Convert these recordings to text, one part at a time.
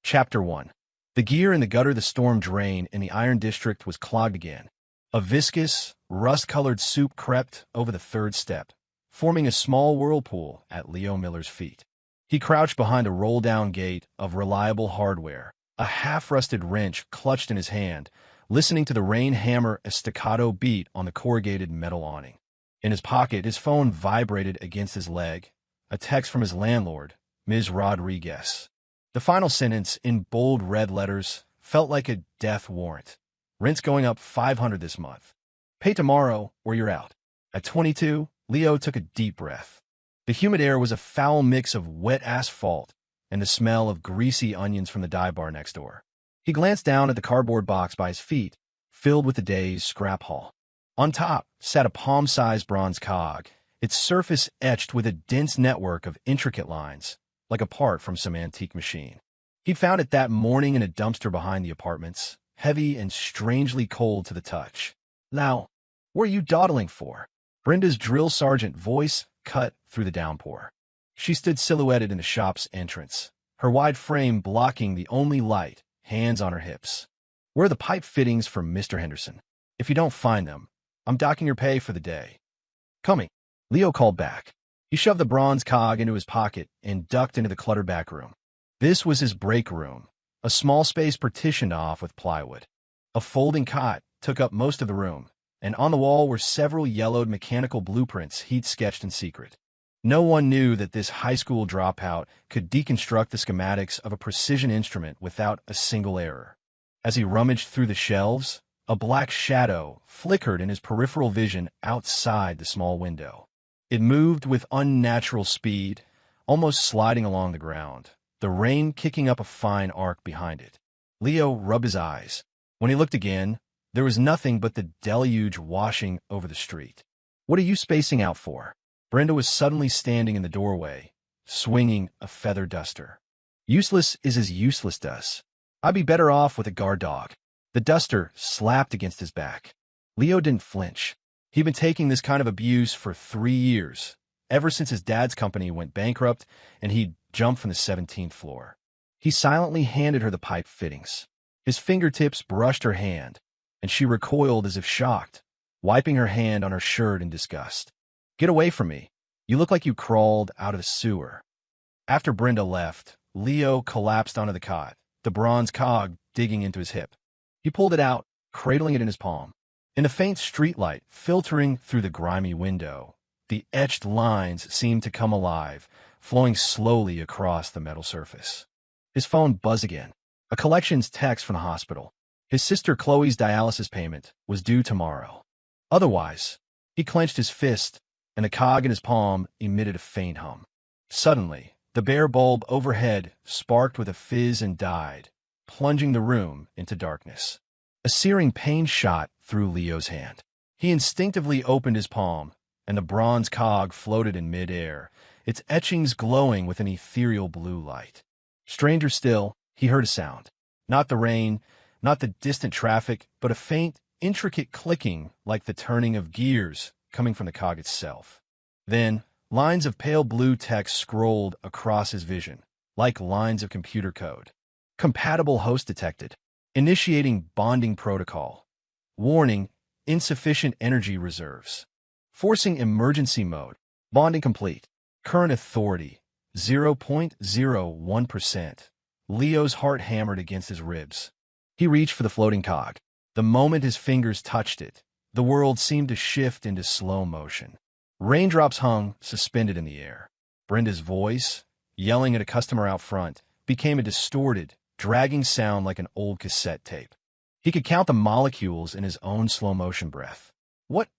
Chapter 1. The gear in the gutter. The storm drain in the Iron District was clogged again. A viscous, rust-colored soup crept over the third step, forming a small whirlpool at Leo Miller's feet. He crouched behind a roll-down gate of reliable hardware, a half-rusted wrench clutched in his hand, listening to the rain hammer a staccato beat on the corrugated metal awning. In his pocket, his phone vibrated against his leg, a text from his landlord, Ms. Rodriguez. The final sentence, in bold red letters, felt like a death warrant. Rent's going up $500 this month. Pay tomorrow or you're out. At 22, Leo took a deep breath. The humid air was a foul mix of wet asphalt and the smell of greasy onions from the dive bar next door. He glanced down at the cardboard box by his feet, filled with the day's scrap haul. On top sat a palm-sized bronze cog, its surface etched with a dense network of intricate lines, like a part from some antique machine. He'd found it that morning in a dumpster behind the apartments, heavy and strangely cold to the touch. "Now, what are you dawdling for?" Brenda's drill sergeant voice cut through the downpour. She stood silhouetted in the shop's entrance, her wide frame blocking the only light, hands on her hips. "Where are the pipe fittings for Mr. Henderson? If you don't find them, I'm docking your pay for the day." "Coming," Leo called back. He shoved the bronze cog into his pocket and ducked into the cluttered back room. This was his break room, a small space partitioned off with plywood. A folding cot took up most of the room, and on the wall were several yellowed mechanical blueprints he'd sketched in secret. No one knew that this high school dropout could deconstruct the schematics of a precision instrument without a single error. As he rummaged through the shelves, a black shadow flickered in his peripheral vision outside the small window. It moved with unnatural speed, almost sliding along the ground, the rain kicking up a fine arc behind it. Leo rubbed his eyes. When he looked again, there was nothing but the deluge washing over the street. "What are you spacing out for?" Brenda was suddenly standing in the doorway, swinging a feather duster. "Useless is as useless does. I'd be better off with a guard dog." The duster slapped against his back. Leo didn't flinch. He'd been taking this kind of abuse for 3 years, ever since his dad's company went bankrupt and he'd jumped from the 17th floor. He silently handed her the pipe fittings. His fingertips brushed her hand, and she recoiled as if shocked, wiping her hand on her shirt in disgust. "Get away from me. You look like you crawled out of a sewer." After Brenda left, Leo collapsed onto the cot, the bronze cog digging into his hip. He pulled it out, cradling it in his palm. In the faint streetlight filtering through the grimy window, the etched lines seemed to come alive, flowing slowly across the metal surface. His phone buzzed again. A collections text from the hospital. His sister Chloe's dialysis payment was due tomorrow. Otherwise, he clenched his fist, and the cog in his palm emitted a faint hum. Suddenly, the bare bulb overhead sparked with a fizz and died, plunging the room into darkness. A searing pain shot through Leo's hand. He instinctively opened his palm, and the bronze cog floated in mid-air, its etchings glowing with an ethereal blue light. Stranger still, he heard a sound. Not the rain, not the distant traffic, but a faint, intricate clicking like the turning of gears coming from the cog itself. Then, lines of pale blue text scrolled across his vision, like lines of computer code. "Compatible host detected. Initiating bonding protocol. Warning, insufficient energy reserves. Forcing emergency mode. Bonding complete. Current authority, 0.01%. Leo's heart hammered against his ribs. He reached for the floating cog. The moment his fingers touched it, the world seemed to shift into slow motion. Raindrops hung, suspended in the air. Brenda's voice, yelling at a customer out front, became a distorted, dragging sound like an old cassette tape. He could count the molecules in his own slow-motion breath. What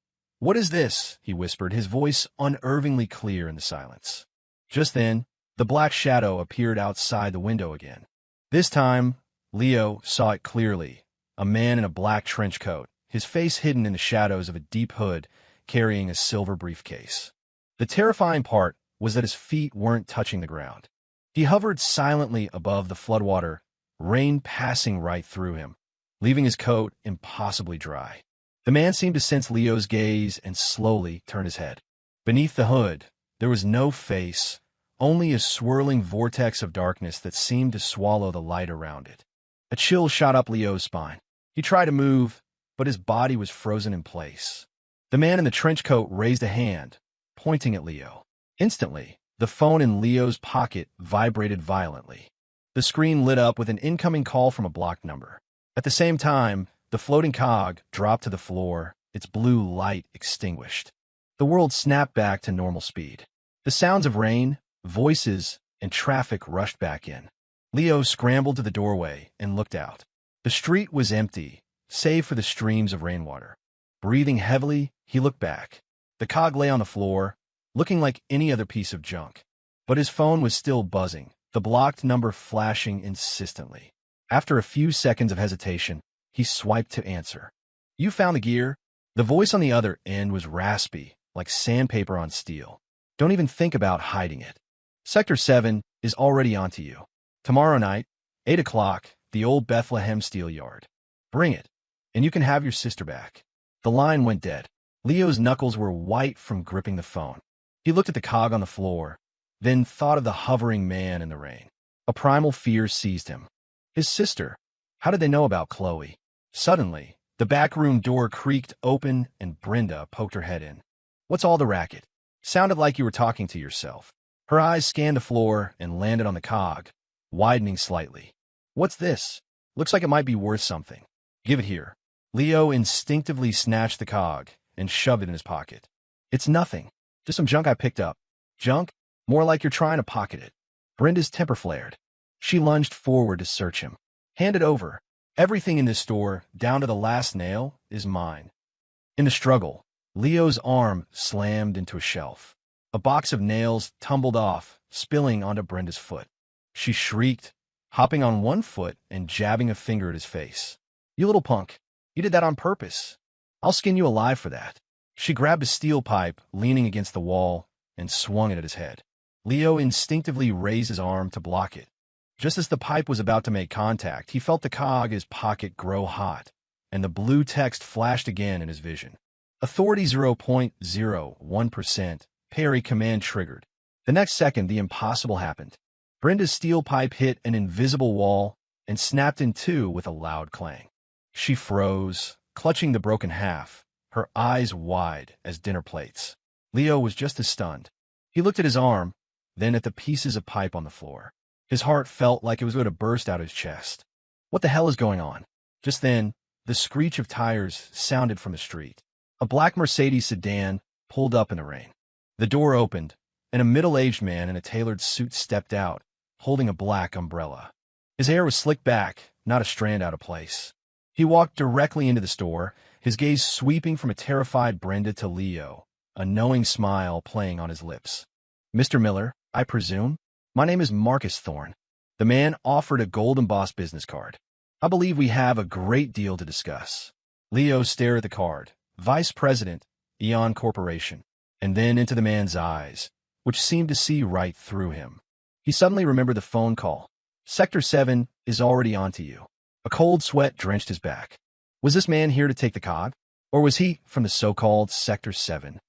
is this?" he whispered, his voice unnervingly clear in the silence. Just then, the black shadow appeared outside the window again. This time, Leo saw it clearly, a man in a black trench coat, his face hidden in the shadows of a deep hood, carrying a silver briefcase. The terrifying part was that his feet weren't touching the ground. He hovered silently above the floodwater, rain passing right through him, leaving his coat impossibly dry. The man seemed to sense Leo's gaze and slowly turned his head. Beneath the hood, there was no face, only a swirling vortex of darkness that seemed to swallow the light around it. A chill shot up Leo's spine. He tried to move, but his body was frozen in place. The man in the trench coat raised a hand, pointing at Leo. Instantly, the phone in Leo's pocket vibrated violently. The screen lit up with an incoming call from a blocked number. At the same time, the floating cog dropped to the floor, its blue light extinguished. The world snapped back to normal speed. The sounds of rain, voices, and traffic rushed back in. Leo scrambled to the doorway and looked out. The street was empty, save for the streams of rainwater. Breathing heavily, he looked back. The cog lay on the floor, looking like any other piece of junk. But his phone was still buzzing, the blocked number flashing insistently. After a few seconds of hesitation, he swiped to answer. "You found the gear?" The voice on the other end was raspy, like sandpaper on steel. "Don't even think about hiding it. Sector 7 is already onto you. Tomorrow night, 8 o'clock, the old Bethlehem steel yard. Bring it, and you can have your sister back." The line went dead. Leo's knuckles were white from gripping the phone. He looked at the cog on the floor, then thought of the hovering man in the rain. A primal fear seized him. His sister. How did they know about Chloe? Suddenly, the back room door creaked open and Brenda poked her head in. "What's all the racket?" "Sounded like you were talking to yourself." Her eyes scanned the floor and landed on the cog, widening slightly. "What's this? Looks like it might be worth something." "Give it here." Leo instinctively snatched the cog and shoved it in his pocket. "It's nothing. Just some junk I picked up." "Junk? More like you're trying to pocket it." Brenda's temper flared. She lunged forward to search him. "Hand it over. Everything in this store, down to the last nail, is mine." In the struggle, Leo's arm slammed into a shelf. A box of nails tumbled off, spilling onto Brenda's foot. She shrieked, hopping on one foot and jabbing a finger at his face. "You little punk. You did that on purpose. I'll skin you alive for that." She grabbed a steel pipe leaning against the wall and swung it at his head. Leo instinctively raised his arm to block it. Just as the pipe was about to make contact, he felt the cog in his pocket grow hot, and the blue text flashed again in his vision. "Authority 0.01%, parry command triggered." The next second, the impossible happened. Brenda's steel pipe hit an invisible wall and snapped in two with a loud clang. She froze, clutching the broken half, her eyes wide as dinner plates. Leo was just as stunned. He looked at his arm, then at the pieces of pipe on the floor. His heart felt like it was going to burst out his chest. What the hell is going on? Just then, the screech of tires sounded from the street. A black Mercedes sedan pulled up in the rain. The door opened, and a middle-aged man in a tailored suit stepped out, holding a black umbrella. His hair was slicked back, not a strand out of place. He walked directly into the store, his gaze sweeping from a terrified Brenda to Leo, a knowing smile playing on his lips. "Mr. Miller, I presume? My name is Marcus Thorne." The man offered a gold-embossed business card. "I believe we have a great deal to discuss." Leo stared at the card. Vice President, Eon Corporation, and then into the man's eyes, which seemed to see right through him. He suddenly remembered the phone call. "Sector 7 is already onto you." A cold sweat drenched his back. Was this man here to take the cog? Or was he from the so-called Sector 7?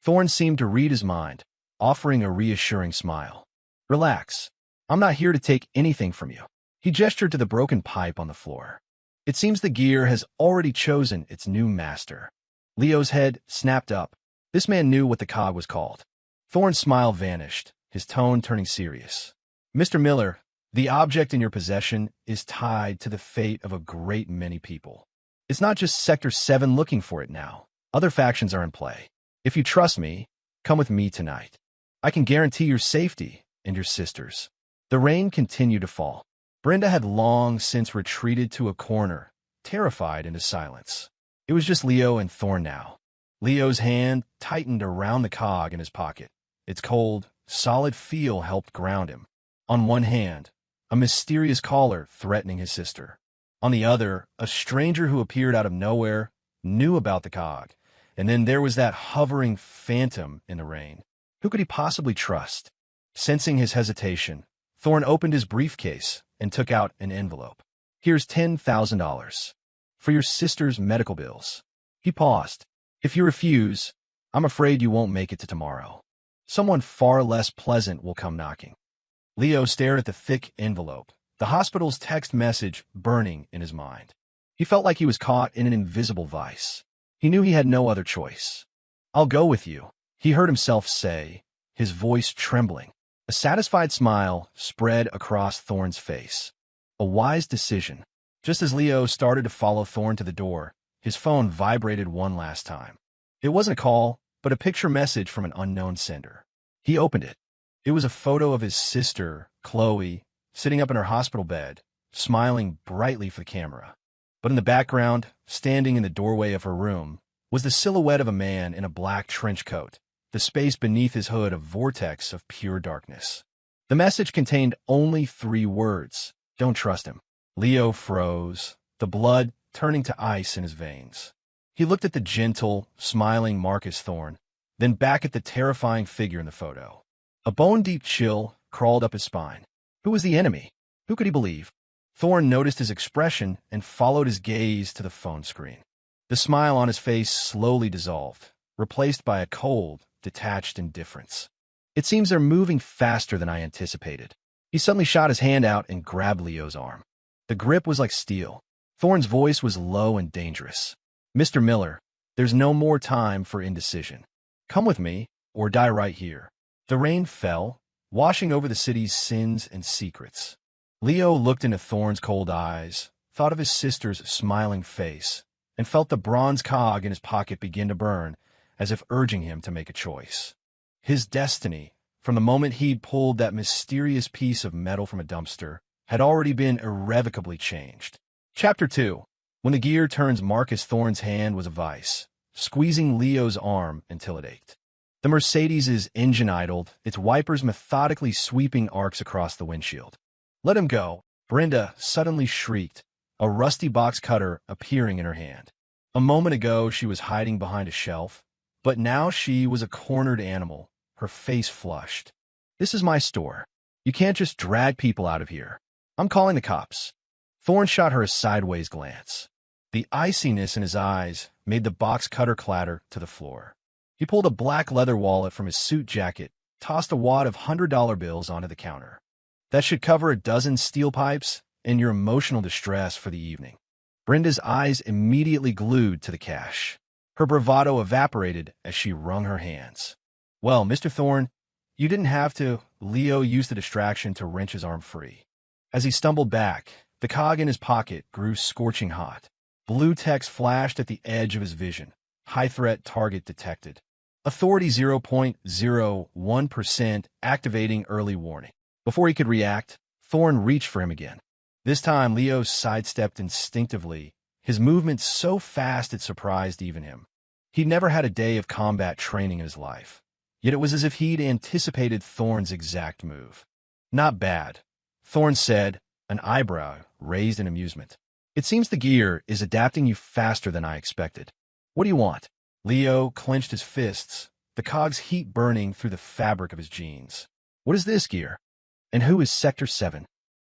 Thorne seemed to read his mind, offering a reassuring smile. "Relax. I'm not here to take anything from you." He gestured to the broken pipe on the floor. "It seems the gear has already chosen its new master." Leo's head snapped up. This man knew what the cog was called. Thorne's smile vanished, his tone turning serious. "Mr. Miller, the object in your possession is tied to the fate of a great many people. It's not just Sector 7 looking for it now. Other factions are in play. If you trust me, come with me tonight. I can guarantee your safety and your sister's." The rain continued to fall. Brenda had long since retreated to a corner, terrified into silence. It was just Leo and Thorne now. Leo's hand tightened around the cog in his pocket. Its cold, solid feel helped ground him. On one hand, a mysterious caller threatening his sister. On the other, a stranger who appeared out of nowhere, knew about the cog, and then there was that hovering phantom in the rain. Who could he possibly trust? Sensing his hesitation, Thorne opened his briefcase and took out an envelope. "Here's $10,000 for your sister's medical bills." He paused. "If you refuse, I'm afraid you won't make it to tomorrow." Someone far less pleasant will come knocking. Leo stared at the thick envelope, the hospital's text message burning in his mind. He felt like he was caught in an invisible vice. He knew he had no other choice. "I'll go with you," he heard himself say, his voice trembling. A satisfied smile spread across Thorne's face. A wise decision. Just as Leo started to follow Thorne to the door, his phone vibrated one last time. It wasn't a call, but a picture message from an unknown sender. He opened it. It was a photo of his sister, Chloe, sitting up in her hospital bed, smiling brightly for the camera. But in the background, standing in the doorway of her room, was the silhouette of a man in a black trench coat, the space beneath his hood a vortex of pure darkness. The message contained only 3 words: "Don't trust him." Leo froze, the blood turning to ice in his veins. He looked at the gentle, smiling Marcus Thorne, then back at the terrifying figure in the photo. A bone-deep chill crawled up his spine. Who was the enemy? Who could he believe? Thorne noticed his expression and followed his gaze to the phone screen. The smile on his face slowly dissolved, replaced by a cold, detached indifference. "It seems they're moving faster than I anticipated." He suddenly shot his hand out and grabbed Leo's arm. The grip was like steel. Thorne's voice was low and dangerous. "Mr. Miller, there's no more time for indecision. Come with me, or die right here." The rain fell, washing over the city's sins and secrets. Leo looked into Thorne's cold eyes, thought of his sister's smiling face, and felt the bronze cog in his pocket begin to burn, as if urging him to make a choice. His destiny, from the moment he'd pulled that mysterious piece of metal from a dumpster, had already been irrevocably changed. Chapter 2. When the gear turns, Marcus Thorne's hand was a vice, squeezing Leo's arm until it ached. The Mercedes' engine idled, its wipers methodically sweeping arcs across the windshield. "Let him go," Brenda suddenly shrieked, a rusty box cutter appearing in her hand. A moment ago she was hiding behind a shelf, but now she was a cornered animal, her face flushed. "This is my store. You can't just drag people out of here. I'm calling the cops." Thorne shot her a sideways glance. The iciness in his eyes made the box cutter clatter to the floor. He pulled a black leather wallet from his suit jacket, tossed a wad of $100 bills onto the counter. "That should cover a dozen steel pipes and your emotional distress for the evening." Brenda's eyes immediately glued to the cash. Her bravado evaporated as she wrung her hands. "Well, Mr. Thorne, you didn't have to." Leo used the distraction to wrench his arm free. As he stumbled back, the cog in his pocket grew scorching hot. Blue text flashed at the edge of his vision. "High threat target detected. Authority 0.01%, activating early warning." Before he could react, Thorne reached for him again. This time, Leo sidestepped instinctively, his movements so fast it surprised even him. He'd never had a day of combat training in his life, yet it was as if he'd anticipated Thorne's exact move. "Not bad," Thorne said, an eyebrow raised in amusement. "It seems the gear is adapting you faster than I expected. What do you want?" Leo clenched his fists, the cog's heat burning through the fabric of his jeans. "What is this gear? And who is Sector 7?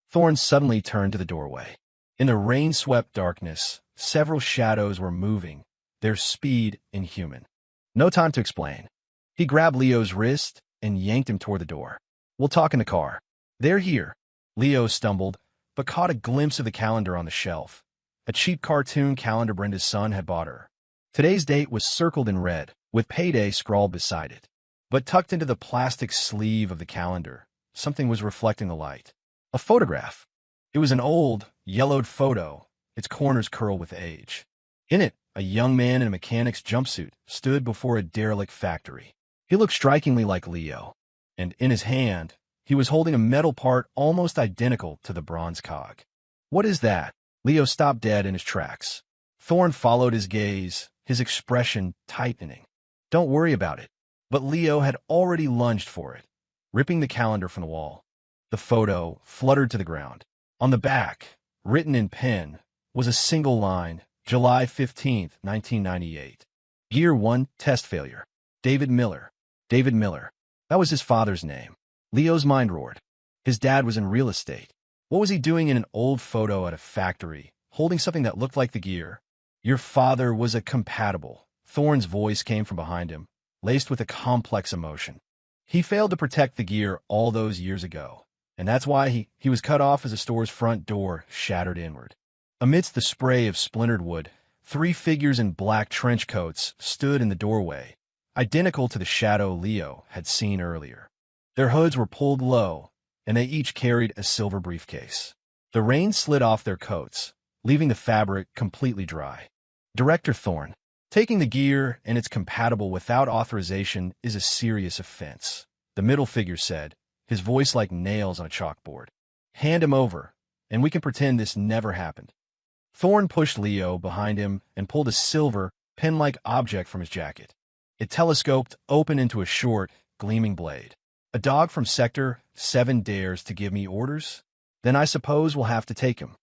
Thorne suddenly turned to the doorway. In the rain-swept darkness, several shadows were moving, their speed inhuman. No time to explain. He grabbed Leo's wrist and yanked him toward the door. "We'll talk in the car." "They're here." Leo stumbled, but caught a glimpse of the calendar on the shelf, a cheap cartoon calendar Brenda's son had bought her. Today's date was circled in red, with payday scrawled beside it. But tucked into the plastic sleeve of the calendar, something was reflecting the light. A photograph. It was an old, yellowed photo, its corners curled with age. In it, a young man in a mechanic's jumpsuit stood before a derelict factory. He looked strikingly like Leo, and in his hand, he was holding a metal part almost identical to the bronze cog. "What is that?" Leo stopped dead in his tracks. Thorne followed his gaze, his expression tightening. "Don't worry about it." But Leo had already lunged for it, ripping the calendar from the wall. The photo fluttered to the ground. On the back, written in pen, was a single line: July 15th, 1998. Gear 1, test failure. David Miller. David Miller. That was his father's name. Leo's mind roared. His dad was in real estate. What was he doing in an old photo at a factory, holding something that looked like the gear? "Your father was a compatible." Thorne's voice came from behind him, laced with a complex emotion. He failed to protect the gear all those years ago, and that's why he was cut off as the store's front door shattered inward. Amidst the spray of splintered wood, 3 figures in black trench coats stood in the doorway, identical to the shadow Leo had seen earlier. Their hoods were pulled low, and they each carried a silver briefcase. The rain slid off their coats, leaving the fabric completely dry. Director Thorne, taking the gear and it's compatible without authorization is a serious offense, the middle figure said, his voice like nails on a chalkboard. Hand him over, and we can pretend this never happened. Thorne pushed Leo behind him and pulled a silver, pen-like object from his jacket. It telescoped open into a short, gleaming blade. A dog from Sector 7 dares to give me orders? Then I suppose we'll have to take him.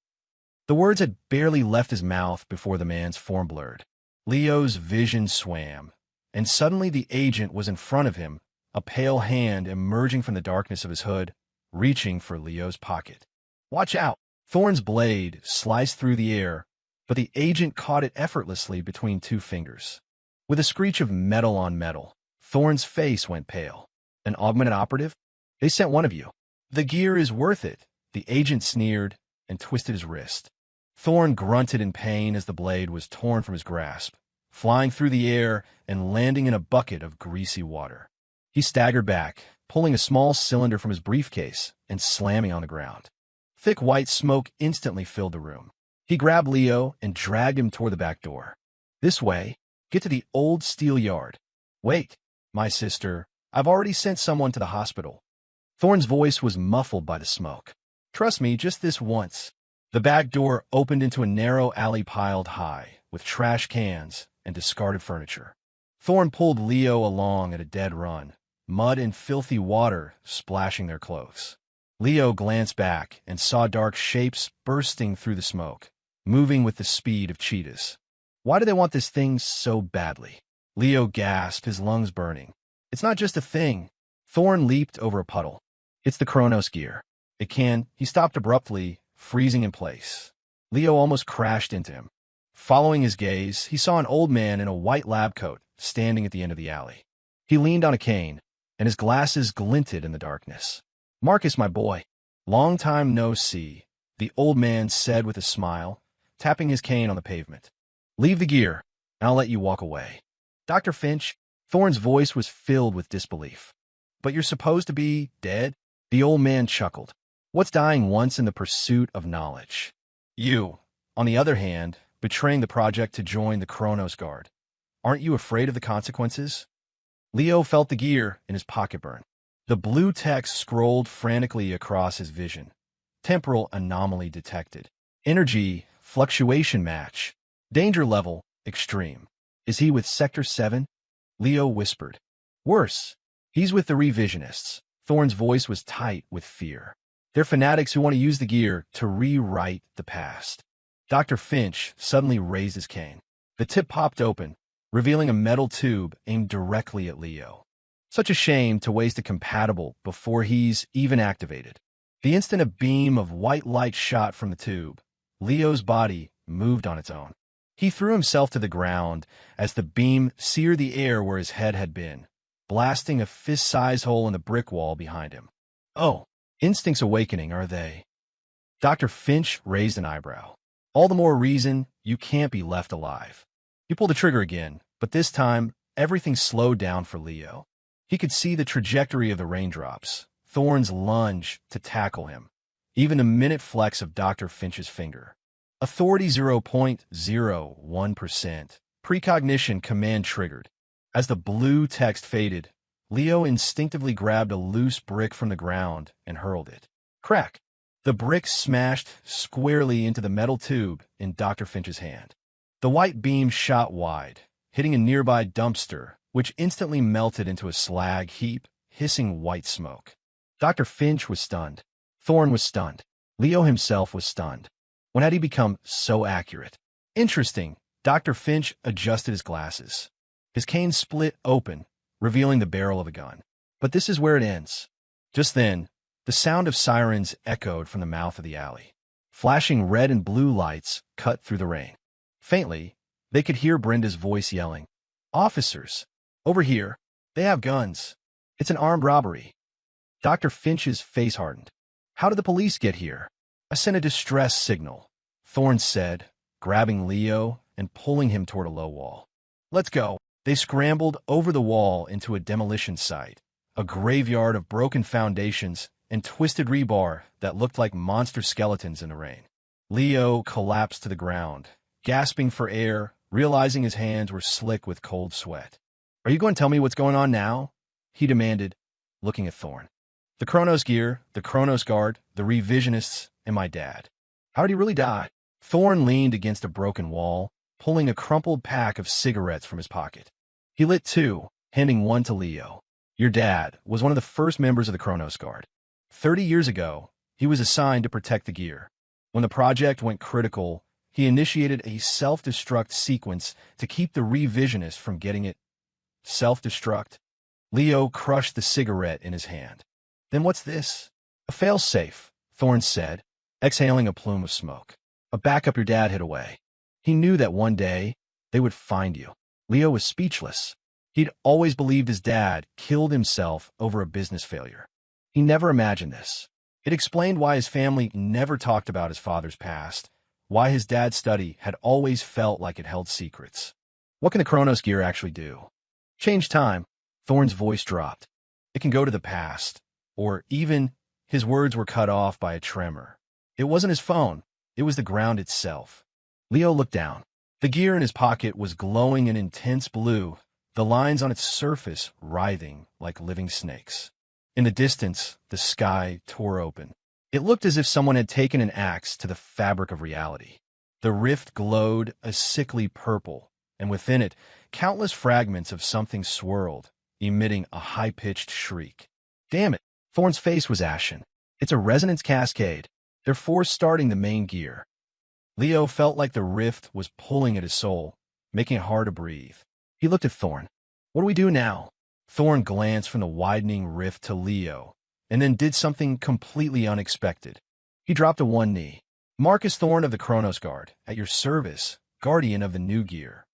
The words had barely left his mouth before the man's form blurred. Leo's vision swam, and suddenly the agent was in front of him, a pale hand emerging from the darkness of his hood, reaching for Leo's pocket. Watch out! Thorne's blade sliced through the air, but the agent caught it effortlessly between 2 fingers. With a screech of metal on metal, Thorne's face went pale. An augmented operative? They sent one of you. The gear is worth it, the agent sneered and twisted his wrist. Thorne grunted in pain as the blade was torn from his grasp, flying through the air and landing in a bucket of greasy water. He staggered back, pulling a small cylinder from his briefcase and slamming on the ground. Thick white smoke instantly filled the room. He grabbed Leo and dragged him toward the back door. This way, get to the old steel yard. Wait, my sister, I've already sent someone to the hospital. Thorne's voice was muffled by the smoke. Trust me, just this once. The back door opened into a narrow alley piled high, with trash cans and discarded furniture. Thorne pulled Leo along at a dead run, mud and filthy water splashing their clothes. Leo glanced back and saw dark shapes bursting through the smoke, moving with the speed of cheetahs. Why do they want this thing so badly? Leo gasped, his lungs burning. It's not just a thing. Thorne leaped over a puddle. It's the Kronos gear. It can. He stopped abruptly, freezing in place. Leo almost crashed into him. Following his gaze, he saw an old man in a white lab coat standing at the end of the alley. He leaned on a cane, and his glasses glinted in the darkness. Marcus, my boy. Long time no see, the old man said with a smile, tapping his cane on the pavement. Leave the gear, and I'll let you walk away. Dr. Finch, Thorne's voice was filled with disbelief. But you're supposed to be dead? The old man chuckled. What's dying once in the pursuit of knowledge? You, on the other hand, betraying the project to join the Kronos Guard. Aren't you afraid of the consequences? Leo felt the gear in his pocket burn. The blue text scrolled frantically across his vision. Temporal anomaly detected. Energy fluctuation match. Danger level extreme. Is he with Sector 7? Leo whispered. Worse. He's with the revisionists. Thorne's voice was tight with fear. They're fanatics who want to use the gear to rewrite the past. Dr. Finch suddenly raised his cane. The tip popped open, revealing a metal tube aimed directly at Leo. Such a shame to waste a compatible before he's even activated. The instant a beam of white light shot from the tube, Leo's body moved on its own. He threw himself to the ground as the beam seared the air where his head had been, blasting a fist-sized hole in the brick wall behind him. Oh, instincts awakening, are they? Dr. Finch raised an eyebrow. All the more reason you can't be left alive. He pulled the trigger again, but this time, everything slowed down for Leo. He could see the trajectory of the raindrops, Thorne's lunge to tackle him, even a minute flex of Dr. Finch's finger. Authority 0.01%. Precognition command triggered. As the blue text faded, Leo instinctively grabbed a loose brick from the ground and hurled it. Crack! The brick smashed squarely into the metal tube in Dr. Finch's hand. The white beam shot wide, hitting a nearby dumpster, which instantly melted into a slag heap, hissing white smoke. Dr. Finch was stunned. Thorne was stunned. Leo himself was stunned. When had he become so accurate? Interesting. Dr. Finch adjusted his glasses. His cane split open, revealing the barrel of a gun. But this is where it ends. Just then, the sound of sirens echoed from the mouth of the alley. Flashing red and blue lights cut through the rain. Faintly, they could hear Brenda's voice yelling, "Officers! Over here! They have guns!" It's an armed robbery. Dr. Finch's face hardened. How did the police get here? I sent a distress signal, Thorne said, grabbing Leo and pulling him toward a low wall. Let's go. They scrambled over the wall into a demolition site, a graveyard of broken foundations and twisted rebar that looked like monster skeletons in the rain. Leo collapsed to the ground, gasping for air, realizing his hands were slick with cold sweat. Are you going to tell me what's going on now? He demanded, looking at Thorne. The Chronos gear, the Chronos guard, the revisionists, and my dad. How did he really die? Thorne leaned against a broken wall, pulling a crumpled pack of cigarettes from his pocket. He lit two, handing one to Leo. Your dad was one of the first members of the Chronos Guard. 30 years ago, he was assigned to protect the gear. When the project went critical, he initiated a self-destruct sequence to keep the revisionists from getting it. Self-destruct? Leo crushed the cigarette in his hand. Then what's this? A fail-safe, Thorne said, exhaling a plume of smoke. A backup your dad hid away. He knew that one day they would find you. Leo was speechless. He'd always believed his dad killed himself over a business failure. He never imagined this. It explained why his family never talked about his father's past, why his dad's study had always felt like it held secrets. What can the Chronos gear actually do? Change time. Thorne's voice dropped. It can go to the past, or even his words were cut off by a tremor. It wasn't his phone. It was the ground itself. Leo looked down. The gear in his pocket was glowing an intense blue, the lines on its surface writhing like living snakes. In the distance, the sky tore open. It looked as if someone had taken an axe to the fabric of reality. The rift glowed a sickly purple, and within it, countless fragments of something swirled, emitting a high-pitched shriek. Damn it! Thorne's face was ashen. It's a resonance cascade. They're force-starting the main gear. Leo felt like the rift was pulling at his soul, making it hard to breathe. He looked at Thorne. What do we do now? Thorne glanced from the widening rift to Leo, and then did something completely unexpected. He dropped to one knee. Marcus Thorne of the Chronos Guard, at your service, guardian of the new gear.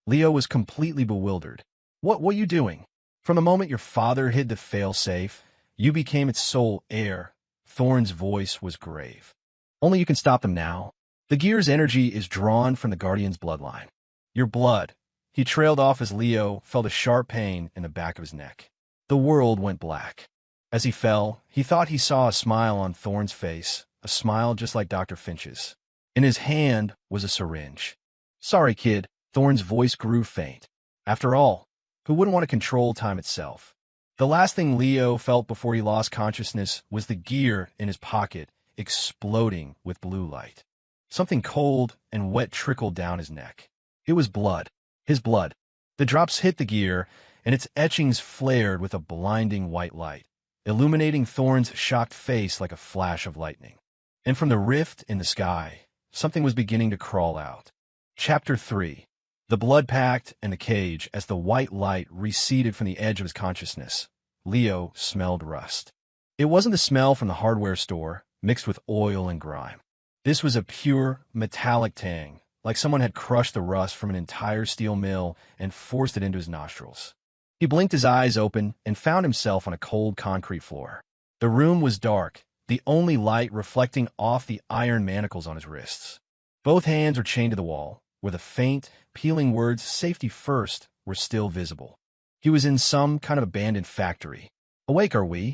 Leo was completely bewildered. What are you doing? From the moment your father hid the fail-safe, you became its sole heir. Thorne's voice was grave. Only you can stop them now. The gear's energy is drawn from the Guardian's bloodline. Your blood. He trailed off as Leo felt a sharp pain in the back of his neck. The world went black. As he fell, he thought he saw a smile on Thorne's face, a smile just like Dr. Finch's. In his hand was a syringe. Sorry, kid. Thorne's voice grew faint. After all, who wouldn't want to control time itself? The last thing Leo felt before he lost consciousness was the gear in his pocket exploding with blue light. Something cold and wet trickled down his neck. It was blood. His blood. The drops hit the gear, and its etchings flared with a blinding white light, illuminating Thorne's shocked face like a flash of lightning. And from the rift in the sky, something was beginning to crawl out. Chapter 3. The blood packed and the cage as the white light receded from the edge of his consciousness. Leo smelled rust. It wasn't the smell from the hardware store, mixed with oil and grime. This was a pure, metallic tang, like someone had crushed the rust from an entire steel mill and forced it into his nostrils. He blinked his eyes open and found himself on a cold concrete floor. The room was dark, the only light reflecting off the iron manacles on his wrists. Both hands were chained to the wall, where the faint, peeling words, safety first, were still visible. He was in some kind of abandoned factory. Awake, are we?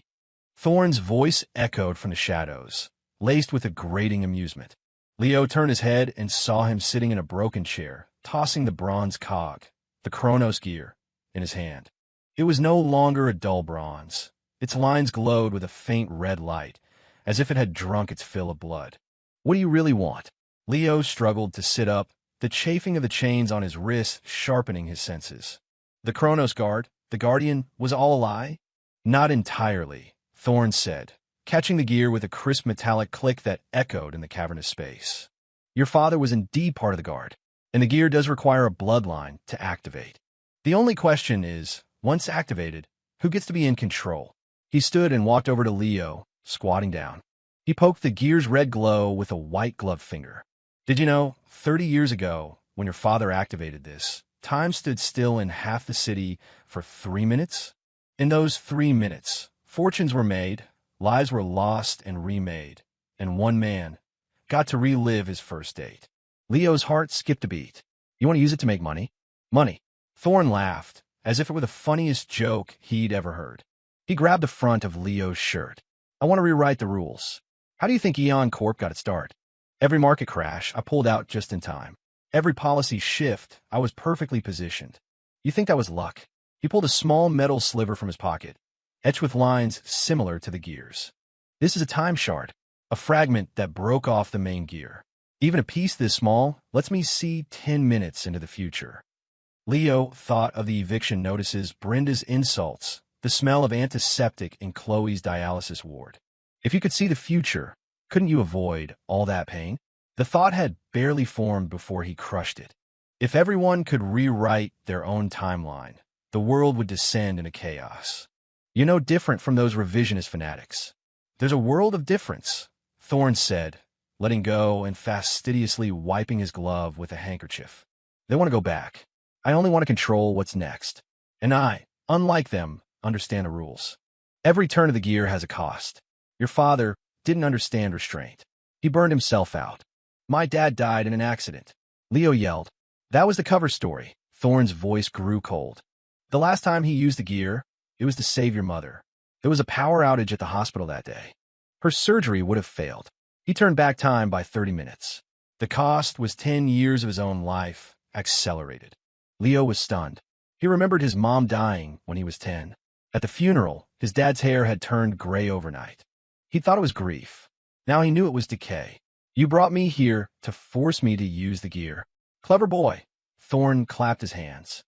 Thorne's voice echoed from the shadows, laced with a grating amusement. Leo turned his head and saw him sitting in a broken chair, tossing the bronze cog, the Chronos gear, in his hand. It was no longer a dull bronze. Its lines glowed with a faint red light, as if it had drunk its fill of blood. What do you really want? Leo struggled to sit up, the chafing of the chains on his wrists sharpening his senses. The Chronos Guard, the Guardian, was all a lie? Not entirely, Thorne said, catching the gear with a crisp metallic click that echoed in the cavernous space. Your father was indeed part of the Guard, and the gear does require a bloodline to activate. The only question is, once activated, who gets to be in control? He stood and walked over to Leo, squatting down. He poked the gear's red glow with a white-gloved finger. Did you know, 30 years ago, when your father activated this, time stood still in half the city for 3 minutes? In those 3 minutes, fortunes were made, lives were lost and remade, and one man got to relive his first date. Leo's heart skipped a beat. You want to use it to make money? Money. Thorne laughed, as if it were the funniest joke he'd ever heard. He grabbed the front of Leo's shirt. I want to rewrite the rules. How do you think Eon Corp got its start? Every market crash, I pulled out just in time. Every policy shift, I was perfectly positioned. You think that was luck? He pulled a small metal sliver from his pocket, etched with lines similar to the gears. This is a time shard, a fragment that broke off the main gear. Even a piece this small lets me see 10 minutes into the future. Leo thought of the eviction notices, Brenda's insults, the smell of antiseptic in Chloe's dialysis ward. If you could see the future, couldn't you avoid all that pain? The thought had barely formed before he crushed it. If everyone could rewrite their own timeline, the world would descend into chaos. You're no different from those revisionist fanatics. There's a world of difference, Thorne said, letting go and fastidiously wiping his glove with a handkerchief. They want to go back. I only want to control what's next. And I, unlike them, understand the rules. Every turn of the gear has a cost. Your father didn't understand restraint. He burned himself out. My dad died in an accident. Leo yelled. That was the cover story. Thorne's voice grew cold. The last time he used the gear, it was to save your mother. There was a power outage at the hospital that day. Her surgery would have failed. He turned back time by 30 minutes. The cost was 10 years of his own life, accelerated. Leo was stunned. He remembered his mom dying when he was 10. At the funeral, his dad's hair had turned gray overnight. He thought it was grief. Now he knew it was decay. You brought me here to force me to use the gear. Clever boy. Thorne clapped his hands.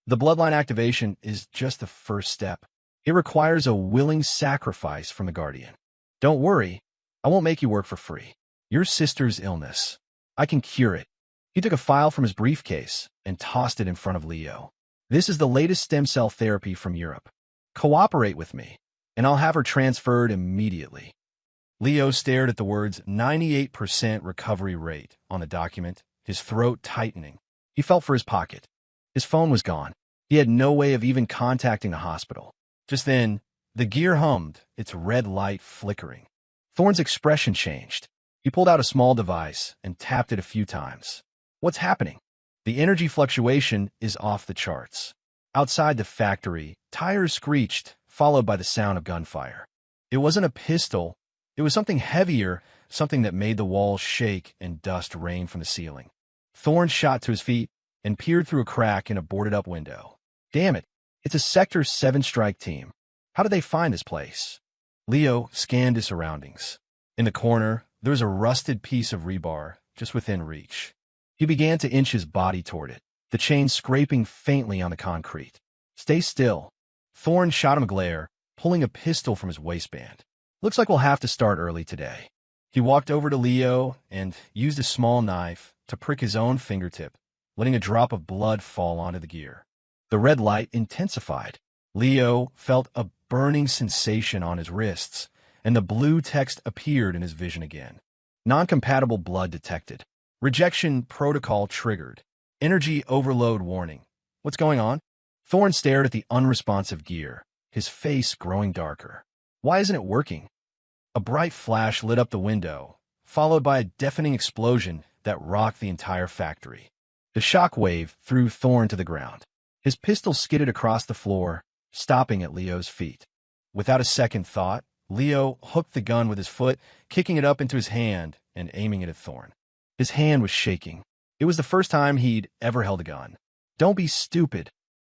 The bloodline activation is just the first step. It requires a willing sacrifice from the Guardian. Don't worry, I won't make you work for free. Your sister's illness. I can cure it. He took a file from his briefcase and tossed it in front of Leo. This is the latest stem cell therapy from Europe. Cooperate with me, and I'll have her transferred immediately. Leo stared at the words 98% recovery rate on the document, his throat tightening. He felt for his pocket. His phone was gone. He had no way of even contacting the hospital. Just then, the gear hummed, its red light flickering. Thorne's expression changed. He pulled out a small device and tapped it a few times. What's happening? The energy fluctuation is off the charts. Outside the factory, tires screeched, followed by the sound of gunfire. It wasn't a pistol. It was something heavier, something that made the walls shake and dust rain from the ceiling. Thorne shot to his feet and peered through a crack in a boarded-up window. Damn it, it's a Sector 7 strike team. How did they find this place? Leo scanned his surroundings. In the corner, there was a rusted piece of rebar just within reach. He began to inch his body toward it, the chain scraping faintly on the concrete. Stay still. Thorne shot him a glare, pulling a pistol from his waistband. Looks like we'll have to start early today. He walked over to Leo and used a small knife to prick his own fingertip, letting a drop of blood fall onto the gear. The red light intensified. Leo felt a burning sensation on his wrists, and the blue text appeared in his vision again. Non-compatible blood detected. Rejection protocol triggered. Energy overload warning. What's going on? Thorne stared at the unresponsive gear, his face growing darker. Why isn't it working? A bright flash lit up the window, followed by a deafening explosion that rocked the entire factory. The shock wave threw Thorne to the ground. His pistol skidded across the floor, stopping at Leo's feet. Without a second thought, Leo hooked the gun with his foot, kicking it up into his hand and aiming it at Thorne. His hand was shaking. It was the first time he'd ever held a gun. Don't be stupid.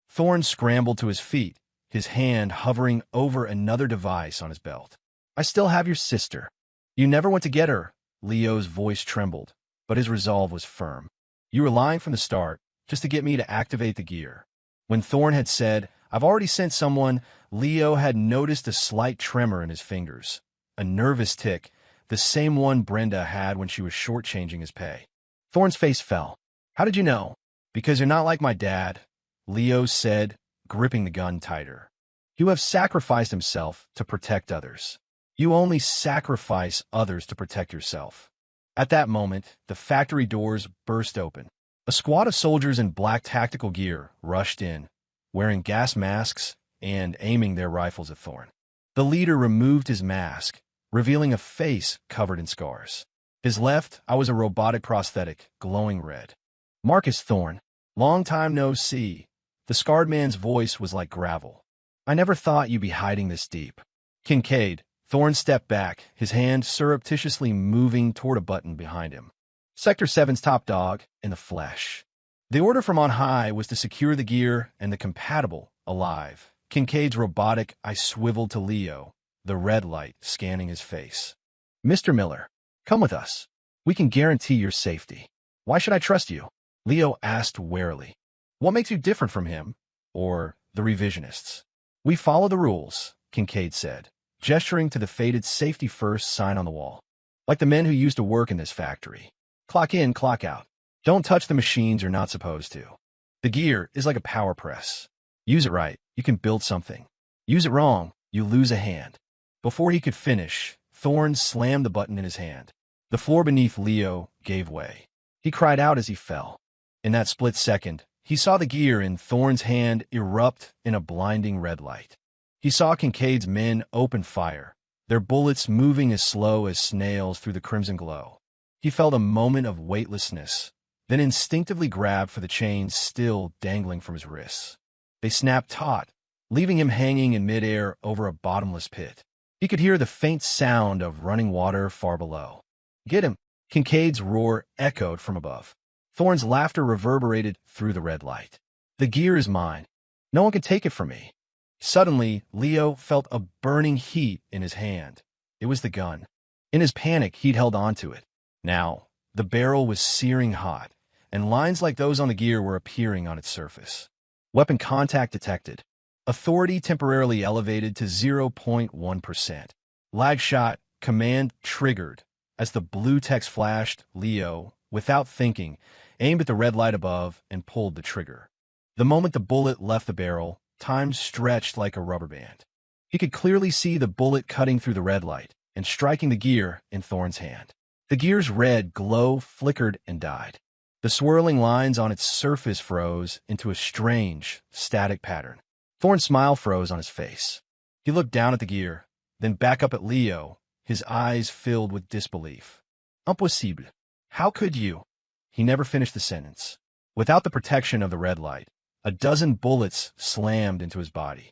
Thorne scrambled to his feet, his hand hovering over another device on his belt. I still have your sister. You never went to get her. Leo's voice trembled, but his resolve was firm. You were lying from the start, just to get me to activate the gear. When Thorne had said, I've already sent someone, Leo had noticed a slight tremor in his fingers. A nervous tick, the same one Brenda had when she was shortchanging his pay. Thorne's face fell. How did you know? Because you're not like my dad, Leo said, gripping the gun tighter. You have sacrificed himself to protect others. You only sacrifice others to protect yourself. At that moment, the factory doors burst open. A squad of soldiers in black tactical gear rushed in, wearing gas masks, and aiming their rifles at Thorn. The leader removed his mask, revealing a face covered in scars. His left eye was a robotic prosthetic, glowing red. Marcus Thorn, long time no see. The scarred man's voice was like gravel. I never thought you'd be hiding this deep. Kincaid, Thorn stepped back, his hand surreptitiously moving toward a button behind him. Sector 7's top dog, in the flesh. The order from on high was to secure the gear and the compatible alive. Kincaid's robotic eye swiveled to Leo, the red light scanning his face. Mr. Miller, come with us. We can guarantee your safety. Why should I trust you? Leo asked warily. What makes you different from him, or the revisionists? We follow the rules, Kincaid said, gesturing to the faded safety first sign on the wall. Like the men who used to work in this factory. Clock in, clock out. Don't touch the machines you're not supposed to. The gear is like a power press. Use it right, you can build something. Use it wrong, you lose a hand. Before he could finish, Thorn slammed the button in his hand. The floor beneath Leo gave way. He cried out as he fell. In that split second, he saw the gear in Thorn's hand erupt in a blinding red light. He saw Kincaid's men open fire, their bullets moving as slow as snails through the crimson glow. He felt a moment of weightlessness, then instinctively grabbed for the chains still dangling from his wrists. They snapped taut, leaving him hanging in midair over a bottomless pit. He could hear the faint sound of running water far below. Get him! Kincaid's roar echoed from above. Thorn's laughter reverberated through the red light. The gear is mine. No one can take it from me. Suddenly, Leo felt a burning heat in his hand. It was the gun. In his panic, he'd held onto it. Now, the barrel was searing hot, and lines like those on the gear were appearing on its surface. Weapon contact detected. Authority temporarily elevated to 0.1%. Lag shot, command triggered. As the blue text flashed, Leo, without thinking, aimed at the red light above and pulled the trigger. The moment the bullet left the barrel, time stretched like a rubber band. He could clearly see the bullet cutting through the red light and striking the gear in Thorn's hand. The gear's red glow flickered and died. The swirling lines on its surface froze into a strange, static pattern. Thorn's smile froze on his face. He looked down at the gear, then back up at Leo, his eyes filled with disbelief. Impossible. How could you? He never finished the sentence. Without the protection of the red light, a dozen bullets slammed into his body.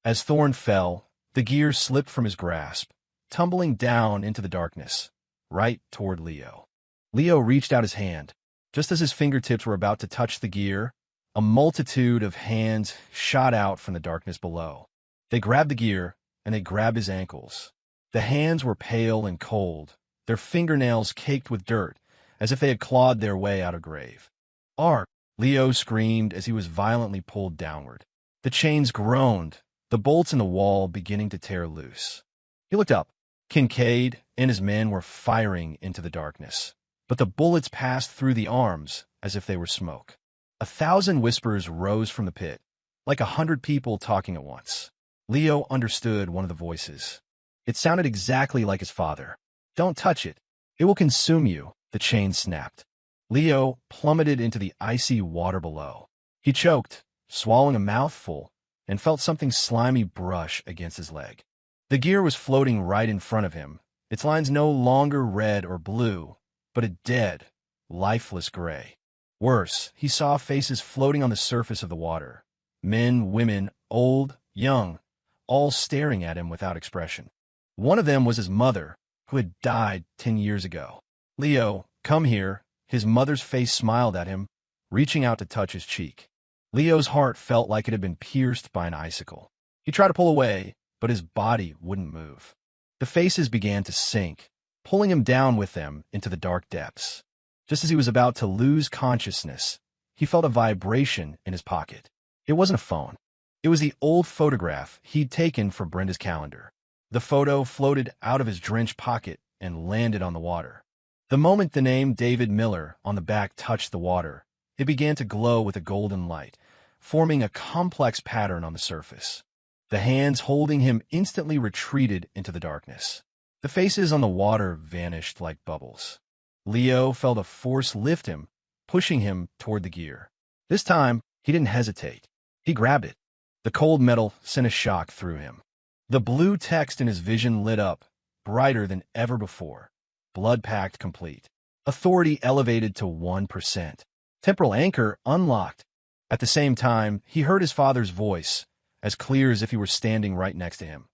As Thorn fell, the gear slipped from his grasp, tumbling down into the darkness, right toward Leo. Leo reached out his hand. Just as his fingertips were about to touch the gear, a multitude of hands shot out from the darkness below. They grabbed the gear, and they grabbed his ankles. The hands were pale and cold, their fingernails caked with dirt, as if they had clawed their way out of grave. Ark! Leo screamed as he was violently pulled downward. The chains groaned, the bolts in the wall beginning to tear loose. He looked up. Kincaid and his men were firing into the darkness, but the bullets passed through the arms as if they were smoke. 1,000 whispers rose from the pit, like 100 people talking at once. Leo understood one of the voices. It sounded exactly like his father. Don't touch it. It will consume you. The chain snapped. Leo plummeted into the icy water below. He choked, swallowing a mouthful, and felt something slimy brush against his leg. The gear was floating right in front of him, its lines no longer red or blue, but a dead, lifeless gray. Worse, he saw faces floating on the surface of the water. Men, women, old, young, all staring at him without expression. One of them was his mother, who had died 10 years ago. Leo, come here. His mother's face smiled at him, reaching out to touch his cheek. Leo's heart felt like it had been pierced by an icicle. He tried to pull away, but his body wouldn't move. The faces began to sink, pulling him down with them into the dark depths. Just as he was about to lose consciousness, he felt a vibration in his pocket. It wasn't a phone. It was the old photograph he'd taken for Brenda's calendar. The photo floated out of his drenched pocket and landed on the water. The moment the name David Miller on the back touched the water, it began to glow with a golden light, forming a complex pattern on the surface. The hands holding him instantly retreated into the darkness. The faces on the water vanished like bubbles. Leo felt a force lift him, pushing him toward the gear. This time, he didn't hesitate. He grabbed it. The cold metal sent a shock through him. The blue text in his vision lit up, brighter than ever before. Blood pact complete. Authority elevated to 1%. Temporal anchor unlocked. At the same time, he heard his father's voice, as clear as if he were standing right next to him.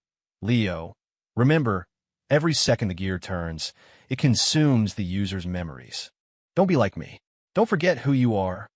Leo, remember, every second the gear turns, it consumes the user's memories. Don't be like me. Don't forget who you are.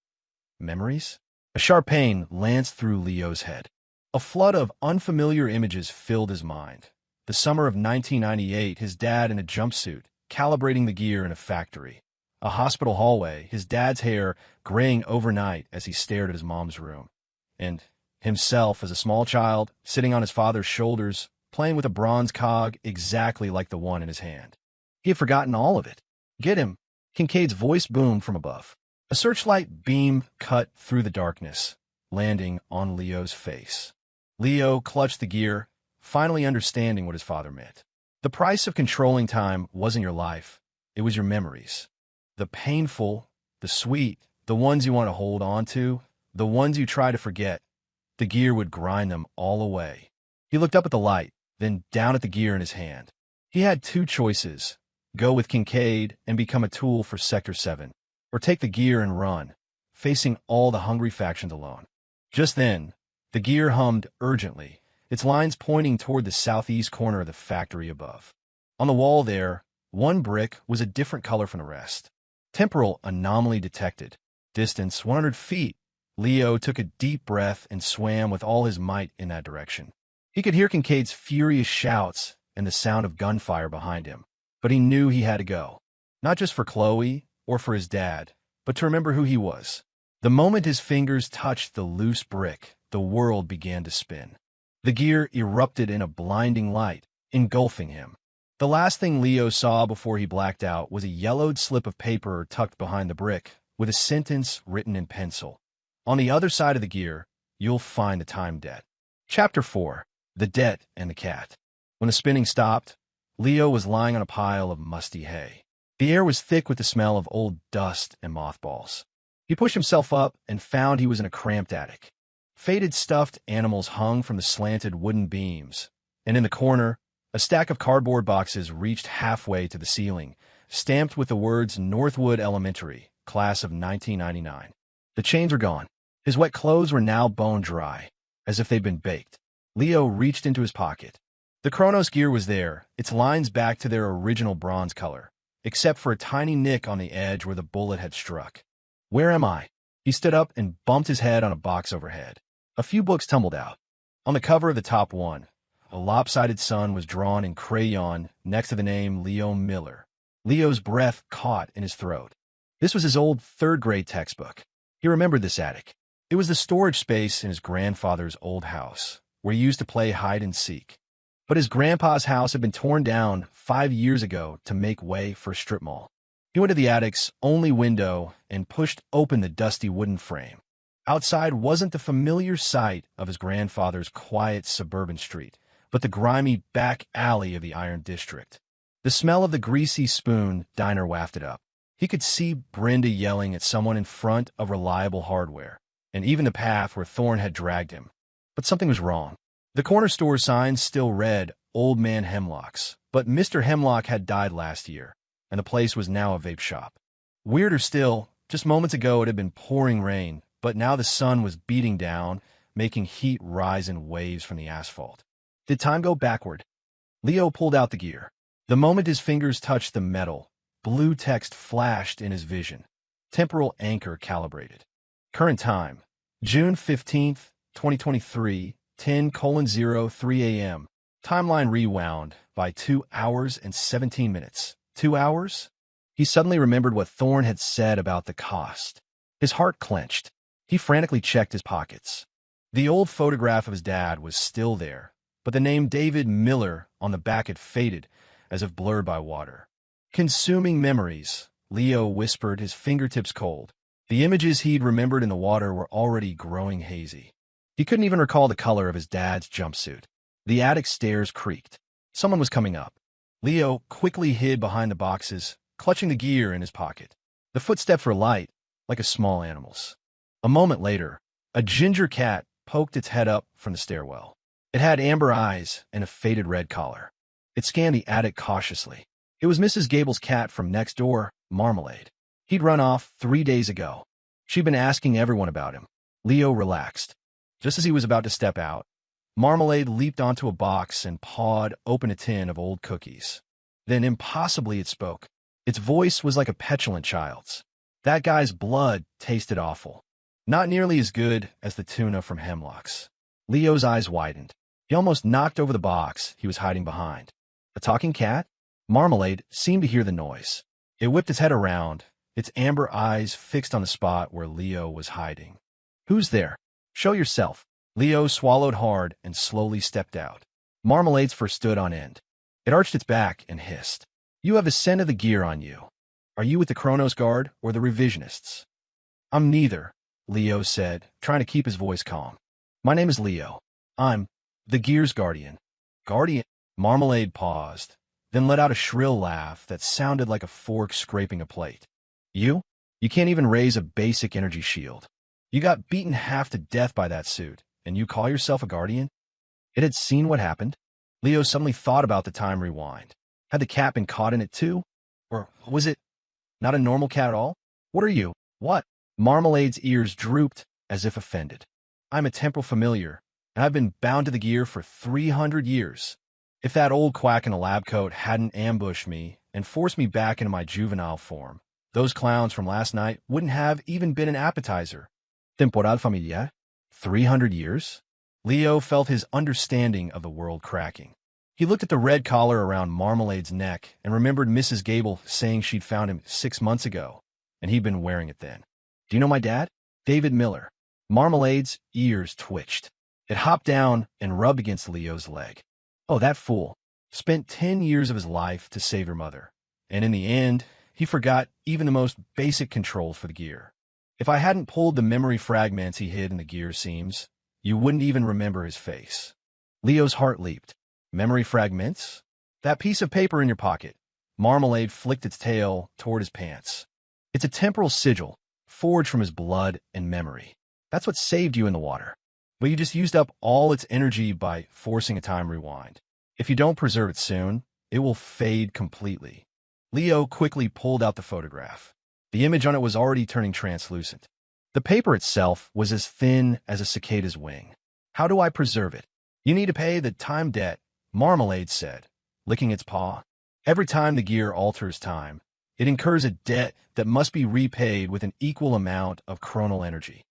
Memories? A sharp pain lanced through Leo's head. A flood of unfamiliar images filled his mind. The summer of 1998, his dad in a jumpsuit, calibrating the gear in a factory. A hospital hallway, his dad's hair graying overnight as he stared at his mom's room. And himself as a small child, sitting on his father's shoulders, playing with a bronze cog exactly like the one in his hand. He had forgotten all of it. Get him! Kincaid's voice boomed from above. A searchlight beam cut through the darkness, landing on Leo's face. Leo clutched the gear, finally understanding what his father meant. The price of controlling time wasn't your life, it was your memories. The painful, the sweet, the ones you want to hold on to, the ones you try to forget. The gear would grind them all away. He looked up at the light, then down at the gear in his hand. He had two choices: go with Kincaid and become a tool for Sector 7, or take the gear and run, facing all the hungry factions alone. Just then, the gear hummed urgently, its lines pointing toward the southeast corner of the factory above. On the wall there, one brick was a different color from the rest. Temporal anomaly detected. Distance 100 feet. Leo took a deep breath and swam with all his might in that direction. He could hear Kincaid's furious shouts and the sound of gunfire behind him, but he knew he had to go. Not just for Chloe or for his dad, but to remember who he was. The moment his fingers touched the loose brick, the world began to spin. The gear erupted in a blinding light, engulfing him. The last thing Leo saw before he blacked out was a yellowed slip of paper tucked behind the brick, with a sentence written in pencil. On the other side of the gear, you'll find the time debt. Chapter 4. The Debt and the Cat. When the spinning stopped, Leo was lying on a pile of musty hay. The air was thick with the smell of old dust and mothballs. He pushed himself up and found he was in a cramped attic. Faded stuffed animals hung from the slanted wooden beams, and in the corner, a stack of cardboard boxes reached halfway to the ceiling, stamped with the words Northwood Elementary, class of 1999. The chains were gone. His wet clothes were now bone dry, as if they'd been baked. Leo reached into his pocket. The Chronos gear was there, its lines back to their original bronze color, except for a tiny nick on the edge where the bullet had struck. Where am I? He stood up and bumped his head on a box overhead. A few books tumbled out. On the cover of the top one, a lopsided sun was drawn in crayon next to the name Leo Miller. Leo's breath caught in his throat. This was his old third-grade textbook. He remembered this attic. It was the storage space in his grandfather's old house, where he used to play hide-and-seek. But his grandpa's house had been torn down 5 years ago to make way for a strip mall. He went to the attic's only window and pushed open the dusty wooden frame. Outside wasn't the familiar sight of his grandfather's quiet suburban street, but the grimy back alley of the Iron District. The smell of the greasy spoon diner wafted up. He could see Brenda yelling at someone in front of Reliable Hardware, and even the path where Thorne had dragged him. But something was wrong. The corner store sign still read Old Man Hemlock's, but Mr. Hemlock had died last year, and the place was now a vape shop. Weirder still, just moments ago it had been pouring rain, but now the sun was beating down, making heat rise in waves from the asphalt. Did time go backward? Leo pulled out the gear. The moment his fingers touched the metal, blue text flashed in his vision. Temporal anchor calibrated. Current time, June 15th, 2023, 10:03 a.m. Timeline rewound by 2 hours and 17 minutes. 2 hours? He suddenly remembered what Thorne had said about the cost. His heart clenched. He frantically checked his pockets. The old photograph of his dad was still there, but the name David Miller on the back had faded, as if blurred by water. Consuming memories, Leo whispered, his fingertips cold. The images he'd remembered in the water were already growing hazy. He couldn't even recall the color of his dad's jumpsuit. The attic stairs creaked. Someone was coming up. Leo quickly hid behind the boxes, clutching the gear in his pocket. The footsteps were light, like a small animal's. A moment later, a ginger cat poked its head up from the stairwell. It had amber eyes and a faded red collar. It scanned the attic cautiously. It was Mrs. Gable's cat from next door, Marmalade. He'd run off 3 days ago. She'd been asking everyone about him. Leo relaxed. Just as he was about to step out, Marmalade leaped onto a box and pawed open a tin of old cookies. Then impossibly it spoke. Its voice was like a petulant child's. That guy's blood tasted awful. Not nearly as good as the tuna from Hemlock's. Leo's eyes widened. He almost knocked over the box he was hiding behind. A talking cat? Marmalade seemed to hear the noise. It whipped its head around, its amber eyes fixed on the spot where Leo was hiding. "Who's there? Show yourself." Leo swallowed hard and slowly stepped out. Marmalade's fur stood on end. It arched its back and hissed. "You have a scent of the gear on you. Are you with the Kronos Guard or the Revisionists?" "I'm neither," Leo said, trying to keep his voice calm. "My name is Leo. I'm the Gear's Guardian." "Guardian?" Marmalade paused, then let out a shrill laugh that sounded like a fork scraping a plate. "You? You can't even raise a basic energy shield. You got beaten half to death by that suit, and you call yourself a Guardian?" It had seen what happened. Leo suddenly thought about the time rewind. Had the cat been caught in it too? Or was it not a normal cat at all? "What are you? What?" Marmalade's ears drooped as if offended. "I'm a temporal familiar, and I've been bound to the gear for 300 years. If that old quack in a lab coat hadn't ambushed me and forced me back into my juvenile form, those clowns from last night wouldn't have even been an appetizer." Temporal familiar? 300 years? Leo felt his understanding of the world cracking. He looked at the red collar around Marmalade's neck and remembered Mrs. Gable saying she'd found him 6 months ago, and he'd been wearing it then. "Do you know my dad?" "David Miller." Marmalade's ears twitched. It hopped down and rubbed against Leo's leg. "Oh, that fool. Spent 10 years of his life to save your mother. And in the end, he forgot even the most basic controls for the gear. If I hadn't pulled the memory fragments he hid in the gear seams, you wouldn't even remember his face." Leo's heart leaped. "Memory fragments? That piece of paper in your pocket." Marmalade flicked its tail toward his pants. "It's a temporal sigil, forged from his blood and memory. That's what saved you in the water. But you just used up all its energy by forcing a time rewind. If you don't preserve it soon, it will fade completely." Leo quickly pulled out the photograph. The image on it was already turning translucent. The paper itself was as thin as a cicada's wing. "How do I preserve it?" "You need to pay the time debt," Marmalade said, licking its paw. "Every time the gear alters time, it incurs a debt that must be repaid with an equal amount of chronal energy.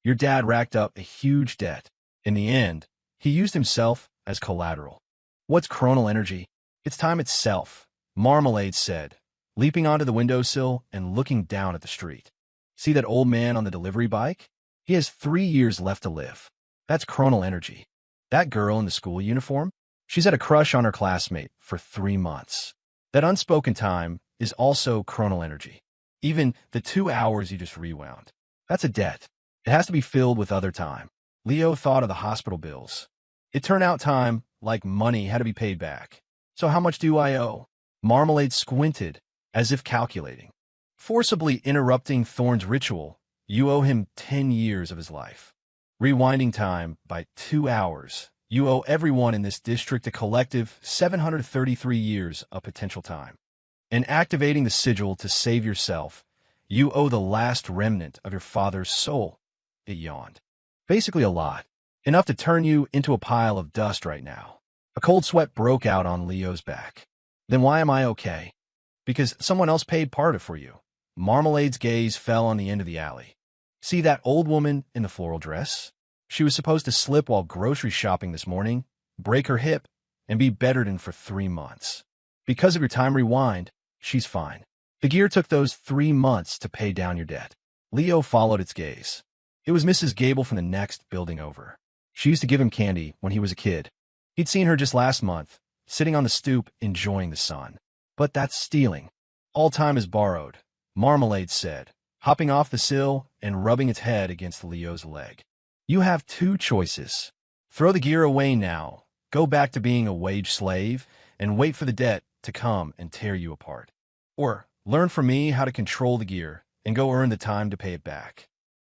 Your dad racked up a huge debt. In the end, he used himself as collateral." "What's chronal energy?" "It's time itself," Marmalade said, leaping onto the windowsill and looking down at the street. "See that old man on the delivery bike? He has 3 years left to live. That's chronal energy. That girl in the school uniform? She's had a crush on her classmate for 3 months. That unspoken time is also chronal energy. Even the 2 hours you just rewound. That's a debt. It has to be filled with other time." Leo thought of the hospital bills. It turned out time, like money, had to be paid back. "So how much do I owe?" Marmalade squinted, as if calculating. Forcibly interrupting Thorne's ritual, you owe him 10 years of his life. Rewinding time by 2 hours, you owe everyone in this district a collective 733 years of potential time. And activating the sigil to save yourself, you owe the last remnant of your father's soul. It yawned. "Basically a lot. Enough to turn you into a pile of dust right now." A cold sweat broke out on Leo's back. "Then why am I okay?" "Because someone else paid part of it for you." Marmalade's gaze fell on the end of the alley. "See that old woman in the floral dress? She was supposed to slip while grocery shopping this morning, break her hip, and be bedridden for 3 months. Because of your time rewind, she's fine. The gear took those 3 months to pay down your debt." Leo followed its gaze. It was Mrs. Gable from the next building over. She used to give him candy when he was a kid. He'd seen her just last month, sitting on the stoop enjoying the sun. "But that's stealing. All time is borrowed," Marmalade said, hopping off the sill and rubbing its head against Leo's leg. "You have 2 choices. Throw the gear away now, go back to being a wage slave, and wait for the debt to come and tear you apart. Or learn from me how to control the gear and go earn the time to pay it back."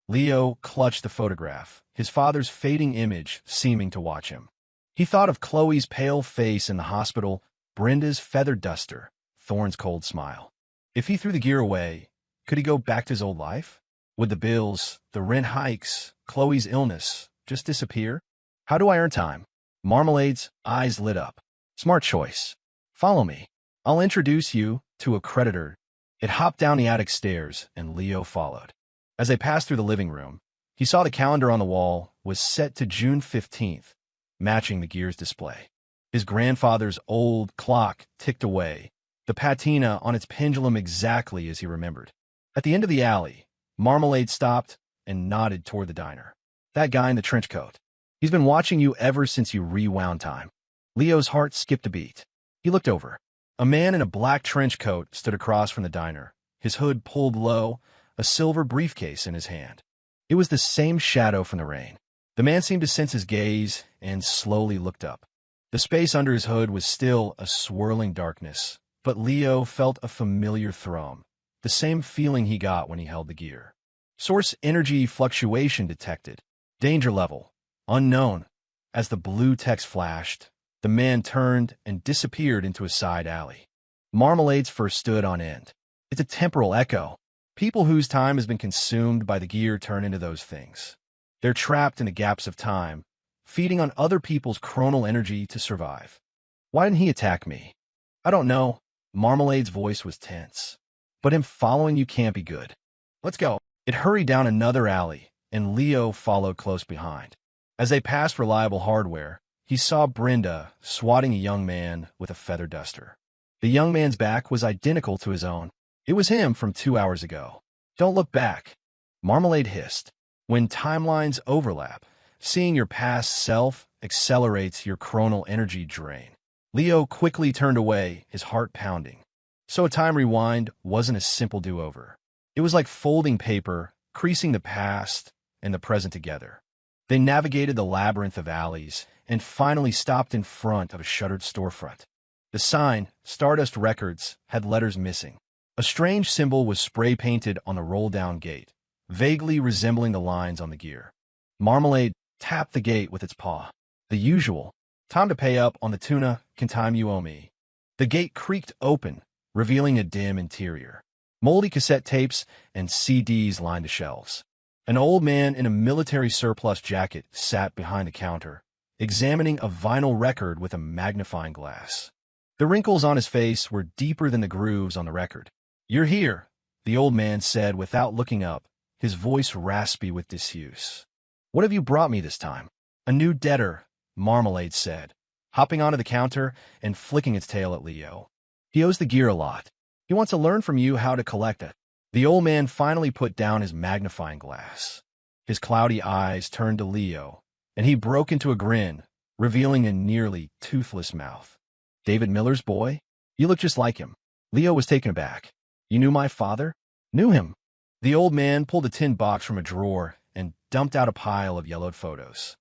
Leo clutched the photograph, his father's fading image seeming to watch him. He thought of Chloe's pale face in the hospital, Brenda's feathered duster, Thorne's cold smile. If he threw the gear away, could he go back to his old life? Would the bills, the rent hikes, Chloe's illness just disappear? How do I earn time? Marmalade's eyes lit up. Smart choice. Follow me. I'll introduce you to a creditor. It hopped down the attic stairs, and Leo followed. As they passed through the living room, he saw the calendar on the wall was set to June 15th, matching the gear's display. His grandfather's old clock ticked away, the patina on its pendulum exactly as he remembered. At the end of the alley, Marmalade stopped and nodded toward the diner. That guy in the trench coat. He's been watching you ever since you rewound time. Leo's heart skipped a beat. He looked over. A man in a black trench coat stood across from the diner, his hood pulled low, a silver briefcase in his hand. It was the same shadow from the rain. The man seemed to sense his gaze and slowly looked up. The space under his hood was still a swirling darkness, but Leo felt a familiar thrum, the same feeling he got when he held the gear. Source energy fluctuation detected. Danger level. Unknown. As the blue text flashed, the man turned and disappeared into a side alley. Marmalade's first stood on end. It's a temporal echo. People whose time has been consumed by the gear turn into those things. They're trapped in the gaps of time, feeding on other people's chronal energy to survive. Why didn't he attack me? I don't know. Marmalade's voice was tense. But him following you can't be good. Let's go. It hurried down another alley, and Leo followed close behind. As they passed Reliable Hardware, he saw Brenda swatting a young man with a feather duster. The young man's back was identical to his own. It was him from 2 hours ago. Don't look back. Marmalade hissed. When timelines overlap, seeing your past self accelerates your chronal energy drain. Leo quickly turned away, his heart pounding. So a time rewind wasn't a simple do-over. It was like folding paper, creasing the past and the present together. They navigated the labyrinth of alleys and finally stopped in front of a shuttered storefront. The sign, Stardust Records, had letters missing. A strange symbol was spray-painted on the roll-down gate, vaguely resembling the lines on the gear. Marmalade tapped the gate with its paw. The usual. Time to pay up on the tuna, can time you owe me. The gate creaked open, revealing a dim interior. Moldy cassette tapes and CDs lined the shelves. An old man in a military surplus jacket sat behind the counter, examining a vinyl record with a magnifying glass. The wrinkles on his face were deeper than the grooves on the record. You're here, the old man said without looking up, his voice raspy with disuse. What have you brought me this time? A new debtor, Marmalade said, hopping onto the counter and flicking its tail at Leo. He owes the gear a lot. He wants to learn from you how to collect it. The old man finally put down his magnifying glass. His cloudy eyes turned to Leo, and he broke into a grin, revealing a nearly toothless mouth. David Miller's boy? You look just like him. Leo was taken aback. You knew my father? Knew him. The old man pulled a tin box from a drawer and dumped out a pile of yellowed photos.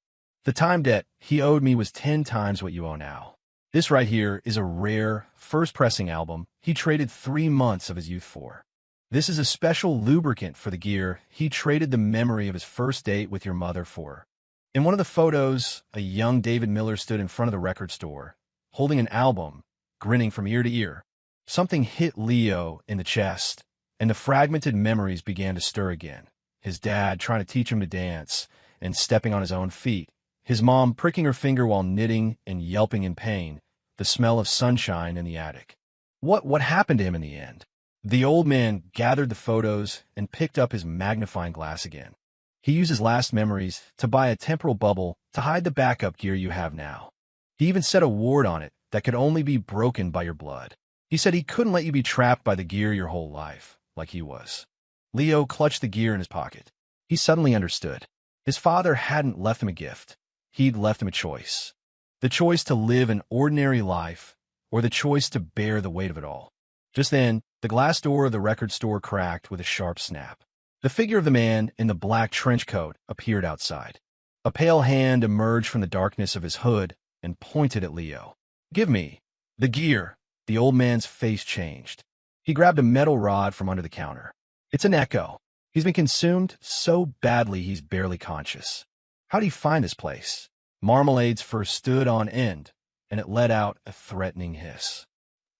The time debt he owed me was 10 times what you owe now. This right here is a rare, first-pressing album he traded 3 months of his youth for. This is a special lubricant for the gear he traded the memory of his first date with your mother for. In one of the photos, a young David Miller stood in front of the record store, holding an album, grinning from ear to ear. Something hit Leo in the chest, and the fragmented memories began to stir again. His dad trying to teach him to dance and stepping on his own feet. His mom pricking her finger while knitting and yelping in pain. The smell of sunshine in the attic. What happened to him in the end? The old man gathered the photos and picked up his magnifying glass again. He used his last memories to buy a temporal bubble to hide the backup gear you have now. He even set a ward on it that could only be broken by your blood. He said he couldn't let you be trapped by the gear your whole life, like he was. Leo clutched the gear in his pocket. He suddenly understood. His father hadn't left him a gift. He'd left him a choice. The choice to live an ordinary life, or the choice to bear the weight of it all. Just then, the glass door of the record store cracked with a sharp snap. The figure of the man in the black trench coat appeared outside. A pale hand emerged from the darkness of his hood and pointed at Leo. Give me the gear. The old man's face changed. He grabbed a metal rod from under the counter. It's an echo. He's been consumed so badly he's barely conscious. How'd he find this place? Marmalade's fur stood on end, and it let out a threatening hiss.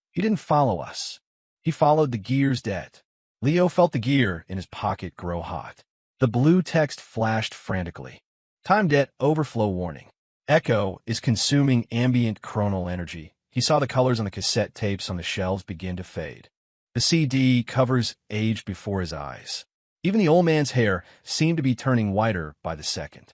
He didn't follow us. He followed the gear's debt. Leo felt the gear in his pocket grow hot. The blue text flashed frantically. Time debt overflow warning. Echo is consuming ambient chronal energy. He saw the colors on the cassette tapes on the shelves begin to fade. The CD covers aged before his eyes. Even the old man's hair seemed to be turning whiter by the second.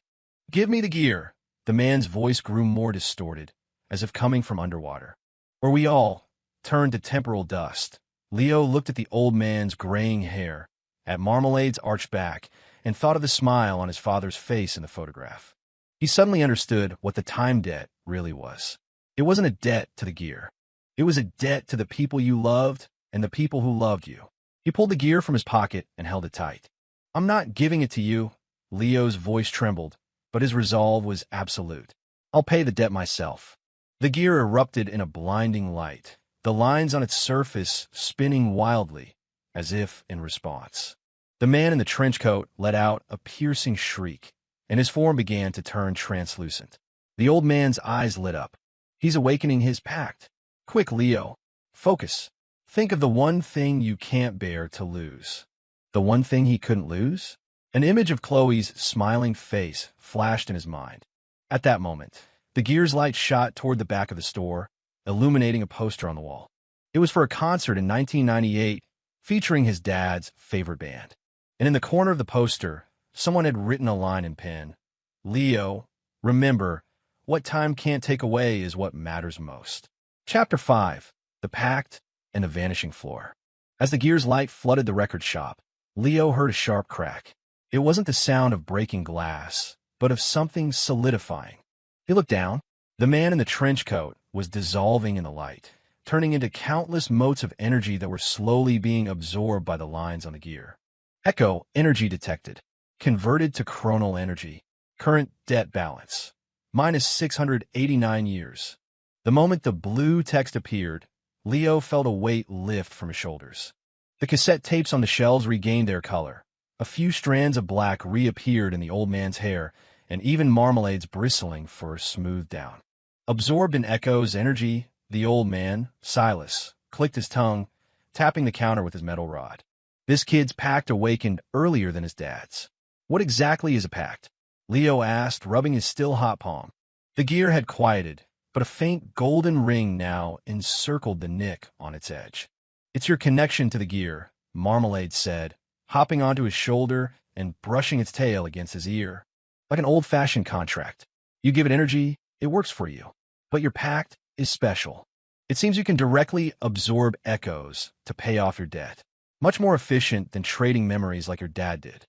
"Give me the gear." The man's voice grew more distorted, as if coming from underwater. Or we all turned to temporal dust. Leo looked at the old man's graying hair, at Marmalade's arched back, and thought of the smile on his father's face in the photograph. He suddenly understood what the time debt really was. It wasn't a debt to the gear. It was a debt to the people you loved and the people who loved you. He pulled the gear from his pocket and held it tight. "I'm not giving it to you." Leo's voice trembled, but his resolve was absolute. "I'll pay the debt myself." The gear erupted in a blinding light, the lines on its surface spinning wildly, as if in response. The man in the trench coat let out a piercing shriek, and his form began to turn translucent. The old man's eyes lit up. "He's awakening his pact. Quick, Leo. Focus. Think of the one thing you can't bear to lose." The one thing he couldn't lose? An image of Chloe's smiling face flashed in his mind. At that moment, the gear's light shot toward the back of the store, illuminating a poster on the wall. It was for a concert in 1998 featuring his dad's favorite band. And in the corner of the poster, someone had written a line in pen. "Leo, remember, what time can't take away is what matters most." Chapter 5. The Pact and the Vanishing Floor. As the gear's light flooded the record shop, Leo heard a sharp crack. It wasn't the sound of breaking glass, but of something solidifying. He looked down. The man in the trench coat was dissolving in the light, turning into countless motes of energy that were slowly being absorbed by the lines on the gear. Echo energy detected. Converted to chronal energy. Current debt balance. Minus 689 years. The moment the blue text appeared, Leo felt a weight lift from his shoulders. The cassette tapes on the shelves regained their color. A few strands of black reappeared in the old man's hair, and even Marmalade's bristling fur smoothed down. Absorbed in Echo's energy, the old man, Silas, clicked his tongue, tapping the counter with his metal rod. This kid's pact awakened earlier than his dad's. "What exactly is a pact?" Leo asked, rubbing his still hot palm. The gear had quieted, but a faint golden ring now encircled the nick on its edge. "It's your connection to the gear," Marmalade said, hopping onto his shoulder and brushing its tail against his ear. "Like an old-fashioned contract. You give it energy, it works for you. But your pact is special. It seems you can directly absorb echoes to pay off your debt. Much more efficient than trading memories like your dad did."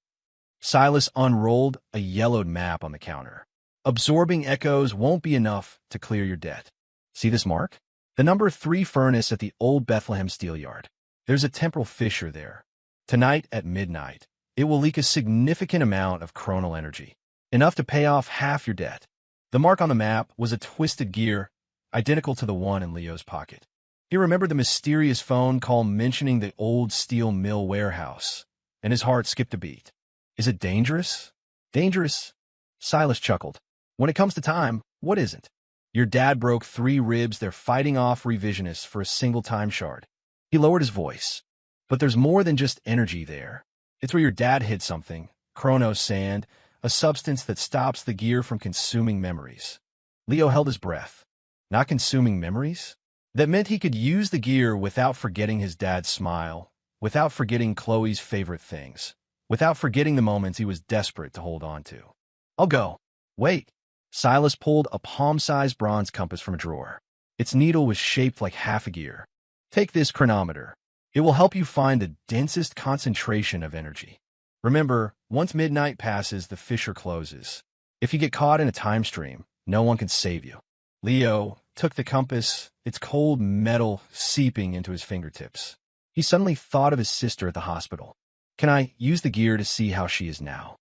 Silas unrolled a yellowed map on the counter. "Absorbing echoes won't be enough to clear your debt. See this mark? The number 3 furnace at the old Bethlehem steel yard. There's a temporal fissure there. Tonight at midnight, it will leak a significant amount of chronal energy, enough to pay off half your debt." The mark on the map was a twisted gear, identical to the one in Leo's pocket. He remembered the mysterious phone call mentioning the old steel mill warehouse, and his heart skipped a beat. "Is it dangerous?" "Dangerous?" Silas chuckled. "When it comes to time, what isn't? Your dad broke 3 ribs. They're fighting off revisionists for a single time shard." He lowered his voice. "But there's more than just energy there. It's where your dad hid something, chronos sand, a substance that stops the gear from consuming memories." Leo held his breath. Not consuming memories? That meant he could use the gear without forgetting his dad's smile, without forgetting Chloe's favorite things, without forgetting the moments he was desperate to hold on to. "I'll go." "Wait." Silas pulled a palm-sized bronze compass from a drawer. Its needle was shaped like half a gear. "Take this chronometer. It will help you find the densest concentration of energy. Remember, once midnight passes, the fissure closes. If you get caught in a time stream, no one can save you." Leo took the compass, its cold metal seeping into his fingertips. He suddenly thought of his sister at the hospital. "Can I use the gear to see how she is now?"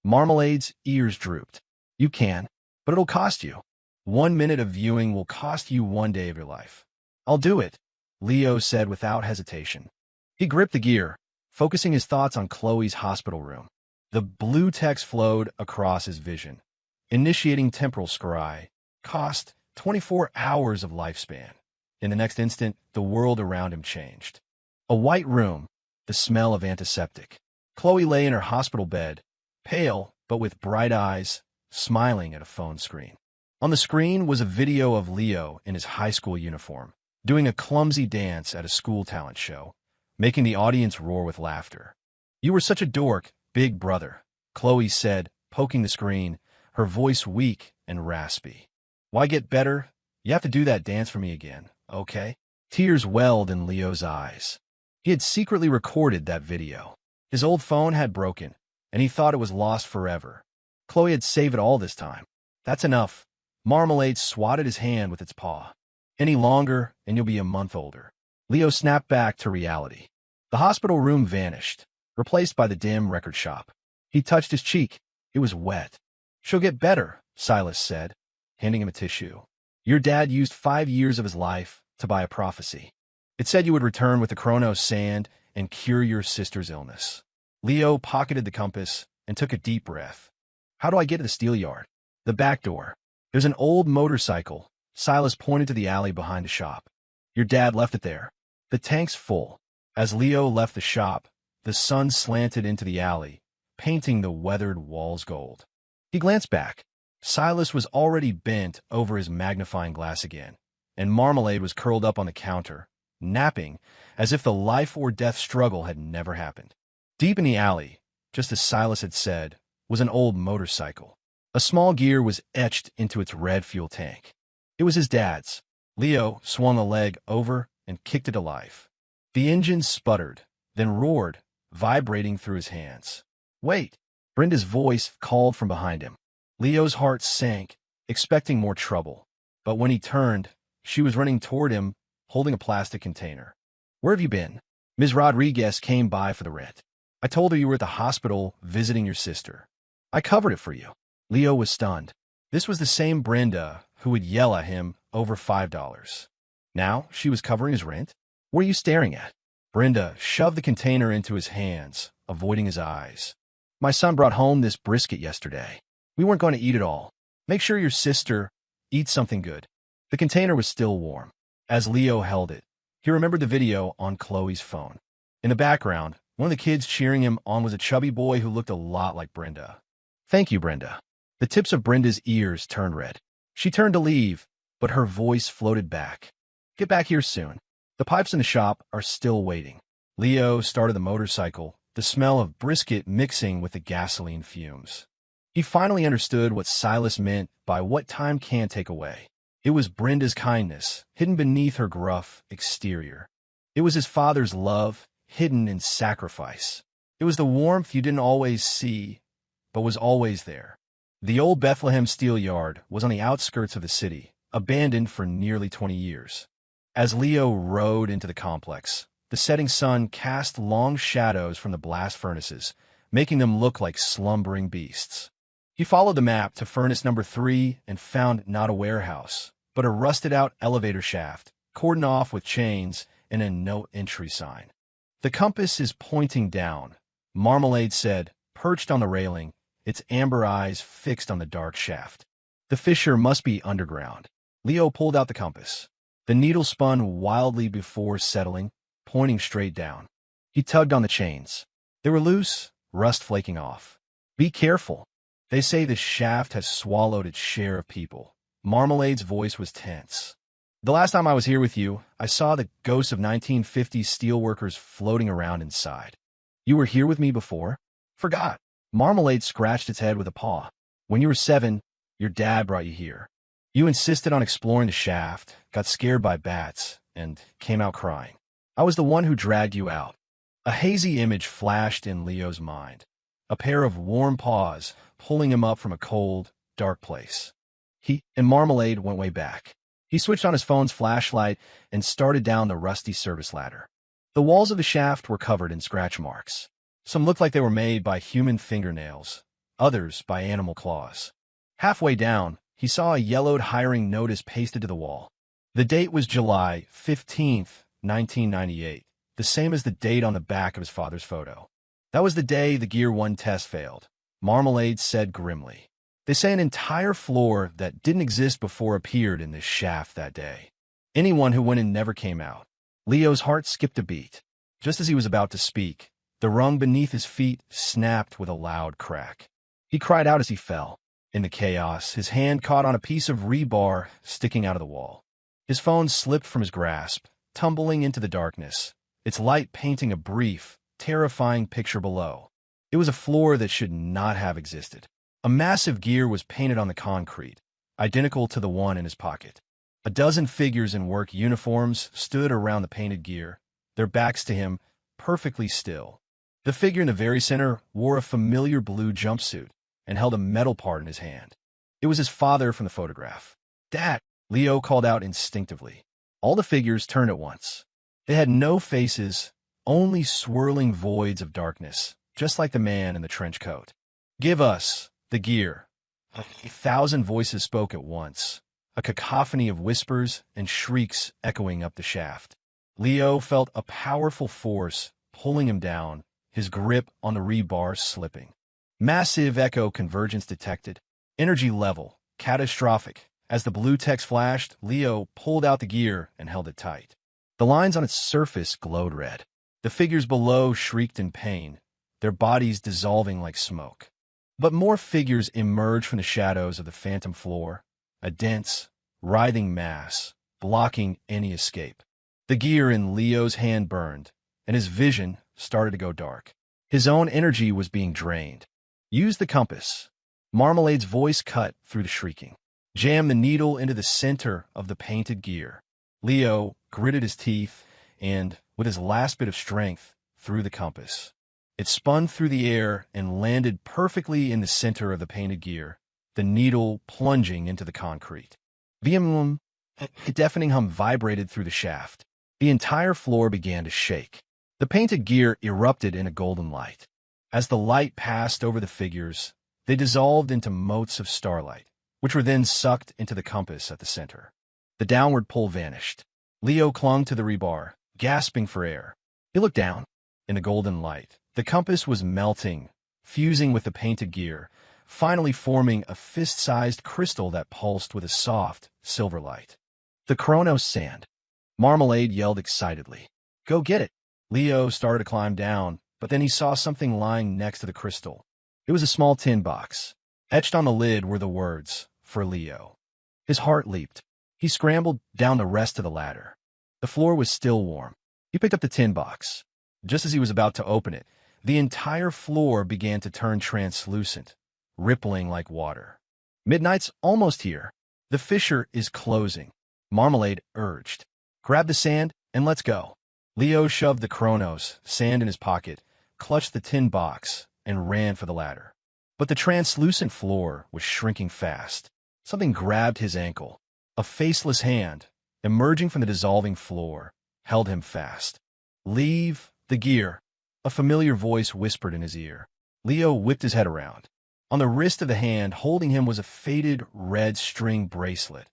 Marmalade's ears drooped. "You can, but it'll cost you. 1 minute of viewing will cost you 1 day of your life." "I'll do it," Leo said without hesitation. He gripped the gear, focusing his thoughts on Chloe's hospital room. The blue text flowed across his vision. Initiating temporal scry. Cost 24 hours of lifespan. In the next instant, the world around him changed. A white room, the smell of antiseptic. Chloe lay in her hospital bed, pale but with bright eyes, smiling at a phone screen. On the screen was a video of Leo in his high school uniform, doing a clumsy dance at a school talent show, making the audience roar with laughter. "You were such a dork, big brother," Chloe said, poking the screen, her voice weak and raspy. "Why get better? You have to do that dance for me again, okay?" Tears welled in Leo's eyes. He had secretly recorded that video. His old phone had broken, and he thought it was lost forever. Chloe had saved it all this time. "That's enough." Marmalade swatted his hand with its paw. "Any longer, and you'll be a month older." Leo snapped back to reality. The hospital room vanished, replaced by the dim record shop. He touched his cheek. It was wet. "She'll get better," Silas said, handing him a tissue. "Your dad used 5 years of his life to buy a prophecy. It said you would return with the Chronos sand and cure your sister's illness." Leo pocketed the compass and took a deep breath. "How do I get to the steel yard?" "The back door. There's an old motorcycle." Silas pointed to the alley behind the shop. "Your dad left it there. The tank's full." As Leo left the shop, the sun slanted into the alley, painting the weathered walls gold. He glanced back. Silas was already bent over his magnifying glass again, and Marmalade was curled up on the counter, napping as if the life-or-death struggle had never happened. Deep in the alley, just as Silas had said, was an old motorcycle. A small gear was etched into its red fuel tank. It was his dad's. Leo swung a leg over and kicked it to life. The engine sputtered, then roared, vibrating through his hands. "Wait!" Brenda's voice called from behind him. Leo's heart sank, expecting more trouble. But when he turned, she was running toward him, holding a plastic container. "Where have you been?" "Ms. Rodriguez came by for the rent. I told her you were at the hospital visiting your sister. I covered it for you." Leo was stunned. This was the same Brenda who would yell at him over $5. Now she was covering his rent? "What are you staring at?" Brenda shoved the container into his hands, avoiding his eyes. "My son brought home this brisket yesterday. We weren't going to eat it all. Make sure your sister eats something good." The container was still warm. As Leo held it, he remembered the video on Chloe's phone. In the background, one of the kids cheering him on was a chubby boy who looked a lot like Brenda. "Thank you, Brenda." The tips of Brenda's ears turned red. She turned to leave, but her voice floated back. "Get back here soon. The pipes in the shop are still waiting." Leo started the motorcycle, the smell of brisket mixing with the gasoline fumes. He finally understood what Silas meant by what time can't take away. It was Brenda's kindness, hidden beneath her gruff exterior. It was his father's love, hidden in sacrifice. It was the warmth you didn't always see, but was always there. The old Bethlehem steel yard was on the outskirts of the city, abandoned for nearly 20 years. As Leo rode into the complex, the setting sun cast long shadows from the blast furnaces, making them look like slumbering beasts. He followed the map to furnace number 3 and found not a warehouse, but a rusted-out elevator shaft, cordoned off with chains and a no-entry sign. "The compass is pointing down," Marmalade said, perched on the railing, its amber eyes fixed on the dark shaft. "The fissure must be underground." Leo pulled out the compass. The needle spun wildly before settling, pointing straight down. He tugged on the chains. They were loose, rust flaking off. "Be careful. They say the shaft has swallowed its share of people." Marmalade's voice was tense. "The last time I was here with you, I saw the ghosts of 1950s steelworkers floating around inside." "You were here with me before?" "Forgot." Marmalade scratched its head with a paw. "When you were 7, your dad brought you here. You insisted on exploring the shaft, got scared by bats, and came out crying. I was the one who dragged you out." A hazy image flashed in Leo's mind. A pair of warm paws pulling him up from a cold, dark place. He and Marmalade went way back. He switched on his phone's flashlight and started down the rusty service ladder. The walls of the shaft were covered in scratch marks. Some looked like they were made by human fingernails, others by animal claws. Halfway down, he saw a yellowed hiring notice pasted to the wall. The date was July 15th, 1998, the same as the date on the back of his father's photo. That was the day the Gear 1 test failed, Marmalade said grimly. They say an entire floor that didn't exist before appeared in this shaft that day. Anyone who went in never came out. Leo's heart skipped a beat. Just as he was about to speak, the rung beneath his feet snapped with a loud crack. He cried out as he fell. In the chaos, his hand caught on a piece of rebar sticking out of the wall. His phone slipped from his grasp, tumbling into the darkness, its light painting a brief, terrifying picture below. It was a floor that should not have existed. A massive gear was painted on the concrete, identical to the one in his pocket. A dozen figures in work uniforms stood around the painted gear, their backs to him, perfectly still. The figure in the very center wore a familiar blue jumpsuit and held a metal part in his hand. It was his father from the photograph. "Dad!" Leo called out instinctively. All the figures turned at once. They had no faces, only swirling voids of darkness, just like the man in the trench coat. "Give us the gear." 1,000 voices spoke at once, a cacophony of whispers and shrieks echoing up the shaft. Leo felt a powerful force pulling him down, his grip on the rebar slipping. Massive echo convergence detected. Energy level, catastrophic. As the blue text flashed, Leo pulled out the gear and held it tight. The lines on its surface glowed red. The figures below shrieked in pain, their bodies dissolving like smoke. But more figures emerged from the shadows of the phantom floor, a dense, writhing mass, blocking any escape. The gear in Leo's hand burned, and his vision started to go dark. His own energy was being drained. "Use the compass." Marmalade's voice cut through the shrieking. "Jam the needle into the center of the painted gear." Leo gritted his teeth and, with his last bit of strength, threw the compass. It spun through the air and landed perfectly in the center of the painted gear, the needle plunging into the concrete. Vim, a deafening hum vibrated through the shaft. The entire floor began to shake. The painted gear erupted in a golden light. As the light passed over the figures, they dissolved into motes of starlight, which were then sucked into the compass at the center. The downward pull vanished. Leo clung to the rebar, gasping for air. He looked down. In the golden light, the compass was melting, fusing with the painted gear, finally forming a fist-sized crystal that pulsed with a soft, silver light. "The Chronos sand!" Marmalade yelled excitedly. "Go get it!" Leo started to climb down, but then he saw something lying next to the crystal. It was a small tin box. Etched on the lid were the words, "For Leo." His heart leaped. He scrambled down the rest of the ladder. The floor was still warm. He picked up the tin box. Just as he was about to open it, the entire floor began to turn translucent, rippling like water. "Midnight's almost here. The fissure is closing," Marmalade urged. "Grab the sand and let's go." Leo shoved the Chronos sand in his pocket, clutched the tin box, and ran for the ladder. But the translucent floor was shrinking fast. Something grabbed his ankle. A faceless hand, emerging from the dissolving floor, held him fast. "Leave the gear," a familiar voice whispered in his ear. Leo whipped his head around. On the wrist of the hand holding him was a faded red string bracelet,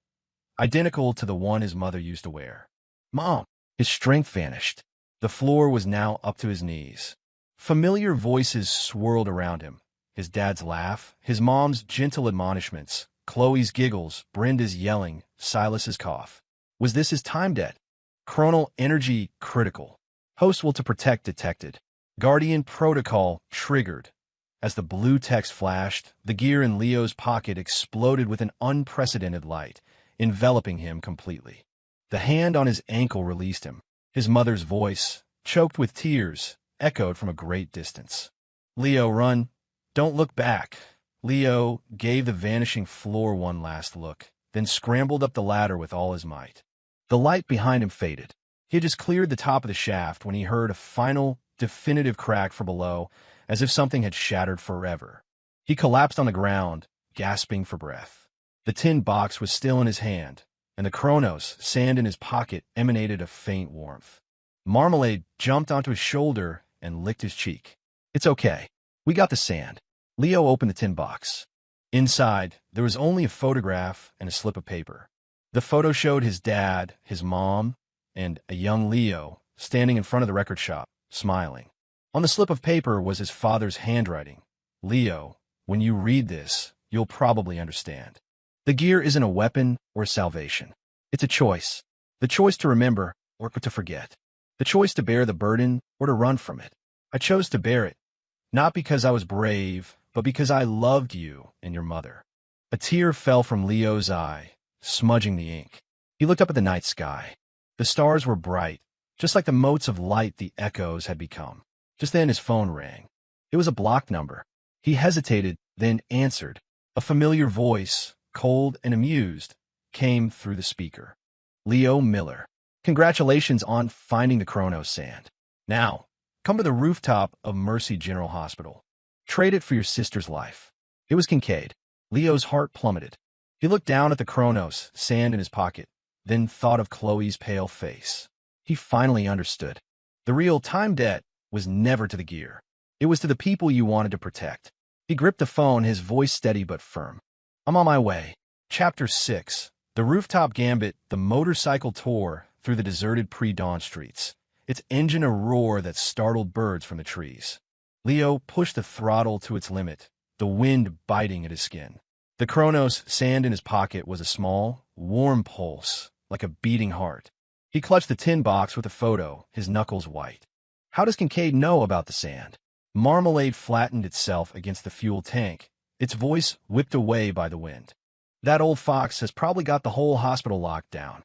identical to the one his mother used to wear. "Mom!" His strength vanished. The floor was now up to his knees. Familiar voices swirled around him. His dad's laugh, his mom's gentle admonishments, Chloe's giggles, Brenda's yelling, Silas's cough. Was this his time debt? Chronal energy critical. Host will to protect detected. Guardian protocol triggered. As the blue text flashed, the gear in Leo's pocket exploded with an unprecedented light, enveloping him completely. The hand on his ankle released him. His mother's voice, choked with tears, echoed from a great distance. "Leo, run. Don't look back." Leo gave the vanishing floor one last look, then scrambled up the ladder with all his might. The light behind him faded. He had just cleared the top of the shaft when he heard a final, definitive crack from below, as if something had shattered forever. He collapsed on the ground, gasping for breath. The tin box was still in his hand, and the Chronos sand in his pocket emanated a faint warmth. Marmalade jumped onto his shoulder and licked his cheek. "It's okay. We got the sand." Leo opened the tin box. Inside, there was only a photograph and a slip of paper. The photo showed his dad, his mom, and a young Leo standing in front of the record shop, smiling. On the slip of paper was his father's handwriting. Leo, when you read this, you'll probably understand. The gear isn't a weapon or salvation. It's a choice. The choice to remember or to forget. The choice to bear the burden or to run from it. I chose to bear it, not because I was brave, but because I loved you and your mother. A tear fell from Leo's eye, smudging the ink. He looked up at the night sky. The stars were bright, just like the motes of light the echoes had become. Just then his phone rang. It was a blocked number. He hesitated, then answered. A familiar voice, cold and amused, came through the speaker. Leo Miller. Congratulations on finding the Kronos sand. Now, come to the rooftop of Mercy General Hospital. Trade it for your sister's life. It was Kincaid. Leo's heart plummeted. He looked down at the Kronos sand in his pocket, then thought of Chloe's pale face. He finally understood. The real time debt was never to the gear. It was to the people you wanted to protect. He gripped the phone, his voice steady but firm. I'm on my way. Chapter 6. The Rooftop Gambit. The motorcycle tore through the deserted pre-dawn streets, its engine a roar that startled birds from the trees. Leo pushed the throttle to its limit, the wind biting at his skin. The Kronos sand in his pocket was a small, warm pulse, like a beating heart. He clutched the tin box with a photo, his knuckles white. How does Kincaid know about the sand? Marmalade flattened itself against the fuel tank, its voice whipped away by the wind. That old fox has probably got the whole hospital locked down.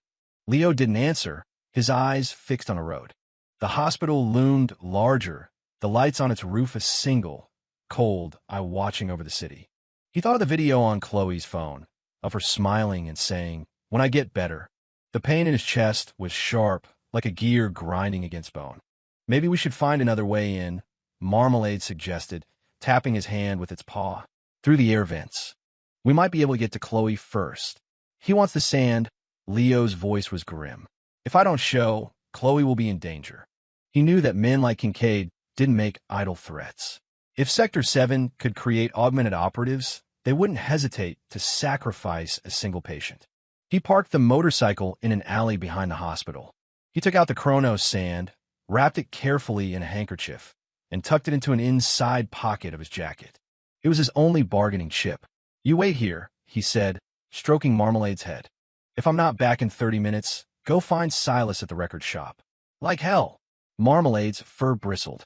Leo didn't answer, his eyes fixed on the road. The hospital loomed larger, the lights on its roof a single, cold eye watching over the city. He thought of the video on Chloe's phone, of her smiling and saying, "When I get better." The pain in his chest was sharp, like a gear grinding against bone. Maybe we should find another way in, Marmalade suggested, tapping his hand with its paw. Through the air vents. We might be able to get to Chloe first. He wants the sand. Leo's voice was grim. If I don't show, Chloe will be in danger. He knew that men like Kincaid didn't make idle threats. If Sector 7 could create augmented operatives, they wouldn't hesitate to sacrifice a single patient. He parked the motorcycle in an alley behind the hospital. He took out the Kronos sand, wrapped it carefully in a handkerchief, and tucked it into an inside pocket of his jacket. It was his only bargaining chip. You wait here, he said, stroking Marmalade's head. If I'm not back in 30 minutes, go find Silas at the record shop. Like hell. Marmalade's fur bristled.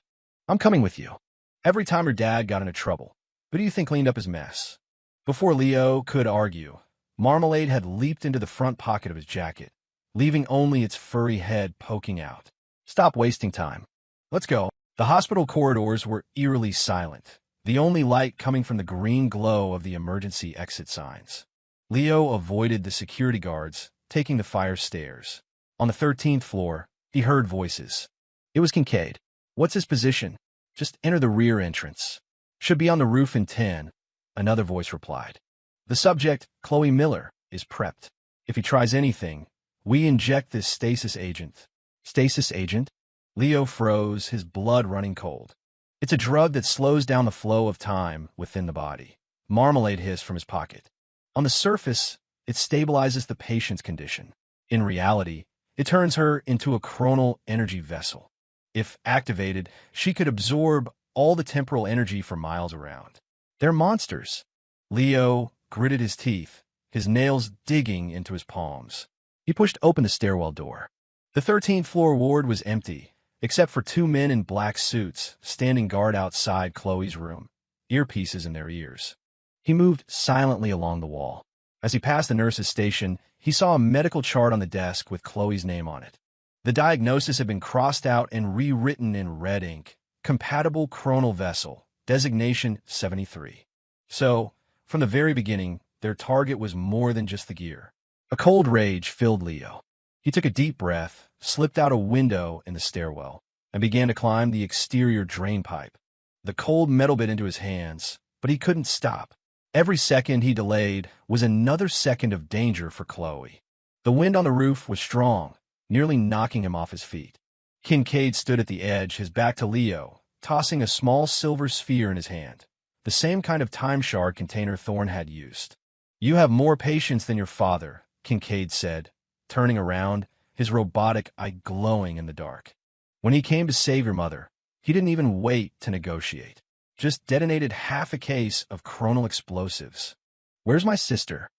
I'm coming with you. Every time her dad got into trouble, who do you think cleaned up his mess? Before Leo could argue, Marmalade had leaped into the front pocket of his jacket, leaving only its furry head poking out. Stop wasting time. Let's go. The hospital corridors were eerily silent, the only light coming from the green glow of the emergency exit signs. Leo avoided the security guards, taking the fire stairs. On the 13th floor, he heard voices. It was Kincaid. What's his position? Just enter the rear entrance. Should be on the roof in 10, another voice replied. The subject, Chloe Miller, is prepped. If he tries anything, we inject this stasis agent. Stasis agent? Leo froze, his blood running cold. It's a drug that slows down the flow of time within the body. Marmalade hissed from his pocket. On the surface, it stabilizes the patient's condition. In reality, it turns her into a chronal energy vessel. If activated, she could absorb all the temporal energy for miles around. They're monsters. Leo gritted his teeth, his nails digging into his palms. He pushed open the stairwell door. The 13th floor ward was empty, except for two men in black suits standing guard outside Chloe's room, earpieces in their ears. He moved silently along the wall. As he passed the nurse's station, he saw a medical chart on the desk with Chloe's name on it. The diagnosis had been crossed out and rewritten in red ink. Compatible chronal vessel, designation 73. So, from the very beginning, their target was more than just the gear. A cold rage filled Leo. He took a deep breath, slipped out a window in the stairwell, and began to climb the exterior drain pipe. The cold metal bit into his hands, but he couldn't stop. Every second he delayed was another second of danger for Chloe. The wind on the roof was strong, nearly knocking him off his feet. Kincaid stood at the edge, his back to Leo, tossing a small silver sphere in his hand, the same kind of time shard container Thorne had used. You have more patience than your father, Kincaid said, turning around, his robotic eye glowing in the dark. When he came to save your mother, he didn't even wait to negotiate. Just detonated half a case of chronal explosives. Where's my sister?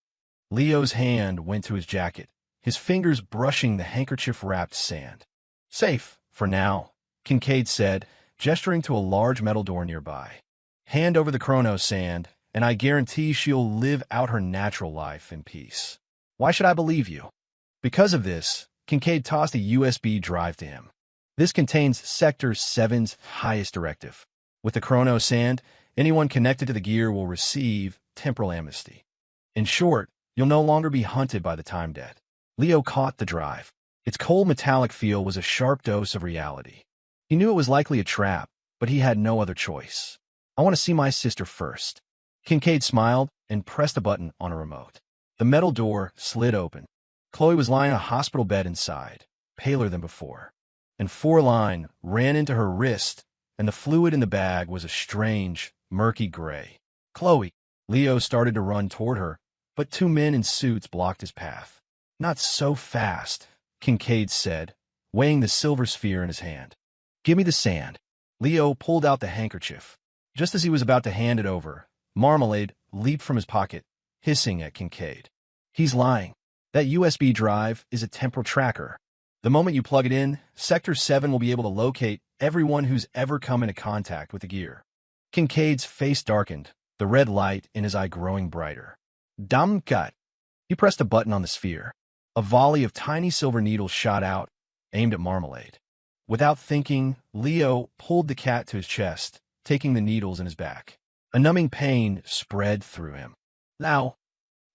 Leo's hand went to his jacket, his fingers brushing the handkerchief-wrapped sand. Safe, for now, Kincaid said, gesturing to a large metal door nearby. Hand over the chrono sand, and I guarantee she'll live out her natural life in peace. Why should I believe you? Because of this, Kincaid tossed a USB drive to him. This contains Sector 7's highest directive. With the chrono sand, anyone connected to the gear will receive temporal amnesty. In short, you'll no longer be hunted by the time dead. Leo caught the drive. Its cold metallic feel was a sharp dose of reality. He knew it was likely a trap, but he had no other choice. I want to see my sister first. Kincaid smiled and pressed a button on a remote. The metal door slid open. Chloe was lying on a hospital bed inside, paler than before. And Foreline ran into her wrist, and the fluid in the bag was a strange, murky gray. Chloe! Leo started to run toward her, but two men in suits blocked his path. Not so fast, Kincaid said, weighing the silver sphere in his hand. Give me the sand. Leo pulled out the handkerchief. Just as he was about to hand it over, Marmalade leaped from his pocket, hissing at Kincaid. He's lying. That USB drive is a temporal tracker. The moment you plug it in, Sector 7 will be able to locate everyone who's ever come into contact with the gear. Kincaid's face darkened, the red light in his eye growing brighter. Dumb gut. He pressed a button on the sphere. A volley of tiny silver needles shot out, aimed at Marmalade. Without thinking, Leo pulled the cat to his chest, taking the needles in his back. A numbing pain spread through him. Now,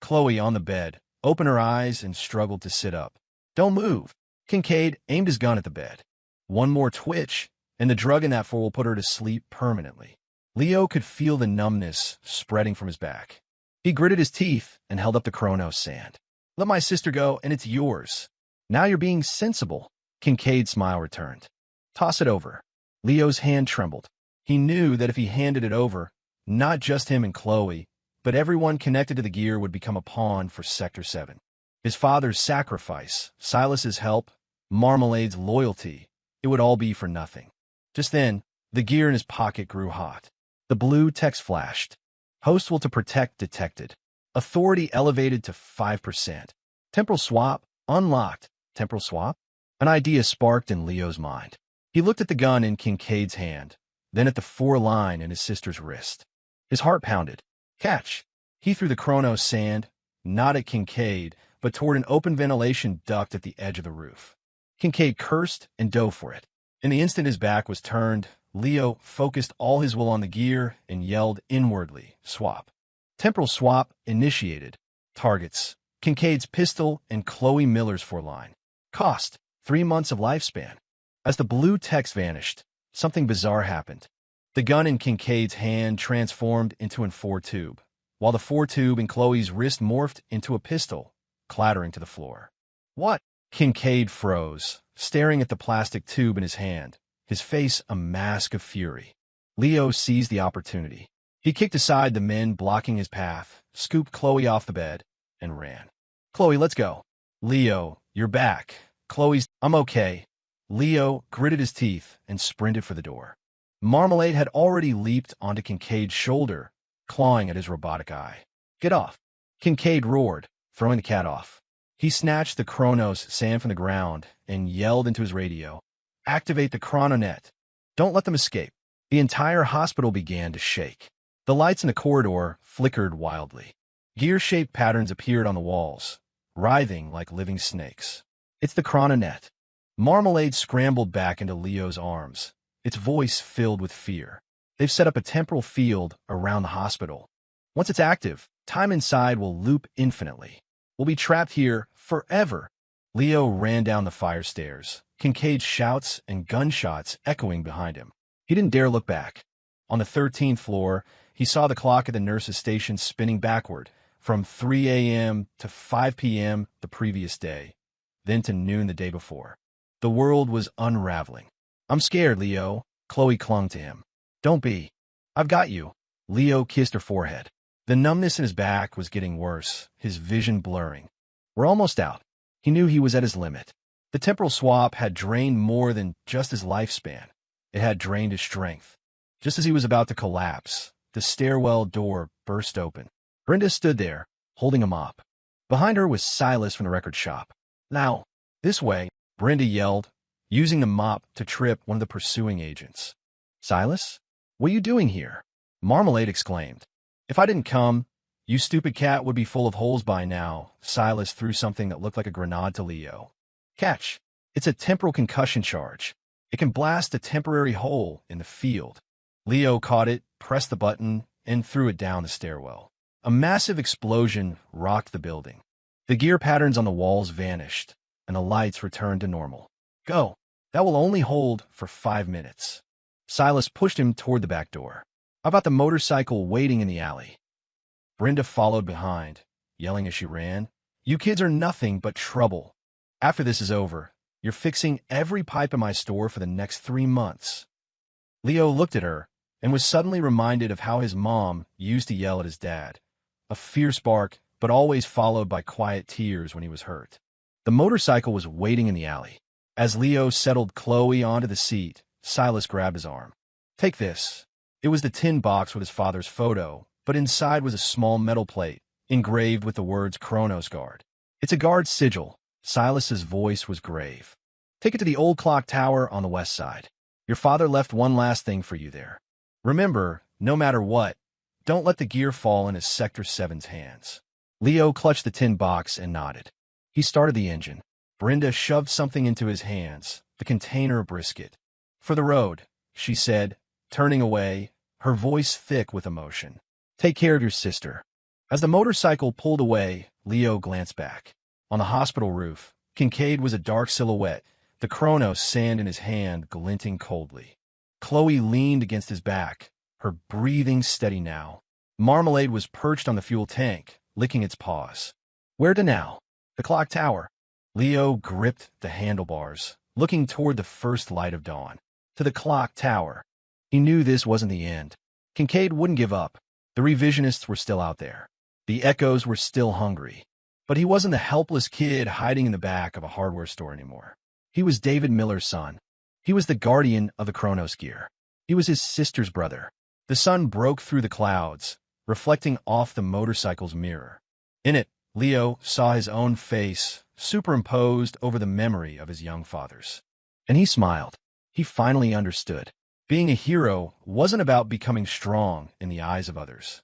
Chloe, on the bed, opened her eyes and struggled to sit up. Don't move. Kincaid aimed his gun at the bed. One more twitch, and the drug in that will put her to sleep permanently. Leo could feel the numbness spreading from his back. He gritted his teeth and held up the chrono sand. Let my sister go, and it's yours. Now you're being sensible. Kincaid's smile returned. Toss it over. Leo's hand trembled. He knew that if he handed it over, not just him and Chloe, but everyone connected to the gear would become a pawn for Sector 7. His father's sacrifice, Silas's help, Marmalade's loyalty, it would all be for nothing. Just then, the gear in his pocket grew hot. The blue text flashed. Host will to protect detected. Authority elevated to 5%. Temporal swap unlocked. Temporal swap? An idea sparked in Leo's mind. He looked at the gun in Kincaid's hand, then at the Foreline in his sister's wrist. His heart pounded. Catch! He threw the chrono sand, not at Kincaid, but toward an open ventilation duct at the edge of the roof. Kincaid cursed and dove for it. In the instant his back was turned, Leo focused all his will on the gear and yelled inwardly, swap. Temporal swap initiated. Targets: Kincaid's pistol and Chloe Miller's Foreline. Cost: 3 months of lifespan. As the blue text vanished, something bizarre happened. The gun in Kincaid's hand transformed into an 4-tube, while the 4-tube in Chloe's wrist morphed into a pistol, clattering to the floor. What? Kincaid froze, staring at the plastic tube in his hand, his face a mask of fury. Leo seized the opportunity. He kicked aside the men blocking his path, scooped Chloe off the bed, and ran. Chloe, let's go. Leo, you're back. Chloe's, I'm okay. Leo gritted his teeth and sprinted for the door. Marmalade had already leaped onto Kincaid's shoulder, clawing at his robotic eye. Get off. Kincaid roared, throwing the cat off. He snatched the Chronos sand from the ground and yelled into his radio. Activate the chrononet. Don't let them escape. The entire hospital began to shake. The lights in the corridor flickered wildly. Gear-shaped patterns appeared on the walls, writhing like living snakes. It's the chrononet. Marmalade scrambled back into Leo's arms, its voice filled with fear. They've set up a temporal field around the hospital. Once it's active, time inside will loop infinitely. We'll be trapped here forever. Leo ran down the fire stairs, Kincaid's shouts and gunshots echoing behind him. He didn't dare look back. On the 13th floor, he saw the clock at the nurse's station spinning backward, from 3 a.m. to 5 p.m. the previous day, then to noon the day before. The world was unraveling. I'm scared, Leo. Chloe clung to him. Don't be. I've got you. Leo kissed her forehead. The numbness in his back was getting worse, his vision blurring. We're almost out. He knew he was at his limit. The temporal swap had drained more than just his lifespan. It had drained his strength. Just as he was about to collapse, the stairwell door burst open. Brenda stood there, holding a mop. Behind her was Silas from the record shop. "Now, this way," Brenda yelled, using the mop to trip one of the pursuing agents. "Silas? What are you doing here?" Marmalade exclaimed. "If I didn't come, you stupid cat would be full of holes by now." Silas threw something that looked like a grenade to Leo. "Catch. It's a temporal concussion charge. It can blast a temporary hole in the field." Leo caught it, pressed the button, and threw it down the stairwell. A massive explosion rocked the building. The gear patterns on the walls vanished, and the lights returned to normal. "Go. That will only hold for 5 minutes." Silas pushed him toward the back door. "How about the motorcycle waiting in the alley?" Brenda followed behind, yelling as she ran, "You kids are nothing but trouble. After this is over, you're fixing every pipe in my store for the next 3 months." Leo looked at her and was suddenly reminded of how his mom used to yell at his dad. A fierce bark, but always followed by quiet tears when he was hurt. The motorcycle was waiting in the alley. As Leo settled Chloe onto the seat, Silas grabbed his arm. "Take this." It was the tin box with his father's photo, but inside was a small metal plate, engraved with the words Kronos Guard. "It's a guard sigil." Silas's voice was grave. "Take it to the old clock tower on the west side. Your father left one last thing for you there. Remember, no matter what, don't let the gear fall in his Sector 7's hands." Leo clutched the tin box and nodded. He started the engine. Brenda shoved something into his hands, the container of brisket. "For the road," she said, turning away, her voice thick with emotion. "Take care of your sister." As the motorcycle pulled away, Leo glanced back. On the hospital roof, Kincaid was a dark silhouette, the Kronos sand in his hand glinting coldly. Chloe leaned against his back, her breathing steady now. Marmalade was perched on the fuel tank, licking its paws. "Where to now?" "The clock tower." Leo gripped the handlebars, looking toward the first light of dawn. To the clock tower. He knew this wasn't the end. Kincaid wouldn't give up. The revisionists were still out there. The echoes were still hungry. But he wasn't the helpless kid hiding in the back of a hardware store anymore. He was David Miller's son. He was the guardian of the Kronos gear. He was his sister's brother. The sun broke through the clouds, reflecting off the motorcycle's mirror. In it, Leo saw his own face superimposed over the memory of his young father's. And he smiled. He finally understood. Being a hero wasn't about becoming strong in the eyes of others.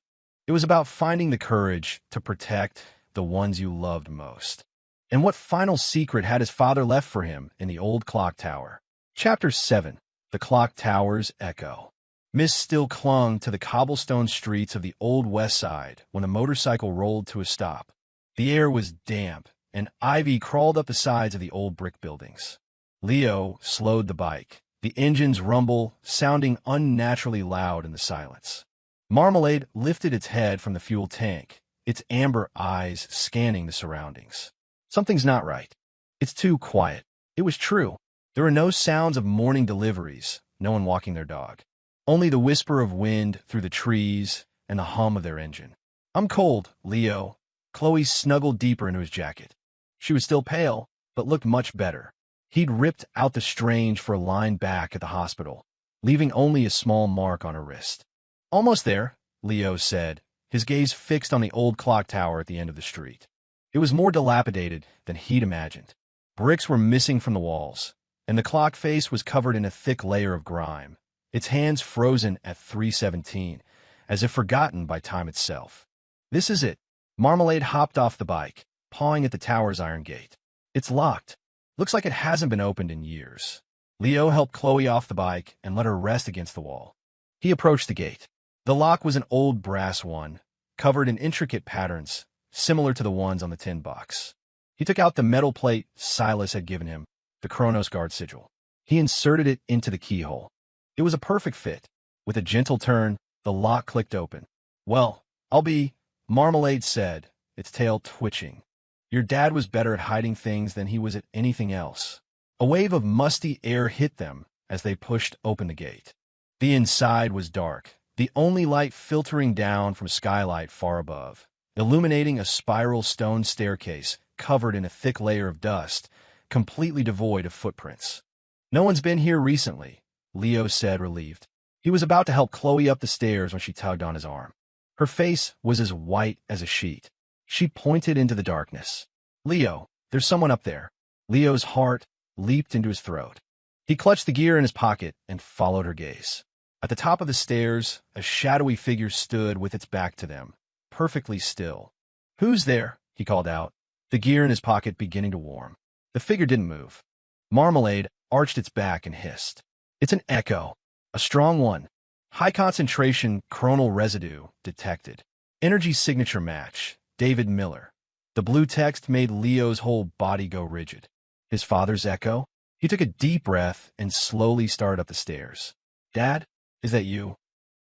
It was about finding the courage to protect the ones you loved most. And what final secret had his father left for him in the old clock tower? Chapter 7. The Clock Tower's Echo. Mist still clung to the cobblestone streets of the old west side when the motorcycle rolled to a stop. The air was damp, and ivy crawled up the sides of the old brick buildings. Leo slowed the bike, the engine's rumble sounding unnaturally loud in the silence. Marmalade lifted its head from the fuel tank, its amber eyes scanning the surroundings. Something's not right. It's too quiet. It was true. There were no sounds of morning deliveries, no one walking their dog. Only the whisper of wind through the trees and the hum of their engine. "I'm cold, Leo." Chloe snuggled deeper into his jacket. She was still pale, but looked much better. He'd ripped out the strange for a line back at the hospital, leaving only a small mark on her wrist. "Almost there," Leo said, his gaze fixed on the old clock tower at the end of the street. It was more dilapidated than he'd imagined. Bricks were missing from the walls, and the clock face was covered in a thick layer of grime, its hands frozen at 3:17, as if forgotten by time itself. "This is it." Marmalade hopped off the bike, pawing at the tower's iron gate. "It's locked. Looks like it hasn't been opened in years." Leo helped Chloe off the bike and let her rest against the wall. He approached the gate. The lock was an old brass one, covered in intricate patterns, similar to the ones on the tin box. He took out the metal plate Silas had given him, the Kronos Guard sigil. He inserted it into the keyhole. It was a perfect fit. With a gentle turn, the lock clicked open. "Well, I'll be," Marmalade said, its tail twitching. "Your dad was better at hiding things than he was at anything else." A wave of musty air hit them as they pushed open the gate. The inside was dark, the only light filtering down from skylight far above, illuminating a spiral stone staircase covered in a thick layer of dust completely devoid of footprints. "No one's been here recently," Leo said, relieved. He was about to help Chloe up the stairs when she tugged on his arm. Her face was as white as a sheet. She pointed into the darkness. "Leo, there's someone up there." Leo's heart leaped into his throat. He clutched the gear in his pocket and followed her gaze. At the top of the stairs, a shadowy figure stood with its back to them, perfectly still. "Who's there?" he called out, the gear in his pocket beginning to warm. The figure didn't move. Marmalade arched its back and hissed. "It's an echo. A strong one. High concentration chronal residue detected. Energy signature match. David Miller." The blue text made Leo's whole body go rigid. His father's echo? He took a deep breath and slowly started up the stairs. "Dad, is that you?"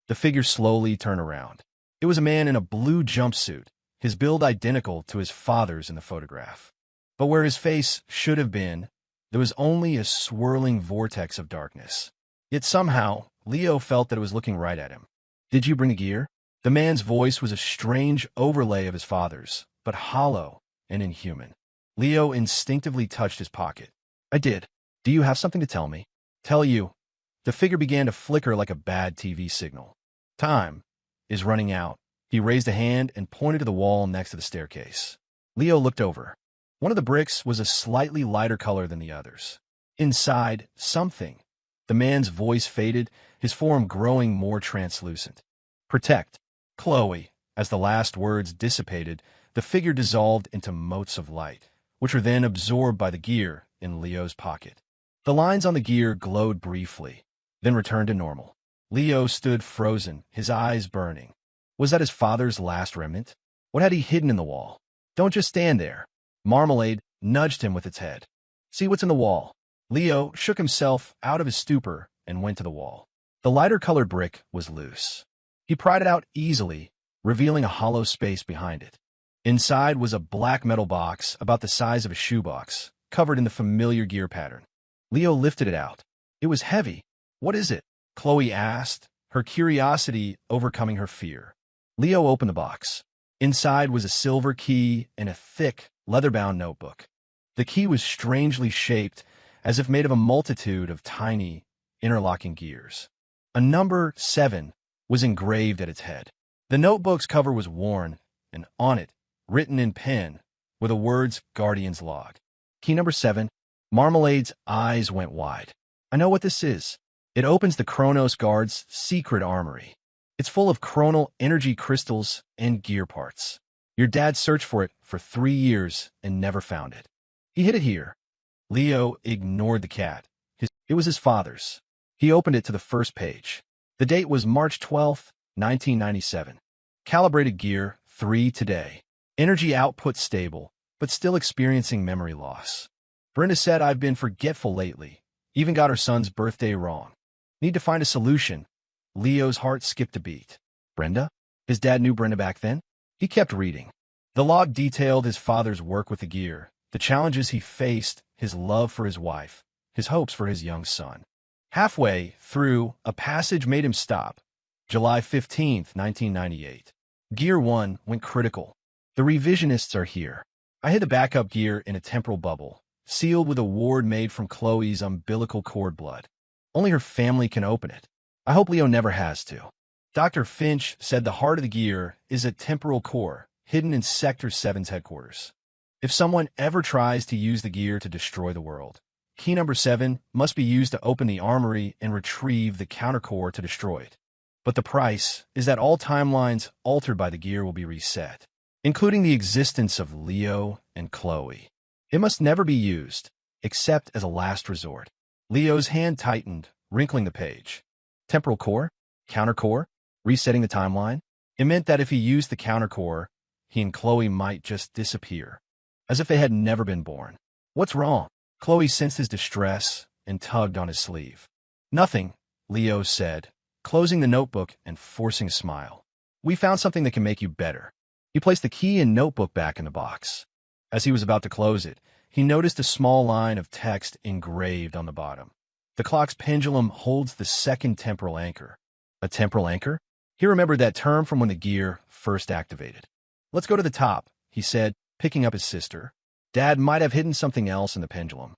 The figure slowly turned around. It was a man in a blue jumpsuit, his build identical to his father's in the photograph. But where his face should have been, there was only a swirling vortex of darkness. Yet somehow, Leo felt that it was looking right at him. "Did you bring the gear?" The man's voice was a strange overlay of his father's, but hollow and inhuman. Leo instinctively touched his pocket. "I did. Do you have something to tell me?" "Tell you." The figure began to flicker like a bad TV signal. "Time is running out." He raised a hand and pointed to the wall next to the staircase. Leo looked over. One of the bricks was a slightly lighter color than the others. Inside, something. The man's voice faded, his form growing more translucent. "Protect Chloe." As the last words dissipated, the figure dissolved into motes of light, which were then absorbed by the gear in Leo's pocket. The lines on the gear glowed briefly, then returned to normal. Leo stood frozen, his eyes burning. Was that his father's last remnant? What had he hidden in the wall? "Don't just stand there." Marmalade nudged him with its head. "See what's in the wall." Leo shook himself out of his stupor and went to the wall. The lighter-colored brick was loose. He pried it out easily, revealing a hollow space behind it. Inside was a black metal box about the size of a shoebox, covered in the familiar gear pattern. Leo lifted it out. It was heavy. "What is it?" Chloe asked, her curiosity overcoming her fear. Leo opened the box. Inside was a silver key and a thick, leather-bound notebook. The key was strangely shaped, as if made of a multitude of tiny, interlocking gears. A number 7 was engraved at its head. The notebook's cover was worn, and on it, written in pen, were the words "Guardian's Log." Key number 7. Marmalade's eyes went wide. "I know what this is. It opens the Chronos Guard's secret armory. It's full of chronal energy crystals and gear parts. Your dad searched for it for 3 years and never found it. He hid it here." Leo ignored the cat. It was his father's. He opened it to the first page. The date was March 12th, 1997. Calibrated gear, 3 today. Energy output stable, but still experiencing memory loss. Brenda said I've been forgetful lately. Even got her son's birthday wrong. Need to find a solution. Leo's heart skipped a beat. Brenda? His dad knew Brenda back then? He kept reading. The log detailed his father's work with the gear, the challenges he faced, his love for his wife, his hopes for his young son. Halfway through, a passage made him stop. July 15th, 1998. Gear 1 went critical. The revisionists are here. I hid the backup gear in a temporal bubble, sealed with a ward made from Chloe's umbilical cord blood. Only her family can open it. I hope Leo never has to. Dr. Finch said the heart of the gear is a temporal core, hidden in Sector 7's headquarters. If someone ever tries to use the gear to destroy the world, key number 7 must be used to open the armory and retrieve the countercore to destroy it. But the price is that all timelines altered by the gear will be reset, including the existence of Leo and Chloe. It must never be used, except as a last resort. Leo's hand tightened, wrinkling the page. Temporal core? Countercore? Resetting the timeline? It meant that if he used the countercore, he and Chloe might just disappear, as if they had never been born. What's wrong? Chloe sensed his distress and tugged on his sleeve. Nothing, Leo said, closing the notebook and forcing a smile. We found something that can make you better. He placed the key and notebook back in the box. As he was about to close it, he noticed a small line of text engraved on the bottom. The clock's pendulum holds the second temporal anchor. A temporal anchor? He remembered that term from when the gear first activated. Let's go to the top, he said, picking up his sister. Dad might have hidden something else in the pendulum.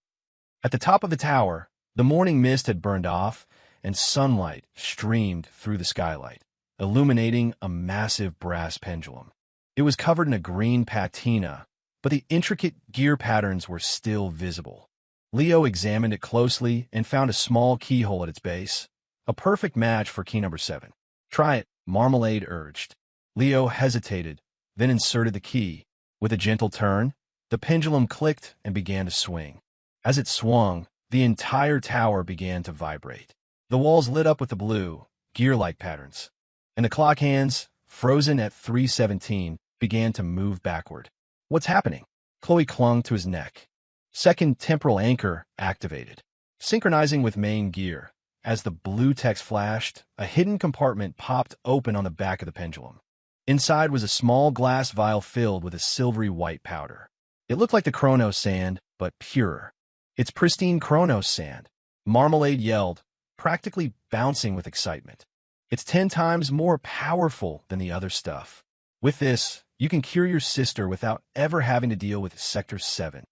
At the top of the tower, the morning mist had burned off, and sunlight streamed through the skylight, illuminating a massive brass pendulum. It was covered in a green patina, but the intricate gear patterns were still visible. Leo examined it closely and found a small keyhole at its base, a perfect match for key number 7. "Try it," Marmalade urged. Leo hesitated, then inserted the key. With a gentle turn, the pendulum clicked and began to swing. As it swung, the entire tower began to vibrate. The walls lit up with the blue, gear-like patterns, and the clock hands, frozen at 3:17, began to move backward. "What's happening?" Chloe clung to his neck. Second temporal anchor activated. Synchronizing with main gear, as the blue text flashed, a hidden compartment popped open on the back of the pendulum. Inside was a small glass vial filled with a silvery white powder. It looked like the Chronos sand, but purer. "It's pristine Chronos sand," Marmalade yelled, practically bouncing with excitement. "It's 10 times more powerful than the other stuff. With this, you can cure your sister without ever having to deal with Sector 7.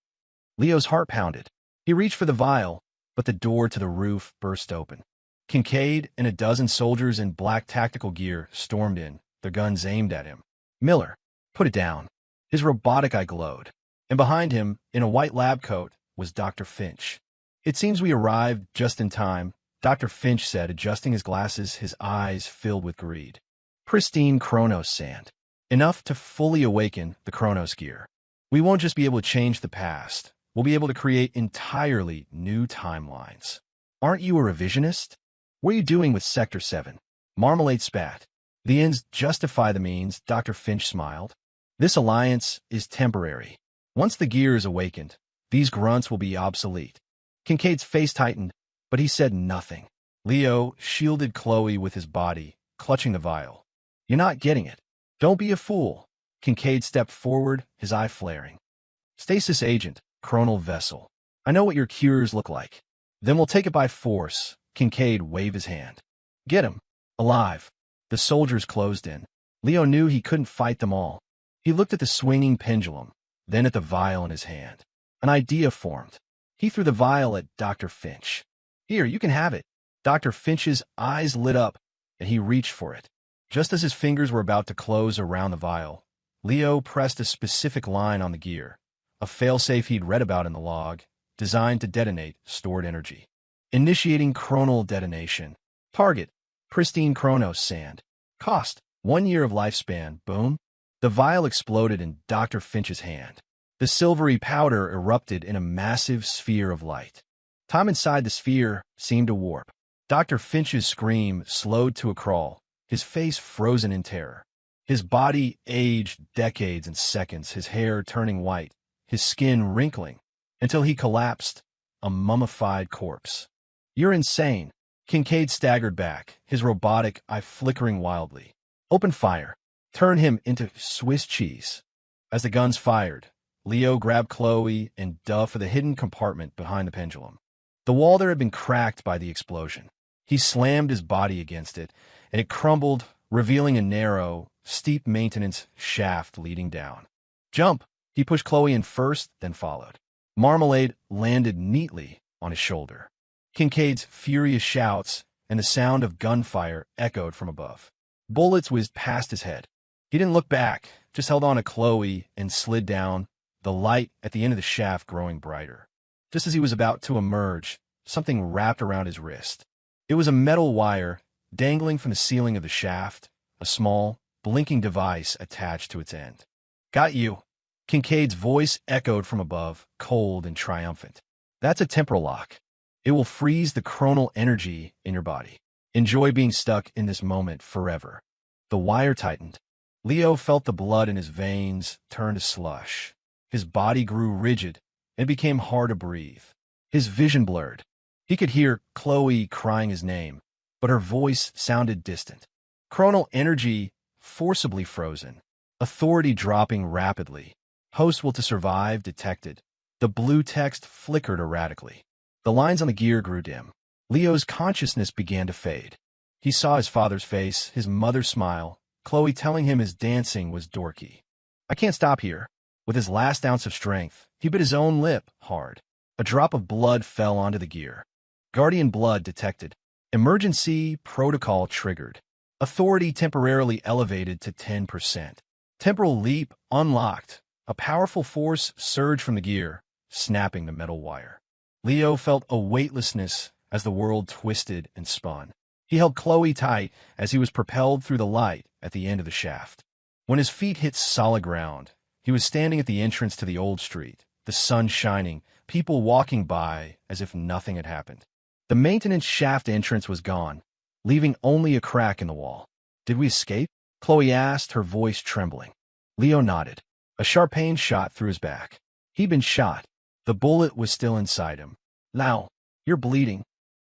Leo's heart pounded. He reached for the vial, but the door to the roof burst open. Kincaid and a dozen soldiers in black tactical gear stormed in, their guns aimed at him. "Miller, put it down." His robotic eye glowed. And behind him, in a white lab coat, was Dr. Finch. "It seems we arrived just in time," Dr. Finch said, adjusting his glasses, his eyes filled with greed. "Pristine Chronos sand. Enough to fully awaken the Chronos gear. We won't just be able to change the past. We'll be able to create entirely new timelines. Aren't you a revisionist? What are you doing with Sector 7? Marmalade spat. "The ends justify the means," Dr. Finch smiled. "This alliance is temporary. Once the gear is awakened, these grunts will be obsolete." Kincaid's face tightened, but he said nothing. Leo shielded Chloe with his body, clutching the vial. "You're not getting it. Don't be a fool." Kincaid stepped forward, his eye flaring. "Stasis agent, chronal vessel. I know what your cures look like. Then we'll take it by force." Kincaid waved his hand. "Get him. Alive." The soldiers closed in. Leo knew he couldn't fight them all. He looked at the swinging pendulum, then at the vial in his hand. An idea formed. He threw the vial at Dr. Finch. "Here, you can have it." Dr. Finch's eyes lit up, and he reached for it. Just as his fingers were about to close around the vial, Leo pressed a specific line on the gear, a failsafe he'd read about in the log, designed to detonate stored energy. Initiating chronal detonation. Target: pristine Chronos sand. Cost: 1 year of lifespan. Boom. The vial exploded in Dr. Finch's hand. The silvery powder erupted in a massive sphere of light. Time inside the sphere seemed to warp. Dr. Finch's scream slowed to a crawl, his face frozen in terror. His body aged decades in seconds, his hair turning white, his skin wrinkling, until he collapsed, a mummified corpse. "You're insane." Kincaid staggered back, his robotic eye flickering wildly. "Open fire. Turn him into Swiss cheese." As the guns fired, Leo grabbed Chloe and dove for the hidden compartment behind the pendulum. The wall there had been cracked by the explosion. He slammed his body against it, and it crumbled, revealing a narrow, steep maintenance shaft leading down. "Jump!" He pushed Chloe in first, then followed. Marmalade landed neatly on his shoulder. Kincaid's furious shouts and the sound of gunfire echoed from above. Bullets whizzed past his head. He didn't look back, just held on to Chloe and slid down, the light at the end of the shaft growing brighter. Just as he was about to emerge, something wrapped around his wrist. It was a metal wire dangling from the ceiling of the shaft, a small, blinking device attached to its end. "Got you." Kincaid's voice echoed from above, cold and triumphant. "That's a temporal lock. It will freeze the chronal energy in your body. Enjoy being stuck in this moment forever." The wire tightened. Leo felt the blood in his veins turn to slush. His body grew rigid and became hard to breathe. His vision blurred. He could hear Chloe crying his name, but her voice sounded distant. Chronal energy forcibly frozen. Authority dropping rapidly. Host will to survive detected. The blue text flickered erratically. The lines on the gear grew dim. Leo's consciousness began to fade. He saw his father's face, his mother's smile, Chloe telling him his dancing was dorky. "I can't stop here." With his last ounce of strength, he bit his own lip hard. A drop of blood fell onto the gear. Guardian blood detected. Emergency protocol triggered. Authority temporarily elevated to 10%. Temporal leap unlocked. A powerful force surged from the gear, snapping the metal wire. Leo felt a weightlessness as the world twisted and spun. He held Chloe tight as he was propelled through the light at the end of the shaft. When his feet hit solid ground, he was standing at the entrance to the old street, the sun shining, people walking by as if nothing had happened. The maintenance shaft entrance was gone, leaving only a crack in the wall. "Did we escape?" Chloe asked, her voice trembling. Leo nodded. A sharp pain shot through his back. He'd been shot. The bullet was still inside him. "Now, you're bleeding."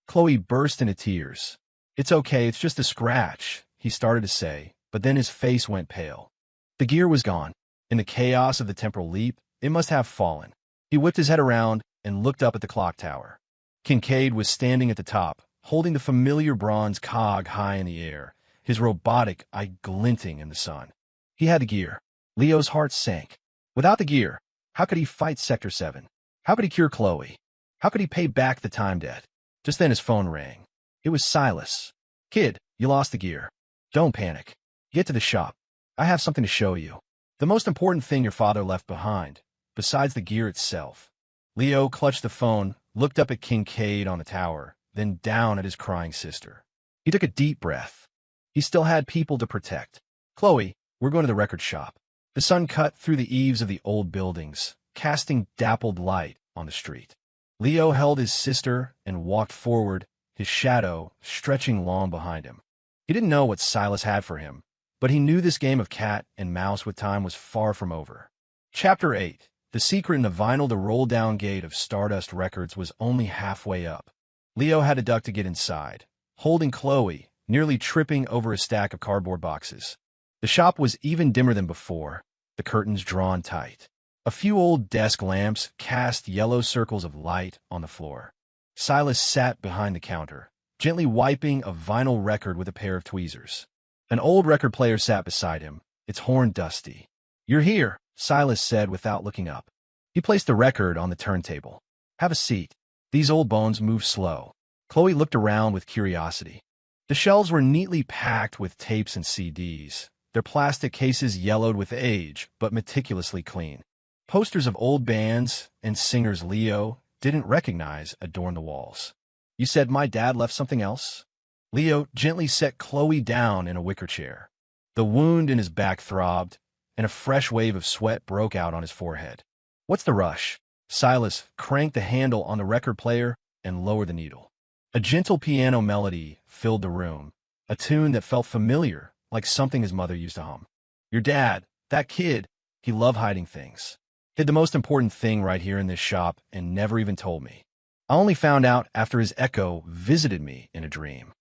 Chloe burst into tears. "It's okay, it's just a scratch," he started to say, but then his face went pale. The gear was gone. In the chaos of the temporal leap, it must have fallen. He whipped his head around and looked up at the clock tower. Kincaid was standing at the top, holding the familiar bronze cog high in the air, his robotic eye glinting in the sun. He had the gear. Leo's heart sank. Without the gear, how could he fight Sector 7? How could he cure Chloe? How could he pay back the time debt? Just then his phone rang. It was Silas. "Kid, you lost the gear. Don't panic. Get to the shop. I have something to show you. The most important thing your father left behind, besides the gear itself." Leo clutched the phone, looked up at Kincaid on the tower, then down at his crying sister. He took a deep breath. He still had people to protect. "Chloe, we're going to the record shop." The sun cut through the eaves of the old buildings, casting dappled light on the street. Leo held his sister and walked forward, his shadow stretching long behind him. He didn't know what Silas had for him, but he knew this game of cat and mouse with time was far from over. Chapter 8. The secret in the vinyl to roll-down gate of Stardust Records was only halfway up. Leo had to duck to get inside, holding Chloe, nearly tripping over a stack of cardboard boxes. The shop was even dimmer than before, the curtains drawn tight. A few old desk lamps cast yellow circles of light on the floor. Silas sat behind the counter, gently wiping a vinyl record with a pair of tweezers. An old record player sat beside him, its horn dusty. "You're here," Silas said without looking up. He placed the record on the turntable. "Have a seat." These old bones moved slow. Chloe looked around with curiosity. The shelves were neatly packed with tapes and CDs, their plastic cases yellowed with age, but meticulously clean. Posters of old bands and singers Leo didn't recognize adorned the walls. "You said my dad left something else?" Leo gently set Chloe down in a wicker chair. The wound in his back throbbed, and a fresh wave of sweat broke out on his forehead. "What's the rush?" Silas cranked the handle on the record player and lowered the needle. A gentle piano melody filled the room, a tune that felt familiar, like something his mother used to hum. "Your dad, that kid, he loved hiding things. Hid the most important thing right here in this shop and never even told me. I only found out after his echo visited me in a dream."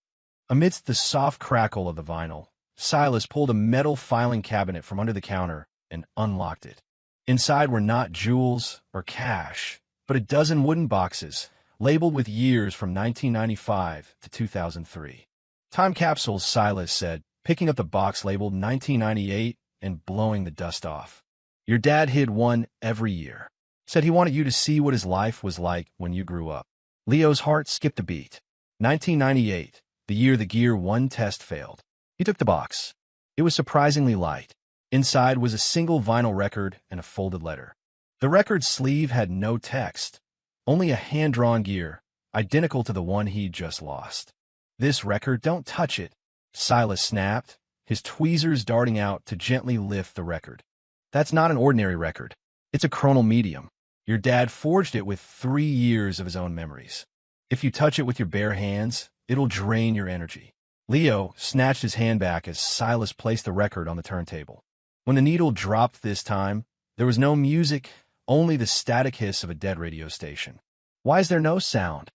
Amidst the soft crackle of the vinyl, Silas pulled a metal filing cabinet from under the counter and unlocked it. Inside were not jewels or cash, but a dozen wooden boxes, labeled with years from 1995 to 2003. "Time capsules," Silas said, picking up the box labeled 1998 and blowing the dust off. "Your dad hid one every year. Said he wanted you to see what his life was like when you grew up." Leo's heart skipped a beat. 1998, the year the Gear 1 test failed. He took the box. It was surprisingly light. Inside was a single vinyl record and a folded letter. The record's sleeve had no text, only a hand-drawn gear, identical to the one he'd just lost. "This record, don't touch it," Silas snapped, his tweezers darting out to gently lift the record. "That's not an ordinary record. It's a chronal medium. Your dad forged it with 3 years of his own memories. If you touch it with your bare hands, it'll drain your energy." Leo snatched his hand back as Silas placed the record on the turntable. When the needle dropped this time, there was no music, only the static hiss of a dead radio station. "Why is there no sound?"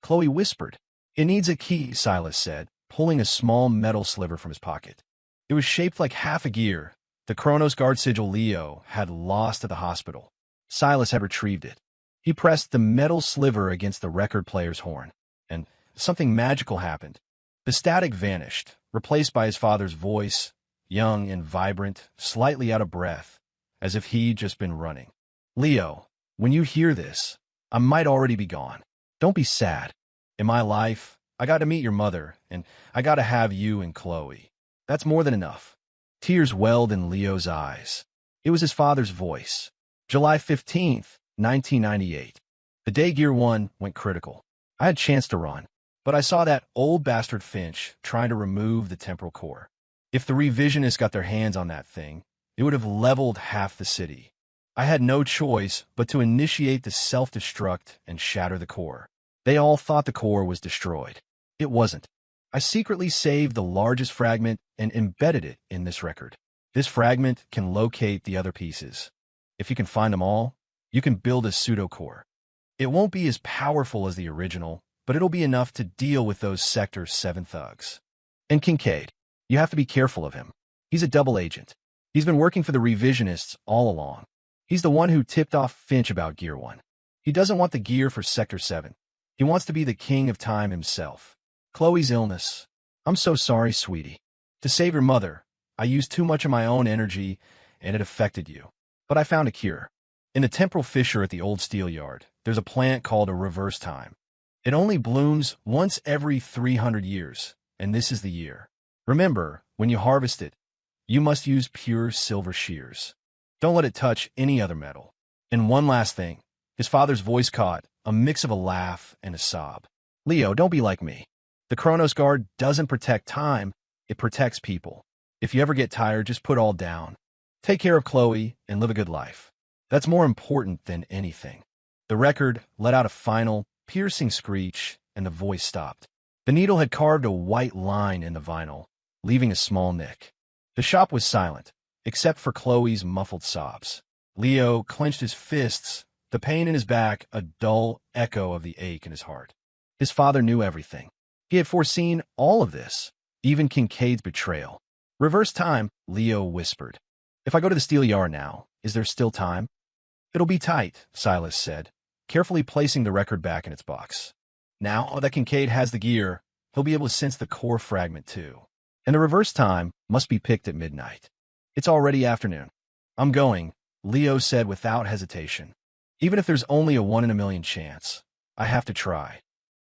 Chloe whispered. "It needs a key," Silas said, pulling a small metal sliver from his pocket. It was shaped like half a gear, the Chronos Guard sigil Leo had lost at the hospital. Silas had retrieved it. He pressed the metal sliver against the record player's horn, and something magical happened. The static vanished, replaced by his father's voice, young and vibrant, slightly out of breath, as if he'd just been running. Leo, when you hear this, I might already be gone. Don't be sad. In my life, I got to meet your mother, and I got to have you and Chloe. That's more than enough. Tears welled in Leo's eyes. It was his father's voice. July 15th, 1998. The day Gear 1 went critical. I had a chance to run, but I saw that old bastard Finch trying to remove the temporal core. If the revisionists got their hands on that thing, it would have leveled half the city. I had no choice but to initiate the self-destruct and shatter the core. They all thought the core was destroyed. It wasn't. I secretly saved the largest fragment and embedded it in this record. This fragment can locate the other pieces. If you can find them all, you can build a pseudo-core. It won't be as powerful as the original, but it'll be enough to deal with those Sector 7 thugs. And Kincaid, you have to be careful of him. He's a double agent. He's been working for the revisionists all along. He's the one who tipped off Finch about Gear 1. He doesn't want the gear for Sector 7. He wants to be the king of time himself. Chloe's illness. I'm so sorry, sweetie. To save your mother, I used too much of my own energy, and it affected you. But I found a cure. In the temporal fissure at the old steel yard, there's a plant called a reverse time. It only blooms once every 300 years, and this is the year. Remember, when you harvest it, you must use pure silver shears. Don't let it touch any other metal. And one last thing. His father's voice caught, a mix of a laugh and a sob. Leo, don't be like me. The Chronos Guard doesn't protect time, it protects people. If you ever get tired, just put all down. Take care of Chloe and live a good life. That's more important than anything. The record let out a final, piercing screech, and the voice stopped. The needle had carved a white line in the vinyl, leaving a small nick. The shop was silent, except for Chloe's muffled sobs. Leo clenched his fists, the pain in his back a dull echo of the ache in his heart. His father knew everything. He had foreseen all of this, even Kincaid's betrayal. Reverse time, Leo whispered. If I go to the steel yard now, is there still time? It'll be tight, Silas said, carefully placing the record back in its box. Now that Kincaid has the gear, he'll be able to sense the core fragment too. And the reverse time must be picked at midnight. It's already afternoon. I'm going, Leo said without hesitation. Even if there's only a 1 in a million chance, I have to try.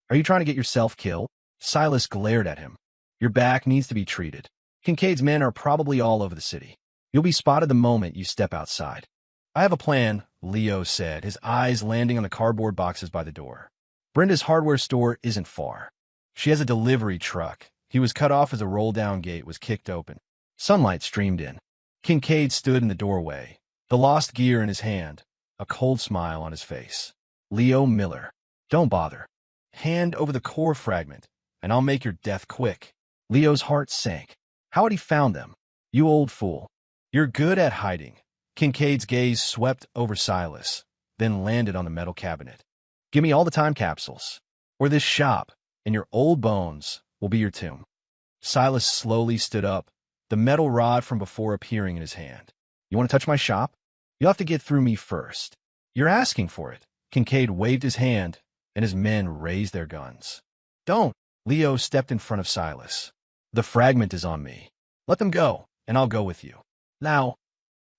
Are you trying to get yourself killed? Silas glared at him. Your back needs to be treated. Kincaid's men are probably all over the city. You'll be spotted the moment you step outside. I have a plan, Leo said, his eyes landing on the cardboard boxes by the door. Brenda's hardware store isn't far. She has a delivery truck. He was cut off as a roll-down gate was kicked open. Sunlight streamed in. Kincaid stood in the doorway, the lost gear in his hand, a cold smile on his face. Leo Miller. Don't bother. Hand over the core fragment, and I'll make your death quick. Leo's heart sank. How had he found them? You old fool. You're good at hiding. Kincaid's gaze swept over Silas, then landed on the metal cabinet. Give me all the time capsules, or this shop, and your old bones will be your tomb. Silas slowly stood up, the metal rod from before appearing in his hand. You want to touch my shop? You'll have to get through me first. You're asking for it. Kincaid waved his hand, and his men raised their guns. Don't. Leo stepped in front of Silas. The fragment is on me. Let them go, and I'll go with you. Now.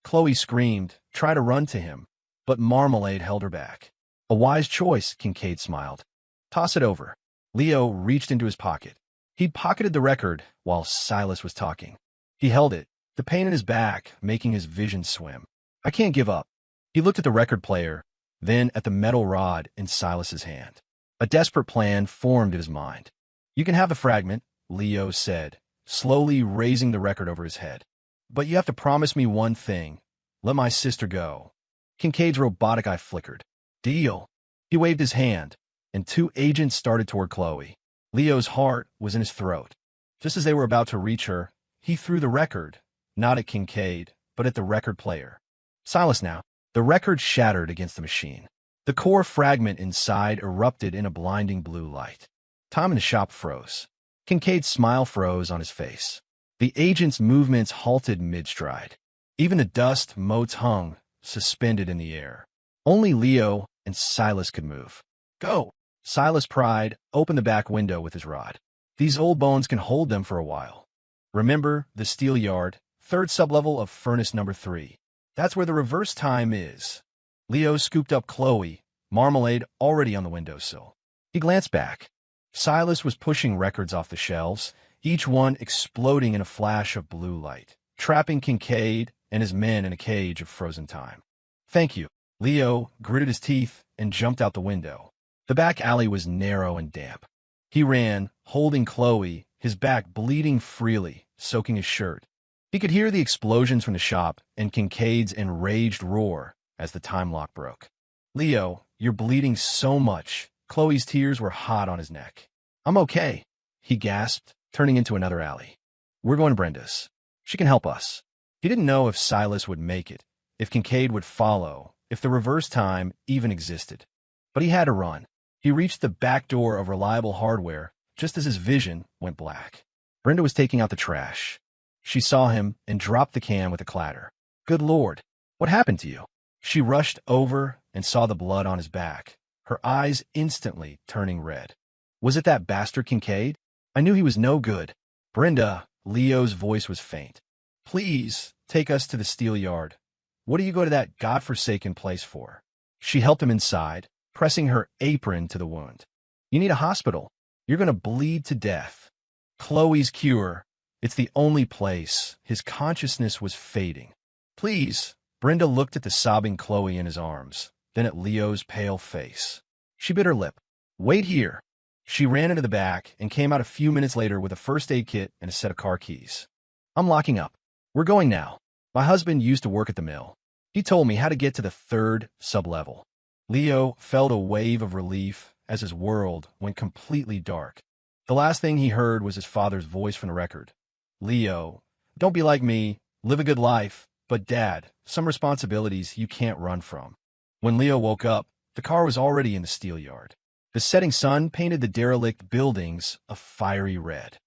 Chloe screamed, trying to run to him, but Marmalade held her back. A wise choice, Kincaid smiled. Toss it over. Leo reached into his pocket. He'd pocketed the record while Silas was talking. He held it, the pain in his back making his vision swim. I can't give up. He looked at the record player, then at the metal rod in Silas's hand. A desperate plan formed in his mind. You can have the fragment, Leo said, slowly raising the record over his head. But you have to promise me one thing. Let my sister go. Kincaid's robotic eye flickered. Deal. He waved his hand, and 2 agents started toward Chloe. Leo's heart was in his throat. Just as they were about to reach her, he threw the record, not at Kincaid, but at the record player. Silas now. The record shattered against the machine. The core fragment inside erupted in a blinding blue light. Tom in the shop froze. Kincaid's smile froze on his face. The agent's movements halted mid-stride. Even the dust motes hung, suspended in the air. Only Leo and Silas could move. Go! Silas pried, opened the back window with his rod. These old bones can hold them for a while. Remember the steel yard, 3rd sublevel of furnace number 3. That's where the reverse time is. Leo scooped up Chloe, marmalade already on the windowsill. He glanced back. Silas was pushing records off the shelves, each one exploding in a flash of blue light, trapping Kincaid and his men in a cage of frozen time. Thank you. Leo gritted his teeth and jumped out the window. The back alley was narrow and damp. He ran, holding Chloe, his back bleeding freely, soaking his shirt. He could hear the explosions from the shop and Kincaid's enraged roar as the time lock broke. Leo, you're bleeding so much. Chloe's tears were hot on his neck. I'm okay, he gasped, turning into another alley. We're going to Brenda's. She can help us. He didn't know if Silas would make it, if Kincaid would follow, if the reverse time even existed. But he had to run. He reached the back door of Reliable Hardware just as his vision went black. Brenda was taking out the trash. She saw him and dropped the can with a clatter. Good Lord, what happened to you? She rushed over and saw the blood on his back, her eyes instantly turning red. Was it that bastard Kincaid? I knew he was no good. Brenda, Leo's voice was faint. Please, take us to the steel yard. What do you go to that godforsaken place for? She helped him inside, pressing her apron to the wound. You need a hospital. You're going to bleed to death. Chloe's cure. It's the only place. His consciousness was fading. Please. Brenda looked at the sobbing Chloe in his arms, then at Leo's pale face. She bit her lip. Wait here. She ran into the back and came out a few minutes later with a first aid kit and a set of car keys. I'm locking up. We're going now. My husband used to work at the mill. He told me how to get to the 3rd sublevel. Leo felt a wave of relief as his world went completely dark. The last thing he heard was his father's voice from the record. Leo, don't be like me. Live a good life. But Dad, some responsibilities you can't run from. When Leo woke up, the car was already in the steel yard. The setting sun painted the derelict buildings a fiery red.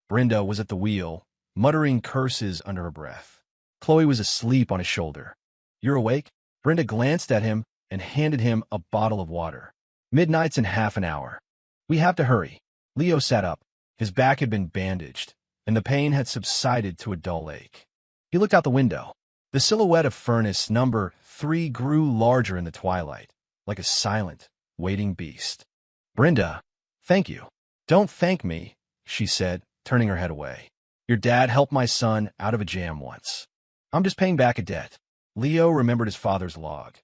Brenda was at the wheel, muttering curses under her breath. Chloe was asleep on his shoulder. You're awake? Brenda glanced at him and handed him a bottle of water. Midnight's in half an hour. We have to hurry. Leo sat up. His back had been bandaged, and the pain had subsided to a dull ache. He looked out the window. The silhouette of furnace number 3 grew larger in the twilight, like a silent, waiting beast. Brenda, thank you. Don't thank me, she said, turning her head away. Your dad helped my son out of a jam once. I'm just paying back a debt. Leo remembered his father's log.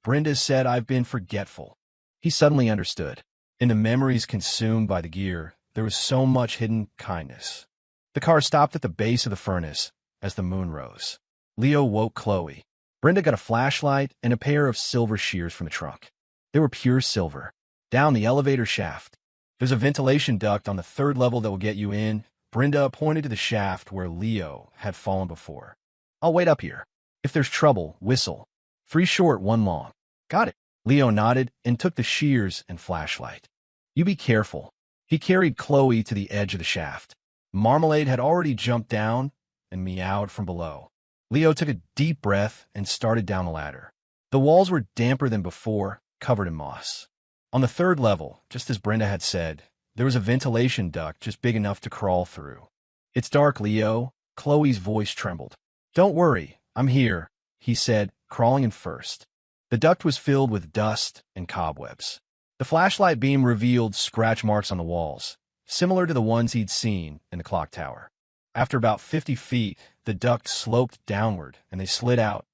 Brenda said I've been forgetful. He suddenly understood. In the memories consumed by the gear, there was so much hidden kindness. The car stopped at the base of the furnace as the moon rose. Leo woke Chloe. Brenda got a flashlight and a pair of silver shears from the trunk. They were pure silver. Down the elevator shaft. There's a ventilation duct on the 3rd level that will get you in. Brenda pointed to the shaft where Leo had fallen before. I'll wait up here. If there's trouble, whistle. 3 short, 1 long. Got it. Leo nodded and took the shears and flashlight. You be careful. He carried Chloe to the edge of the shaft. Marmalade had already jumped down and meowed from below. Leo took a deep breath and started down the ladder. The walls were damper than before, covered in moss. On the 3rd level, just as Brenda had said, there was a ventilation duct just big enough to crawl through. It's dark, Leo. Chloe's voice trembled. Don't worry, I'm here, he said, crawling in first. The duct was filled with dust and cobwebs. The flashlight beam revealed scratch marks on the walls, similar to the ones he'd seen in the clock tower. After about 50 feet, the duct sloped downward, and they slid out,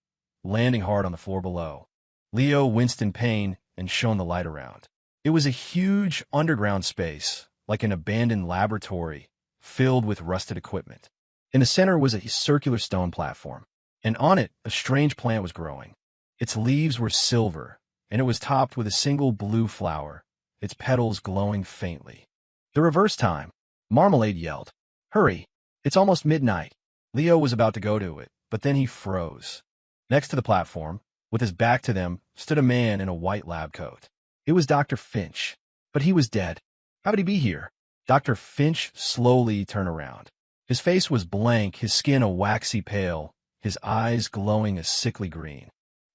landing hard on the floor below. Leo winced in pain and shone the light around. It was a huge underground space, like an abandoned laboratory, filled with rusted equipment. In the center was a circular stone platform, and on it a strange plant was growing. Its leaves were silver, and it was topped with a single blue flower, its petals glowing faintly. The reverse time, Marmalade yelled. Hurry, it's almost midnight. Leo was about to go to it, but then he froze. Next to the platform, with his back to them, stood a man in a white lab coat. It was Dr. Finch, but he was dead. How could he be here? Dr. Finch slowly turned around. His face was blank, his skin a waxy pale, his eyes glowing a sickly green.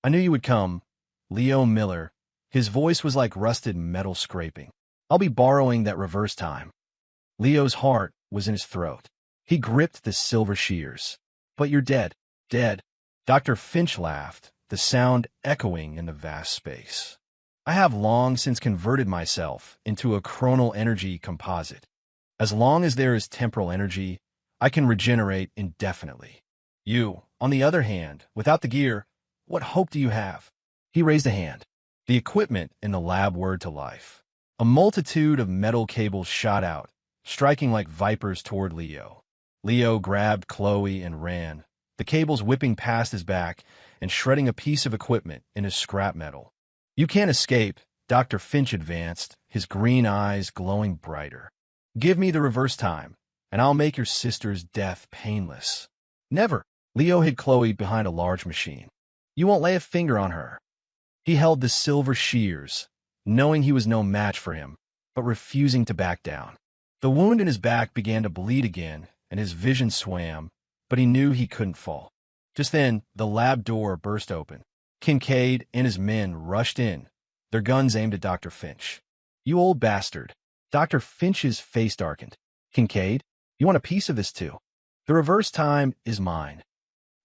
I knew you would come, Leo Miller. His voice was like rusted metal scraping. I'll be borrowing that reverse time. Leo's heart was in his throat. He gripped the silver shears. But you're dead. Dead. Dr. Finch laughed, the sound echoing in the vast space. I have long since converted myself into a chronal energy composite. As long as there is temporal energy, I can regenerate indefinitely. You, on the other hand, without the gear, what hope do you have? He raised a hand. The equipment in the lab whirred to life. A multitude of metal cables shot out, striking like vipers toward Leo. Leo grabbed Chloe and ran, the cables whipping past his back and shredding a piece of equipment into scrap metal. You can't escape, Dr. Finch advanced, his green eyes glowing brighter. Give me the reverse time, and I'll make your sister's death painless. Never. Leo hid Chloe behind a large machine. You won't lay a finger on her. He held the silver shears, knowing he was no match for him, but refusing to back down. The wound in his back began to bleed again, and his vision swam, but he knew he couldn't fall. Just then, the lab door burst open. Kincaid and his men rushed in, their guns aimed at Dr. Finch. You old bastard. Dr. Finch's face darkened. Kincaid, you want a piece of this too? The reverse time is mine.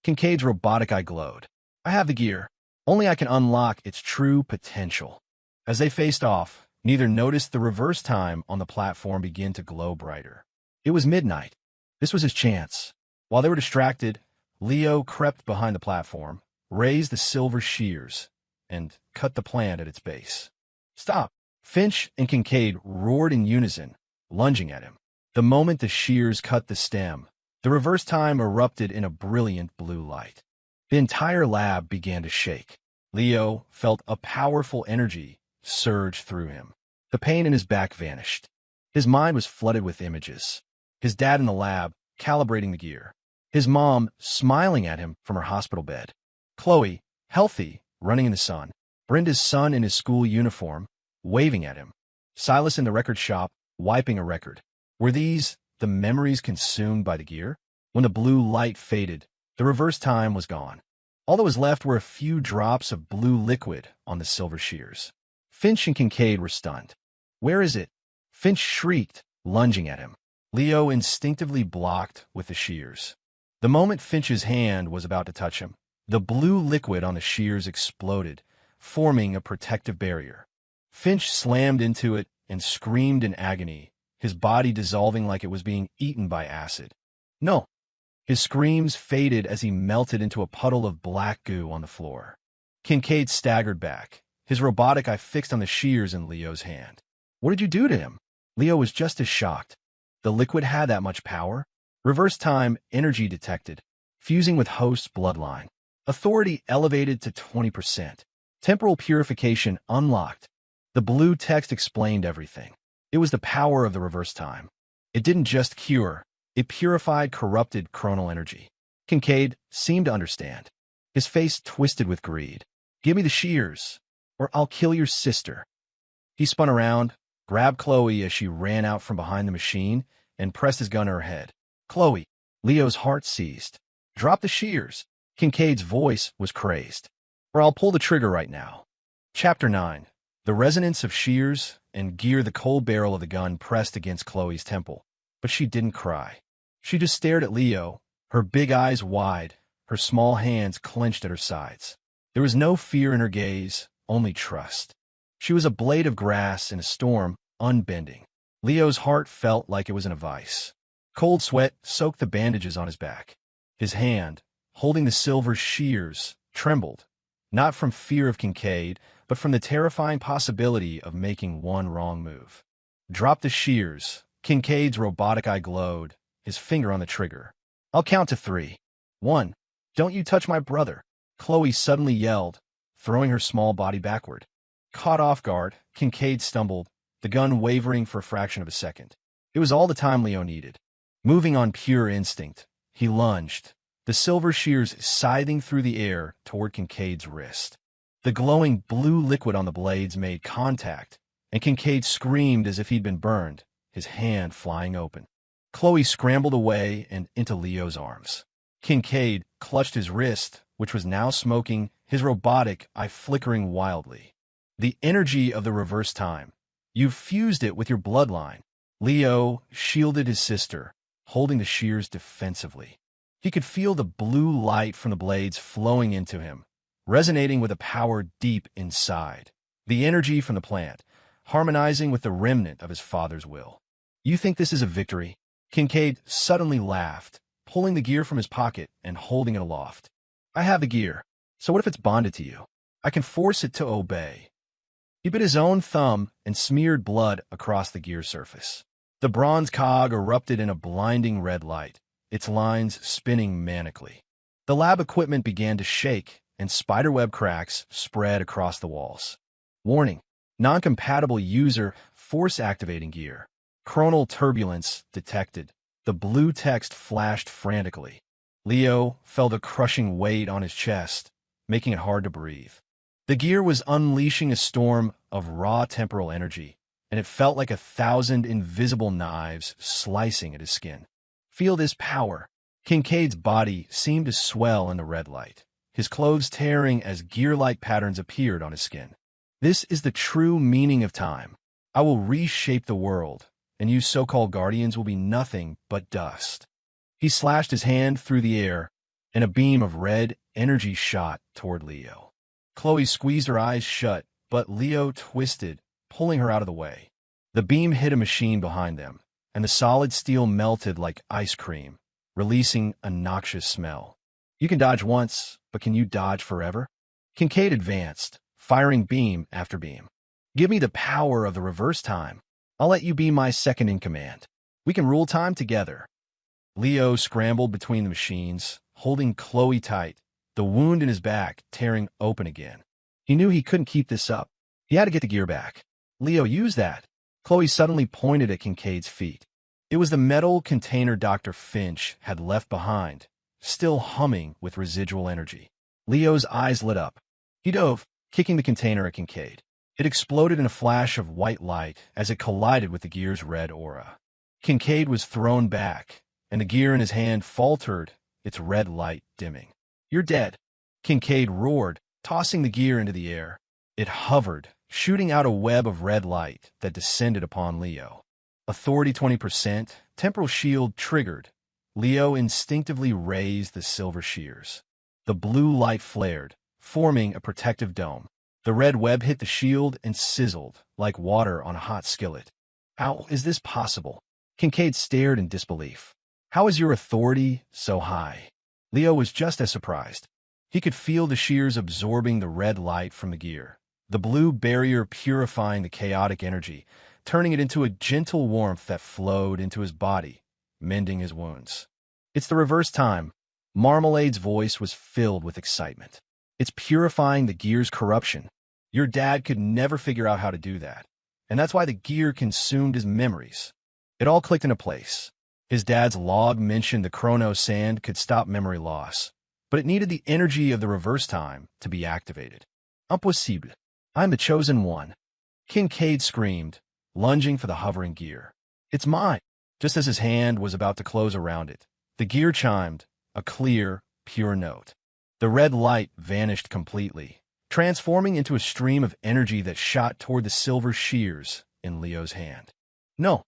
Kincaid's robotic eye glowed. I have the gear. Only I can unlock its true potential. As they faced off, neither noticed the reverse time on the platform begin to glow brighter. It was midnight. This was his chance. While they were distracted, Leo crept behind the platform, raised the silver shears, and cut the plant at its base. Stop! Finch and Kincaid roared in unison, lunging at him. The moment the shears cut the stem, the reverse time erupted in a brilliant blue light. The entire lab began to shake. Leo felt a powerful energy surge through him. The pain in his back vanished. His mind was flooded with images. His dad in the lab, calibrating the gear. His mom, smiling at him from her hospital bed. Chloe, healthy, running in the sun. Brenda's son in his school uniform, waving at him. Silas in the record shop, wiping a record. Were these the memories consumed by the gear? When the blue light faded, the reverse time was gone. All that was left were a few drops of blue liquid on the silver shears. Finch and Kincaid were stunned. Where is it? Finch shrieked, lunging at him. Leo instinctively blocked with the shears. The moment Finch's hand was about to touch him, the blue liquid on the shears exploded, forming a protective barrier. Finch slammed into it and screamed in agony, his body dissolving like it was being eaten by acid. No! His screams faded as he melted into a puddle of black goo on the floor. Kincaid staggered back, his robotic eye fixed on the shears in Leo's hand. What did you do to him? Leo was just as shocked. The liquid had that much power. Reverse time energy detected, fusing with host's bloodline. Authority elevated to 20%. Temporal purification unlocked. The blue text explained everything. It was the power of the reverse time. It didn't just cure, it purified corrupted chronal energy. Kincaid seemed to understand. His face twisted with greed. Give me the shears, or I'll kill your sister. He spun around, grabbed Chloe as she ran out from behind the machine, and pressed his gun to her head. Chloe, Leo's heart seized. Drop the shears. Kincaid's voice was crazed. Or I'll pull the trigger right now. Chapter 9. The resonance of shears and gear. The cold barrel of the gun pressed against Chloe's temple, but she didn't cry. She just stared at Leo, her big eyes wide, her small hands clenched at her sides. There was no fear in her gaze, only trust. She was a blade of grass in a storm, unbending. Leo's heart felt like it was in a vice. Cold sweat soaked the bandages on his back. His hand, holding the silver shears, trembled, not from fear of Kincaid, but from the terrifying possibility of making one wrong move. Drop the shears. Kincaid's robotic eye glowed, his finger on the trigger. I'll count to 3. 1. Don't you touch my brother. Chloe suddenly yelled, throwing her small body backward. Caught off guard, Kincaid stumbled, the gun wavering for a fraction of a second. It was all the time Leo needed. Moving on pure instinct, he lunged, the silver shears scything through the air toward Kincaid's wrist. The glowing blue liquid on the blades made contact, and Kincaid screamed as if he'd been burned, his hand flying open. Chloe scrambled away and into Leo's arms. Kincaid clutched his wrist, which was now smoking, his robotic eye flickering wildly. The energy of the reverse time. You've fused it with your bloodline. Leo shielded his sister, holding the shears defensively. He could feel the blue light from the blades flowing into him, resonating with a power deep inside. The energy from the plant, harmonizing with the remnant of his father's will. You think this is a victory? Kincaid suddenly laughed, pulling the gear from his pocket and holding it aloft. I have the gear, so what if it's bonded to you? I can force it to obey. He bit his own thumb and smeared blood across the gear surface. The bronze cog erupted in a blinding red light, its lines spinning manically. The lab equipment began to shake, and spiderweb cracks spread across the walls. Warning: non-compatible user force-activating gear. Chronal turbulence detected. The blue text flashed frantically. Leo felt a crushing weight on his chest, making it hard to breathe. The gear was unleashing a storm of raw temporal energy, and it felt like 1,000 invisible knives slicing at his skin. Feel this power. Kincaid's body seemed to swell in the red light, his clothes tearing as gear-like patterns appeared on his skin. This is the true meaning of time. I will reshape the world, and you so-called guardians will be nothing but dust. He slashed his hand through the air, and a beam of red energy shot toward Leo. Chloe squeezed her eyes shut, but Leo twisted, pulling her out of the way. The beam hit a machine behind them, and the solid steel melted like ice cream, releasing a noxious smell. You can dodge once, but can you dodge forever? Kincaid advanced, firing beam after beam. Give me the power of the reverse time. I'll let you be my second in command. We can rule time together. Leo scrambled between the machines, holding Chloe tight, the wound in his back tearing open again. He knew he couldn't keep this up. He had to get the gear back. Leo, use that. Chloe suddenly pointed at Kincaid's feet. It was the metal container Dr. Finch had left behind, still humming with residual energy. Leo's eyes lit up. He dove, kicking the container at Kincaid. It exploded in a flash of white light as it collided with the gear's red aura. Kincaid was thrown back, and the gear in his hand faltered, its red light dimming. You're dead. Kincaid roared, tossing the gear into the air. It hovered, shooting out a web of red light that descended upon Leo. Authority 20%, temporal shield triggered. Leo instinctively raised the silver shears. The blue light flared, forming a protective dome. The red web hit the shield and sizzled like water on a hot skillet. How is this possible? Kincaid stared in disbelief. How is your authority so high? Leo was just as surprised. He could feel the shears absorbing the red light from the gear, the blue barrier purifying the chaotic energy, turning it into a gentle warmth that flowed into his body, mending his wounds. It's the reverse time. Marmalade's voice was filled with excitement. It's purifying the gear's corruption. Your dad could never figure out how to do that, and that's why the gear consumed his memories. It all clicked into place. His dad's log mentioned the chrono sand could stop memory loss, but it needed the energy of the reverse time to be activated. Impossible. I'm the chosen one. Kincaid screamed, lunging for the hovering gear. It's mine. Just as his hand was about to close around it, the gear chimed, a clear, pure note. The red light vanished completely, transforming into a stream of energy that shot toward the silver shears in Leo's hand. No.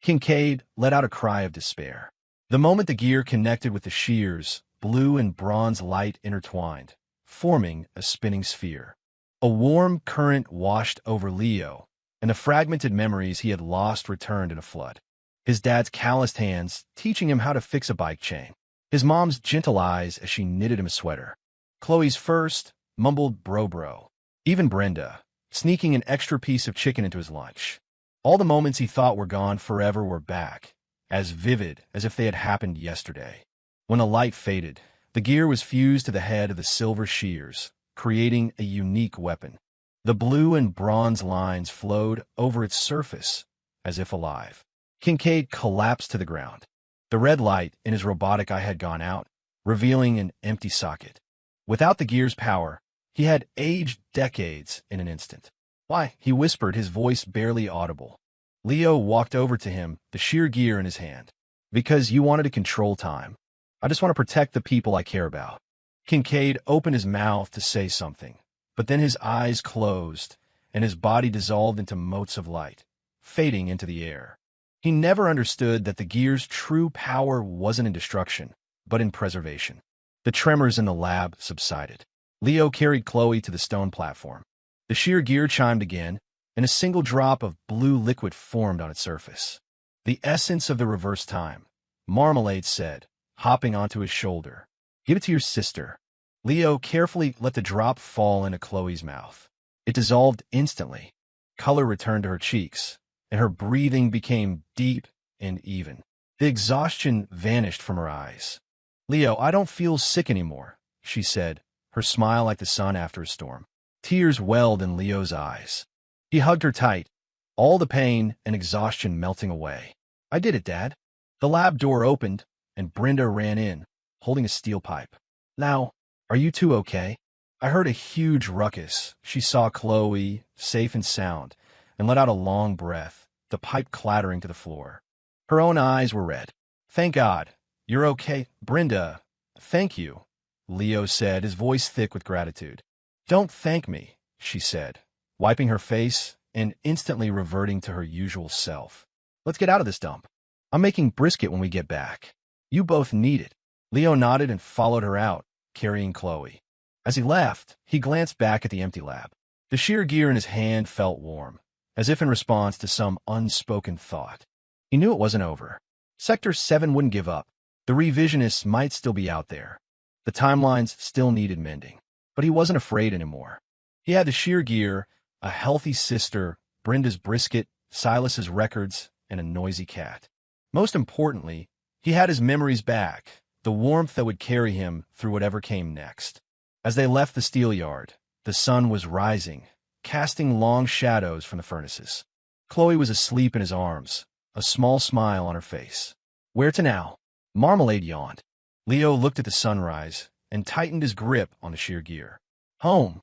Kincaid let out a cry of despair. The moment the gear connected with the shears, blue and bronze light intertwined, forming a spinning sphere. A warm current washed over Leo, and the fragmented memories he had lost returned in a flood. His dad's calloused hands teaching him how to fix a bike chain. His mom's gentle eyes as she knitted him a sweater. Chloe's first mumbled bro. Even Brenda, sneaking an extra piece of chicken into his lunch. All the moments he thought were gone forever were back, as vivid as if they had happened yesterday. When the light faded, the gear was fused to the head of the silver shears, creating a unique weapon. The blue and bronze lines flowed over its surface, as if alive. Kincaid collapsed to the ground. The red light in his robotic eye had gone out, revealing an empty socket. Without the gear's power, he had aged decades in an instant. Why? He whispered, his voice barely audible. Leo walked over to him, the sheer gear in his hand. Because you wanted to control time. I just want to protect the people I care about. Kincaid opened his mouth to say something, but then his eyes closed, and his body dissolved into motes of light, fading into the air. He never understood that the gear's true power wasn't in destruction, but in preservation. The tremors in the lab subsided. Leo carried Chloe to the stone platform. The sheer gear chimed again, and a single drop of blue liquid formed on its surface. The essence of the reverse time, Marmalade said, hopping onto his shoulder. Give it to your sister. Leo carefully let the drop fall into Chloe's mouth. It dissolved instantly. Color returned to her cheeks, and her breathing became deep and even. The exhaustion vanished from her eyes. Leo, I don't feel sick anymore, she said, her smile like the sun after a storm. Tears welled in Leo's eyes. He hugged her tight, all the pain and exhaustion melting away. I did it, Dad. The lab door opened, and Brenda ran in, holding a steel pipe. Now, are you two okay? I heard a huge ruckus. She saw Chloe, safe and sound, and let out a long breath, the pipe clattering to the floor. Her own eyes were red. Thank God. You're okay, Brenda. Thank you, Leo said, his voice thick with gratitude. Don't thank me, she said, wiping her face and instantly reverting to her usual self. Let's get out of this dump. I'm making brisket when we get back. You both need it. Leo nodded and followed her out, carrying Chloe. As he left, he glanced back at the empty lab. The sheer gear in his hand felt warm, as if in response to some unspoken thought. He knew it wasn't over. Sector 7 wouldn't give up. The revisionists might still be out there. The timelines still needed mending. But he wasn't afraid anymore. He had the sheer gear, a healthy sister, Brenda's brisket, Silas's records, and a noisy cat. Most importantly, he had his memories back, the warmth that would carry him through whatever came next. As they left the steel yard, the sun was rising, casting long shadows from the furnaces. Chloe was asleep in his arms, a small smile on her face. Where to now? Marmalade yawned. Leo looked at the sunrise and tightened his grip on the sheer gear. Home.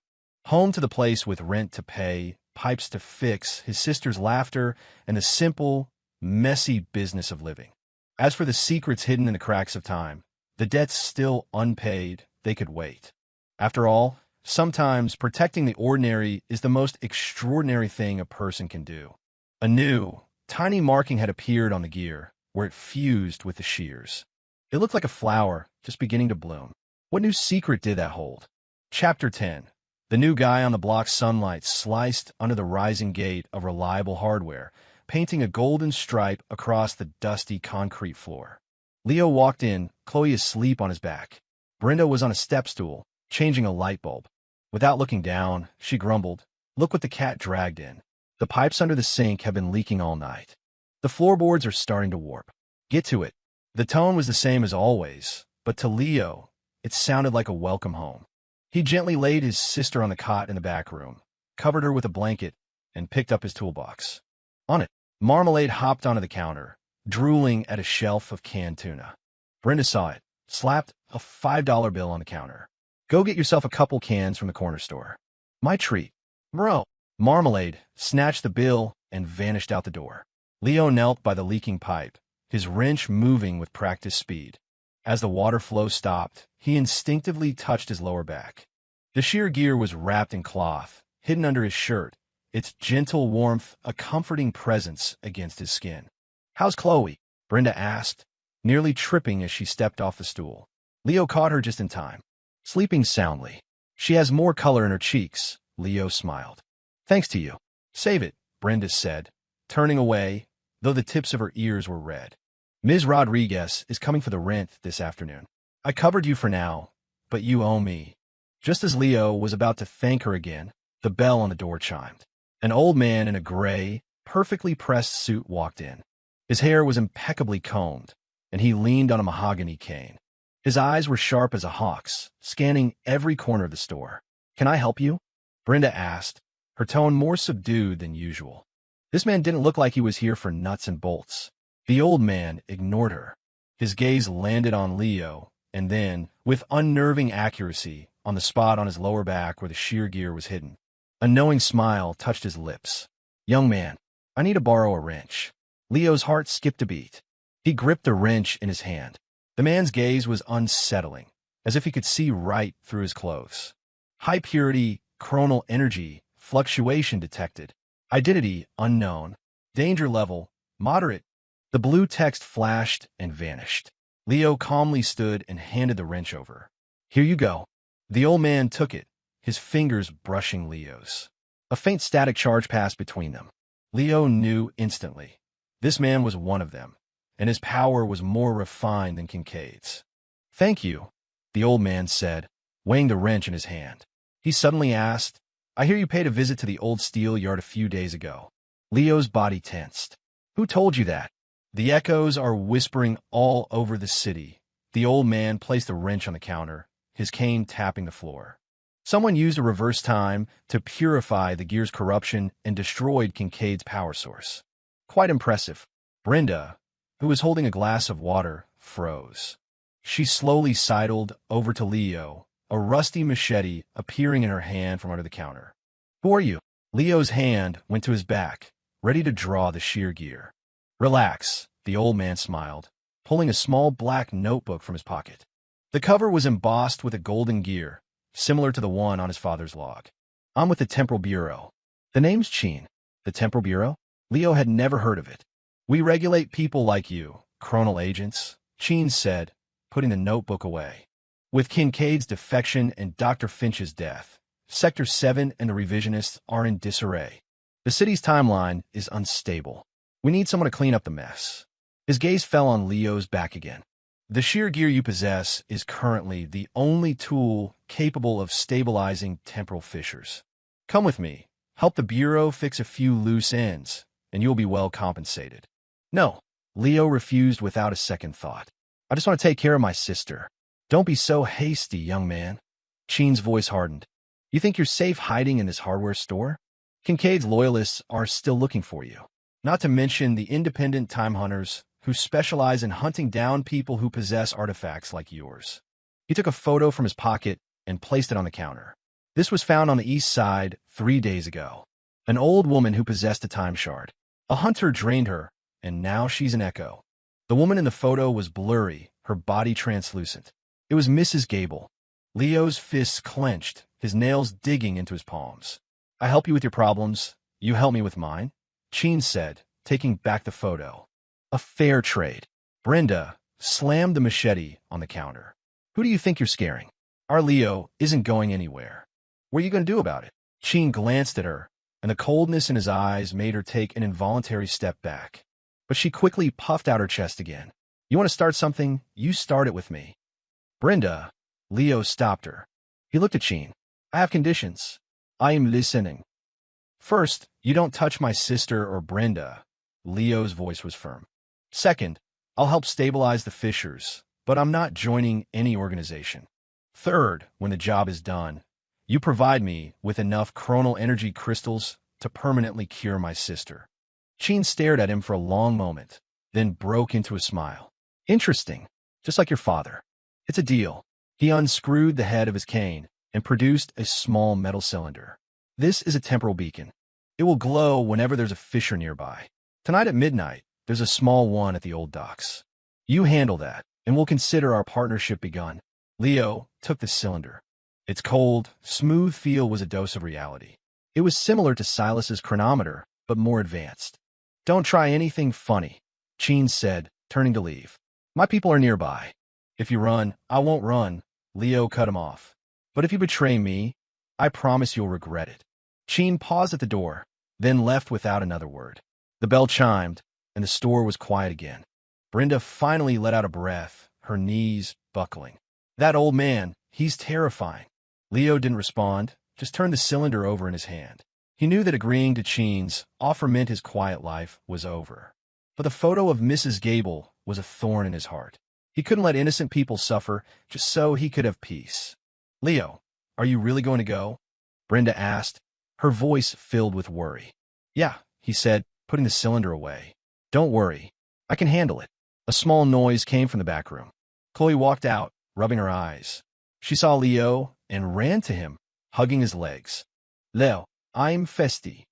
Home to the place with rent to pay, pipes to fix, his sister's laughter, and the simple, messy business of living. As for the secrets hidden in the cracks of time, the debts still unpaid, they could wait. After all, sometimes protecting the ordinary is the most extraordinary thing a person can do. A new, tiny marking had appeared on the gear, where it fused with the shears. It looked like a flower just beginning to bloom. What new secret did that hold? Chapter 10. The new guy on the block's sunlight sliced under the rising gate of reliable hardware, painting a golden stripe across the dusty concrete floor. Leo walked in, Chloe asleep on his back. Brenda was on a step stool, changing a light bulb. Without looking down, she grumbled, Look what the cat dragged in. The pipes under the sink have been leaking all night. The floorboards are starting to warp. Get to it. The tone was the same as always, but to Leo, it sounded like a welcome home. He gently laid his sister on the cot in the back room, covered her with a blanket, and picked up his toolbox. On it, Marmalade hopped onto the counter, drooling at a shelf of canned tuna. Brenda saw it, slapped a $5 bill on the counter. Go get yourself a couple cans from the corner store. My treat. Bro. Marmalade snatched the bill and vanished out the door. Leo knelt by the leaking pipe, his wrench moving with practiced speed. As the water flow stopped, he instinctively touched his lower back. The sheer gear was wrapped in cloth, hidden under his shirt, its gentle warmth a comforting presence against his skin. How's Chloe? Brenda asked, nearly tripping as she stepped off the stool. Leo caught her just in time. Sleeping soundly. She has more color in her cheeks, Leo smiled. Thanks to you. Save it, Brenda said, turning away, though the tips of her ears were red. Ms. Rodriguez is coming for the rent this afternoon. I covered you for now, but you owe me. Just as Leo was about to thank her again, the bell on the door chimed. An old man in a gray, perfectly pressed suit walked in. His hair was impeccably combed, and he leaned on a mahogany cane. His eyes were sharp as a hawk's, scanning every corner of the store. Can I help you? Brenda asked, her tone more subdued than usual. This man didn't look like he was here for nuts and bolts. The old man ignored her. His gaze landed on Leo, and then, with unnerving accuracy, on the spot on his lower back where the sheer gear was hidden. A knowing smile touched his lips. Young man, I need to borrow a wrench. Leo's heart skipped a beat. He gripped the wrench in his hand. The man's gaze was unsettling, as if he could see right through his clothes. High purity, chronal energy, fluctuation detected. Identity unknown. Danger level moderate. The blue text flashed and vanished. Leo calmly stood and handed the wrench over. Here you go. The old man took it, his fingers brushing Leo's. A faint static charge passed between them. Leo knew instantly. This man was one of them, and his power was more refined than Kincaid's. Thank you, the old man said, weighing the wrench in his hand. He suddenly asked, I hear you paid a visit to the old steel yard a few days ago. Leo's body tensed. Who told you that? The echoes are whispering all over the city. The old man placed the wrench on the counter, his cane tapping the floor. Someone used a reverse time to purify the gear's corruption and destroyed Kincaid's power source. Quite impressive. Brenda, who was holding a glass of water, froze. She slowly sidled over to Leo, a rusty machete appearing in her hand from under the counter. Who are you? Leo's hand went to his back, ready to draw the shear gear. Relax, the old man smiled, pulling a small black notebook from his pocket. The cover was embossed with a golden gear, similar to the one on his father's log. I'm with the Temporal Bureau. The name's Chin. The Temporal Bureau? Leo had never heard of it. We regulate people like you, chronal agents, Chin said, putting the notebook away. With Kincaid's defection and Dr. Finch's death, Sector 7 and the revisionists are in disarray. The city's timeline is unstable. We need someone to clean up the mess. His gaze fell on Leo's back again. The shear gear you possess is currently the only tool capable of stabilizing temporal fissures. Come with me. Help the Bureau fix a few loose ends, and you'll be well compensated. No, Leo refused without a second thought. I just want to take care of my sister. Don't be so hasty, young man. Chin's voice hardened. You think you're safe hiding in this hardware store? Kincaid's loyalists are still looking for you. Not to mention the independent time hunters who specialize in hunting down people who possess artifacts like yours. He took a photo from his pocket and placed it on the counter. This was found on the east side 3 days ago. An old woman who possessed a time shard. A hunter drained her, and now she's an echo. The woman in the photo was blurry, her body translucent. It was Mrs. Gable. Leo's fists clenched, his nails digging into his palms. I help you with your problems. You help me with mine, Chin said, taking back the photo. A fair trade. Brenda slammed the machete on the counter. Who do you think you're scaring? Our Leo isn't going anywhere. What are you going to do about it? Chin glanced at her, and the coldness in his eyes made her take an involuntary step back. But she quickly puffed out her chest again. You want to start something? You start it with me. Brenda, Leo stopped her. He looked at Chin. I have conditions. I am listening. First, you don't touch my sister or Brenda. Leo's voice was firm. Second, I'll help stabilize the fissures, but I'm not joining any organization. Third, when the job is done, you provide me with enough chronal energy crystals to permanently cure my sister. Chin stared at him for a long moment, then broke into a smile. Interesting, just like your father. It's a deal. He unscrewed the head of his cane and produced a small metal cylinder. This is a temporal beacon. It will glow whenever there's a fissure nearby. Tonight at midnight, there's a small one at the old docks. You handle that, and we'll consider our partnership begun. Leo took the cylinder. Its cold, smooth feel was a dose of reality. It was similar to Silas's chronometer, but more advanced. Don't try anything funny, Chin said, turning to leave. My people are nearby. If you run, I won't run, Leo cut him off. But if you betray me, I promise you'll regret it. Chin paused at the door, then left without another word. The bell chimed, and the store was quiet again. Brenda finally let out a breath, her knees buckling. That old man, he's terrifying. Leo didn't respond, just turned the cylinder over in his hand. He knew that agreeing to Chin's offer meant his quiet life was over. But the photo of Mrs. Gable was a thorn in his heart. He couldn't let innocent people suffer just so he could have peace. Leo, are you really going to go? Brenda asked, her voice filled with worry. Yeah, he said, putting the cylinder away. Don't worry. I can handle it. A small noise came from the back room. Chloe walked out, rubbing her eyes. She saw Leo and ran to him, hugging his legs. Leo, I'm Festi.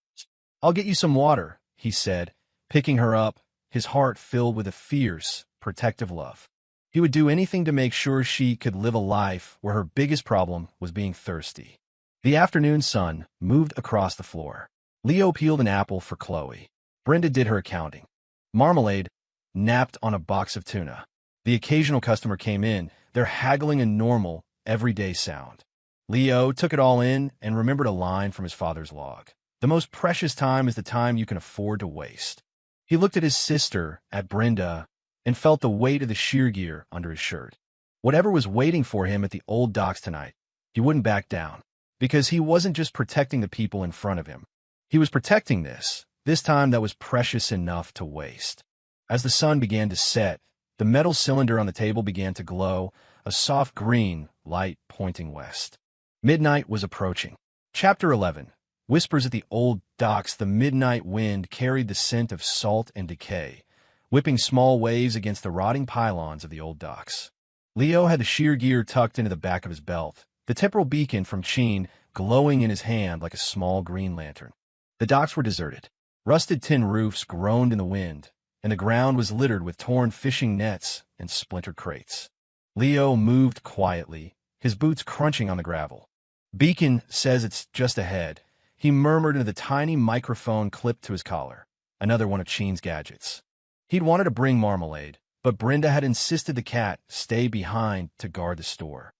I'll get you some water, he said, picking her up, his heart filled with a fierce, protective love. He would do anything to make sure she could live a life where her biggest problem was being thirsty. The afternoon sun moved across the floor. Leo peeled an apple for Chloe. Brenda did her accounting. Marmalade napped on a box of tuna. The occasional customer came in, their haggling a normal, everyday sound. Leo took it all in and remembered a line from his father's log. The most precious time is the time you can afford to waste. He looked at his sister, at Brenda, and felt the weight of the sheer gear under his shirt. Whatever was waiting for him at the old docks tonight, he wouldn't back down, because he wasn't just protecting the people in front of him. He was protecting this time that was precious enough to waste. As the sun began to set, the metal cylinder on the table began to glow, a soft green light pointing west. Midnight was approaching. Chapter 11. Whispers at the old docks. The midnight wind carried the scent of salt and decay, whipping small waves against the rotting pylons of the old docks. Leo had the sheer gear tucked into the back of his belt, the temporal beacon from Cheen glowing in his hand like a small green lantern. The docks were deserted. Rusted tin roofs groaned in the wind, and the ground was littered with torn fishing nets and splintered crates. Leo moved quietly, his boots crunching on the gravel. "Beacon says it's just ahead," he murmured into the tiny microphone clipped to his collar, another one of Cheen's gadgets. He'd wanted to bring marmalade, but Brenda had insisted the cat stay behind to guard the store.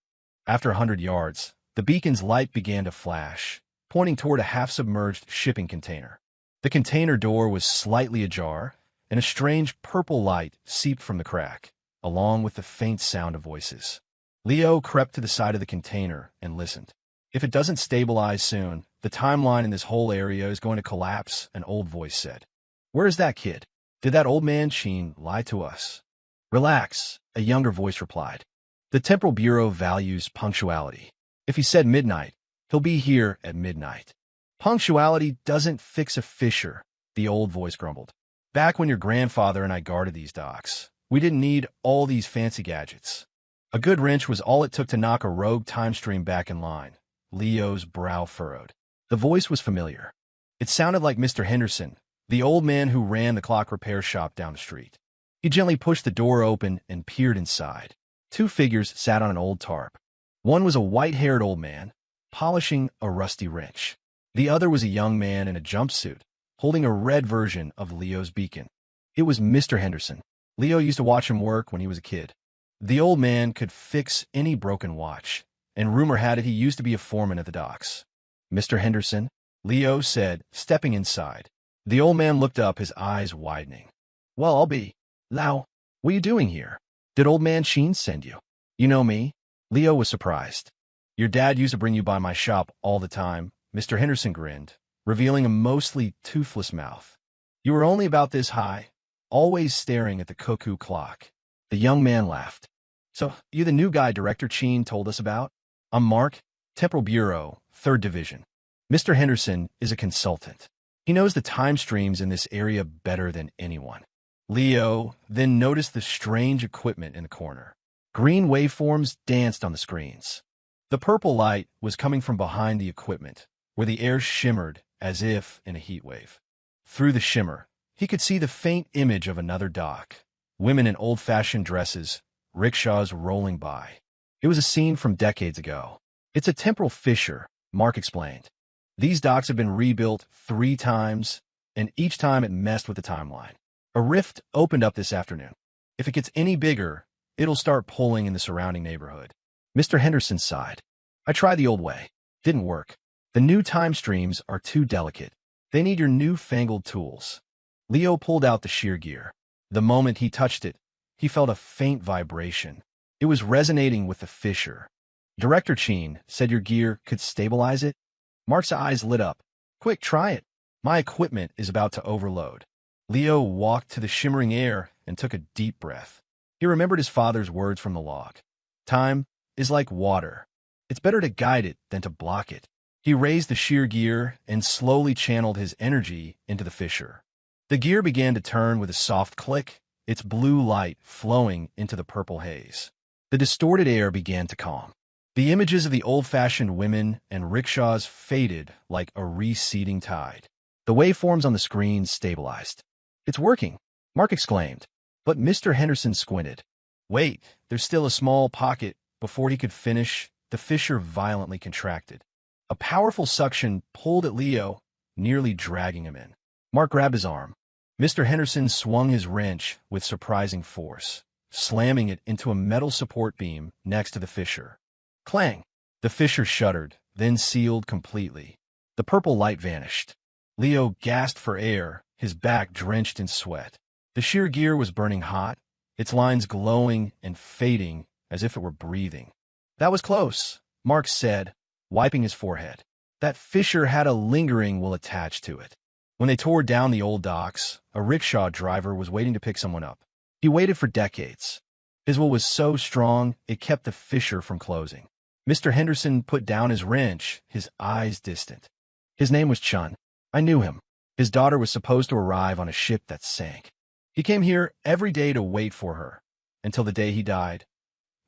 After 100 yards, the beacon's light began to flash, pointing toward a half-submerged shipping container. The container door was slightly ajar, and a strange purple light seeped from the crack, along with the faint sound of voices. Leo crept to the side of the container and listened. "If it doesn't stabilize soon, the timeline in this whole area is going to collapse," an old voice said. "Where is that kid? Did that old man Cheen lie to us?" "Relax," a younger voice replied. "The Temporal Bureau values punctuality. If he said midnight, he'll be here at midnight." "Punctuality doesn't fix a fissure," the old voice grumbled. "Back when your grandfather and I guarded these docks, we didn't need all these fancy gadgets. A good wrench was all it took to knock a rogue time stream back in line." Leo's brow furrowed. The voice was familiar. It sounded like Mr. Henderson, the old man who ran the clock repair shop down the street. He gently pushed the door open and peered inside. Two figures sat on an old tarp. One was a white-haired old man, polishing a rusty wrench. The other was a young man in a jumpsuit, holding a red version of Leo's beacon. It was Mr. Henderson. Leo used to watch him work when he was a kid. The old man could fix any broken watch, and rumor had it he used to be a foreman at the docks. "Mr. Henderson," Leo said, stepping inside. The old man looked up, his eyes widening. "Well, I'll be. Lau, what are you doing here? Did old man Cheen send you?" "You know me?" Leo was surprised. "Your dad used to bring you by my shop all the time," Mr. Henderson grinned, revealing a mostly toothless mouth. "You were only about this high, always staring at the cuckoo clock." The young man laughed. "So, you the new guy Director Cheen told us about?" "I'm Mark, Temporal Bureau, 3rd Division. Mr. Henderson is a consultant. He knows the time streams in this area better than anyone." Leo then noticed the strange equipment in the corner. Green waveforms danced on the screens. The purple light was coming from behind the equipment, where the air shimmered as if in a heat wave. Through the shimmer, he could see the faint image of another dock, women in old-fashioned dresses, rickshaws rolling by. It was a scene from decades ago. "It's a temporal fissure," Mark explained. "These docks have been rebuilt 3 times, and each time it messed with the timeline. A rift opened up this afternoon. If it gets any bigger, it'll start pulling in the surrounding neighborhood." Mr. Henderson sighed. "I tried the old way. Didn't work. The new time streams are too delicate. They need your new-fangled tools." Leo pulled out the shear gear. The moment he touched it, he felt a faint vibration. It was resonating with the fissure. "Director Cheen said your gear could stabilize it?" Mark's eyes lit up. "Quick, try it. My equipment is about to overload." Leo walked to the shimmering air and took a deep breath. He remembered his father's words from the log. "Time is like water. It's better to guide it than to block it." He raised the shear gear and slowly channeled his energy into the fissure. The gear began to turn with a soft click, its blue light flowing into the purple haze. The distorted air began to calm. The images of the old-fashioned women and rickshaws faded like a receding tide. The waveforms on the screen stabilized. "It's working," Mark exclaimed. But Mr. Henderson squinted. "Wait, there's still a small pocket." Before he could finish, the fissure violently contracted. A powerful suction pulled at Leo, nearly dragging him in. Mark grabbed his arm. Mr. Henderson swung his wrench with surprising force, slamming it into a metal support beam next to the fissure. Clang! The fissure shuddered, then sealed completely. The purple light vanished. Leo gasped for air, his back drenched in sweat. The shear gear was burning hot, its lines glowing and fading as if it were breathing. That was close, Mark said, wiping his forehead. That fissure had a lingering will attached to it. When they tore down the old docks, a rickshaw driver was waiting to pick someone up. He waited for decades. His will was so strong, it kept the fissure from closing. Mr. Henderson put down his wrench, his eyes distant. His name was Chun. I knew him. His daughter was supposed to arrive on a ship that sank. He came here every day to wait for her, until the day he died.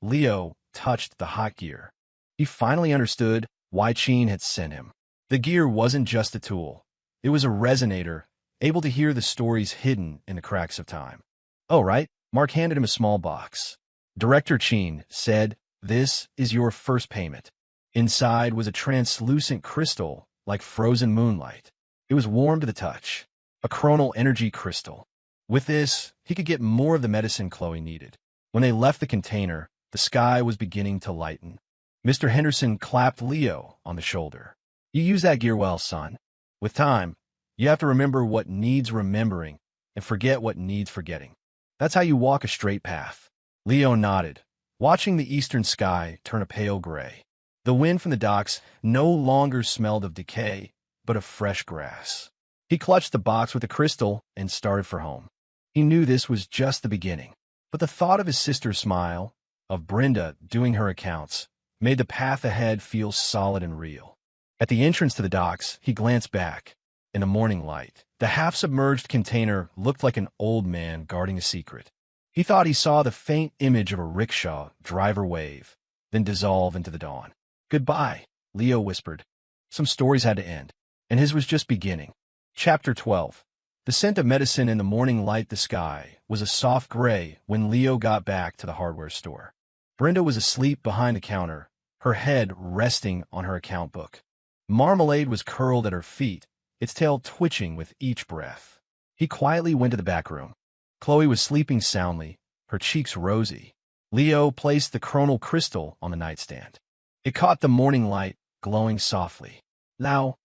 Leo touched the hot gear. He finally understood why Cheen had sent him. The gear wasn't just a tool. It was a resonator, able to hear the stories hidden in the cracks of time. Oh, right. Mark handed him a small box. Director Cheen said, "This is your first payment." Inside was a translucent crystal, like frozen moonlight. It was warm to the touch. A chronal energy crystal. With this, he could get more of the medicine Chloe needed. When they left the container, the sky was beginning to lighten. Mr. Henderson clapped Leo on the shoulder. "You use that gear well, son. With time, you have to remember what needs remembering and forget what needs forgetting. That's how you walk a straight path." Leo nodded, watching the eastern sky turn a pale gray. The wind from the docks no longer smelled of decay, but of fresh grass. He clutched the box with the crystal and started for home. He knew this was just the beginning, but the thought of his sister's smile, of Brenda doing her accounts, made the path ahead feel solid and real. At the entrance to the docks, he glanced back. In the morning light, the half-submerged container looked like an old man guarding a secret. He thought he saw the faint image of a rickshaw driver wave, then dissolve into the dawn. "Goodbye," Leo whispered. Some stories had to end, and his was just beginning. Chapter 12. The scent of medicine in the morning light the sky was a soft gray when Leo got back to the hardware store. Brenda was asleep behind the counter, her head resting on her account book. Marmalade was curled at her feet, its tail twitching with each breath. He quietly went to the back room. Chloe was sleeping soundly, her cheeks rosy. Leo placed the chronal crystal on the nightstand. It caught the morning light, glowing softly. "Now,"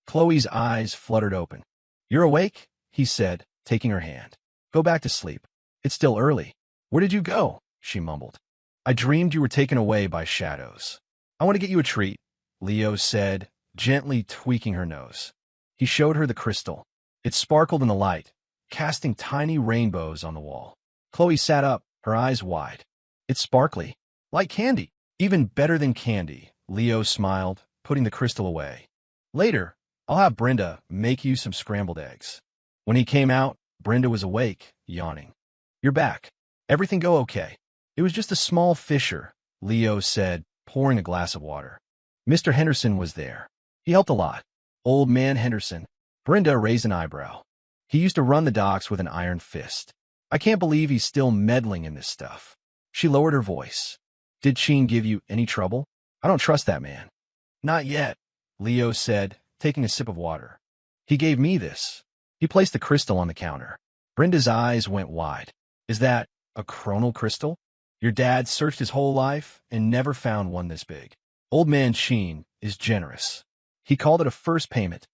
Chloe's eyes fluttered open. "You're awake?" he said, taking her hand. "Go back to sleep. It's still early." "Where did you go?" she mumbled. "I dreamed you were taken away by shadows." "I want to get you a treat," Leo said, gently tweaking her nose. He showed her the crystal. It sparkled in the light, casting tiny rainbows on the wall. Chloe sat up, her eyes wide. "It's sparkly. Like candy. Even better than candy," Leo smiled, putting the crystal away. "Later, I'll have Brenda make you some scrambled eggs." When he came out, Brenda was awake, yawning. "You're back. Everything go okay?" "It was just a small fissure," Leo said, pouring a glass of water. Mr. Henderson was there. He helped a lot. "Old man Henderson." Brenda raised an eyebrow. "He used to run the docks with an iron fist. I can't believe he's still meddling in this stuff." She lowered her voice. "Did Cheen give you any trouble? I don't trust that man." "Not yet," Leo said, taking a sip of water. "He gave me this." He placed the crystal on the counter. Brenda's eyes went wide. "Is that a chronal crystal? Your dad searched his whole life and never found one this big." "Old man Cheen is generous. He called it a first payment."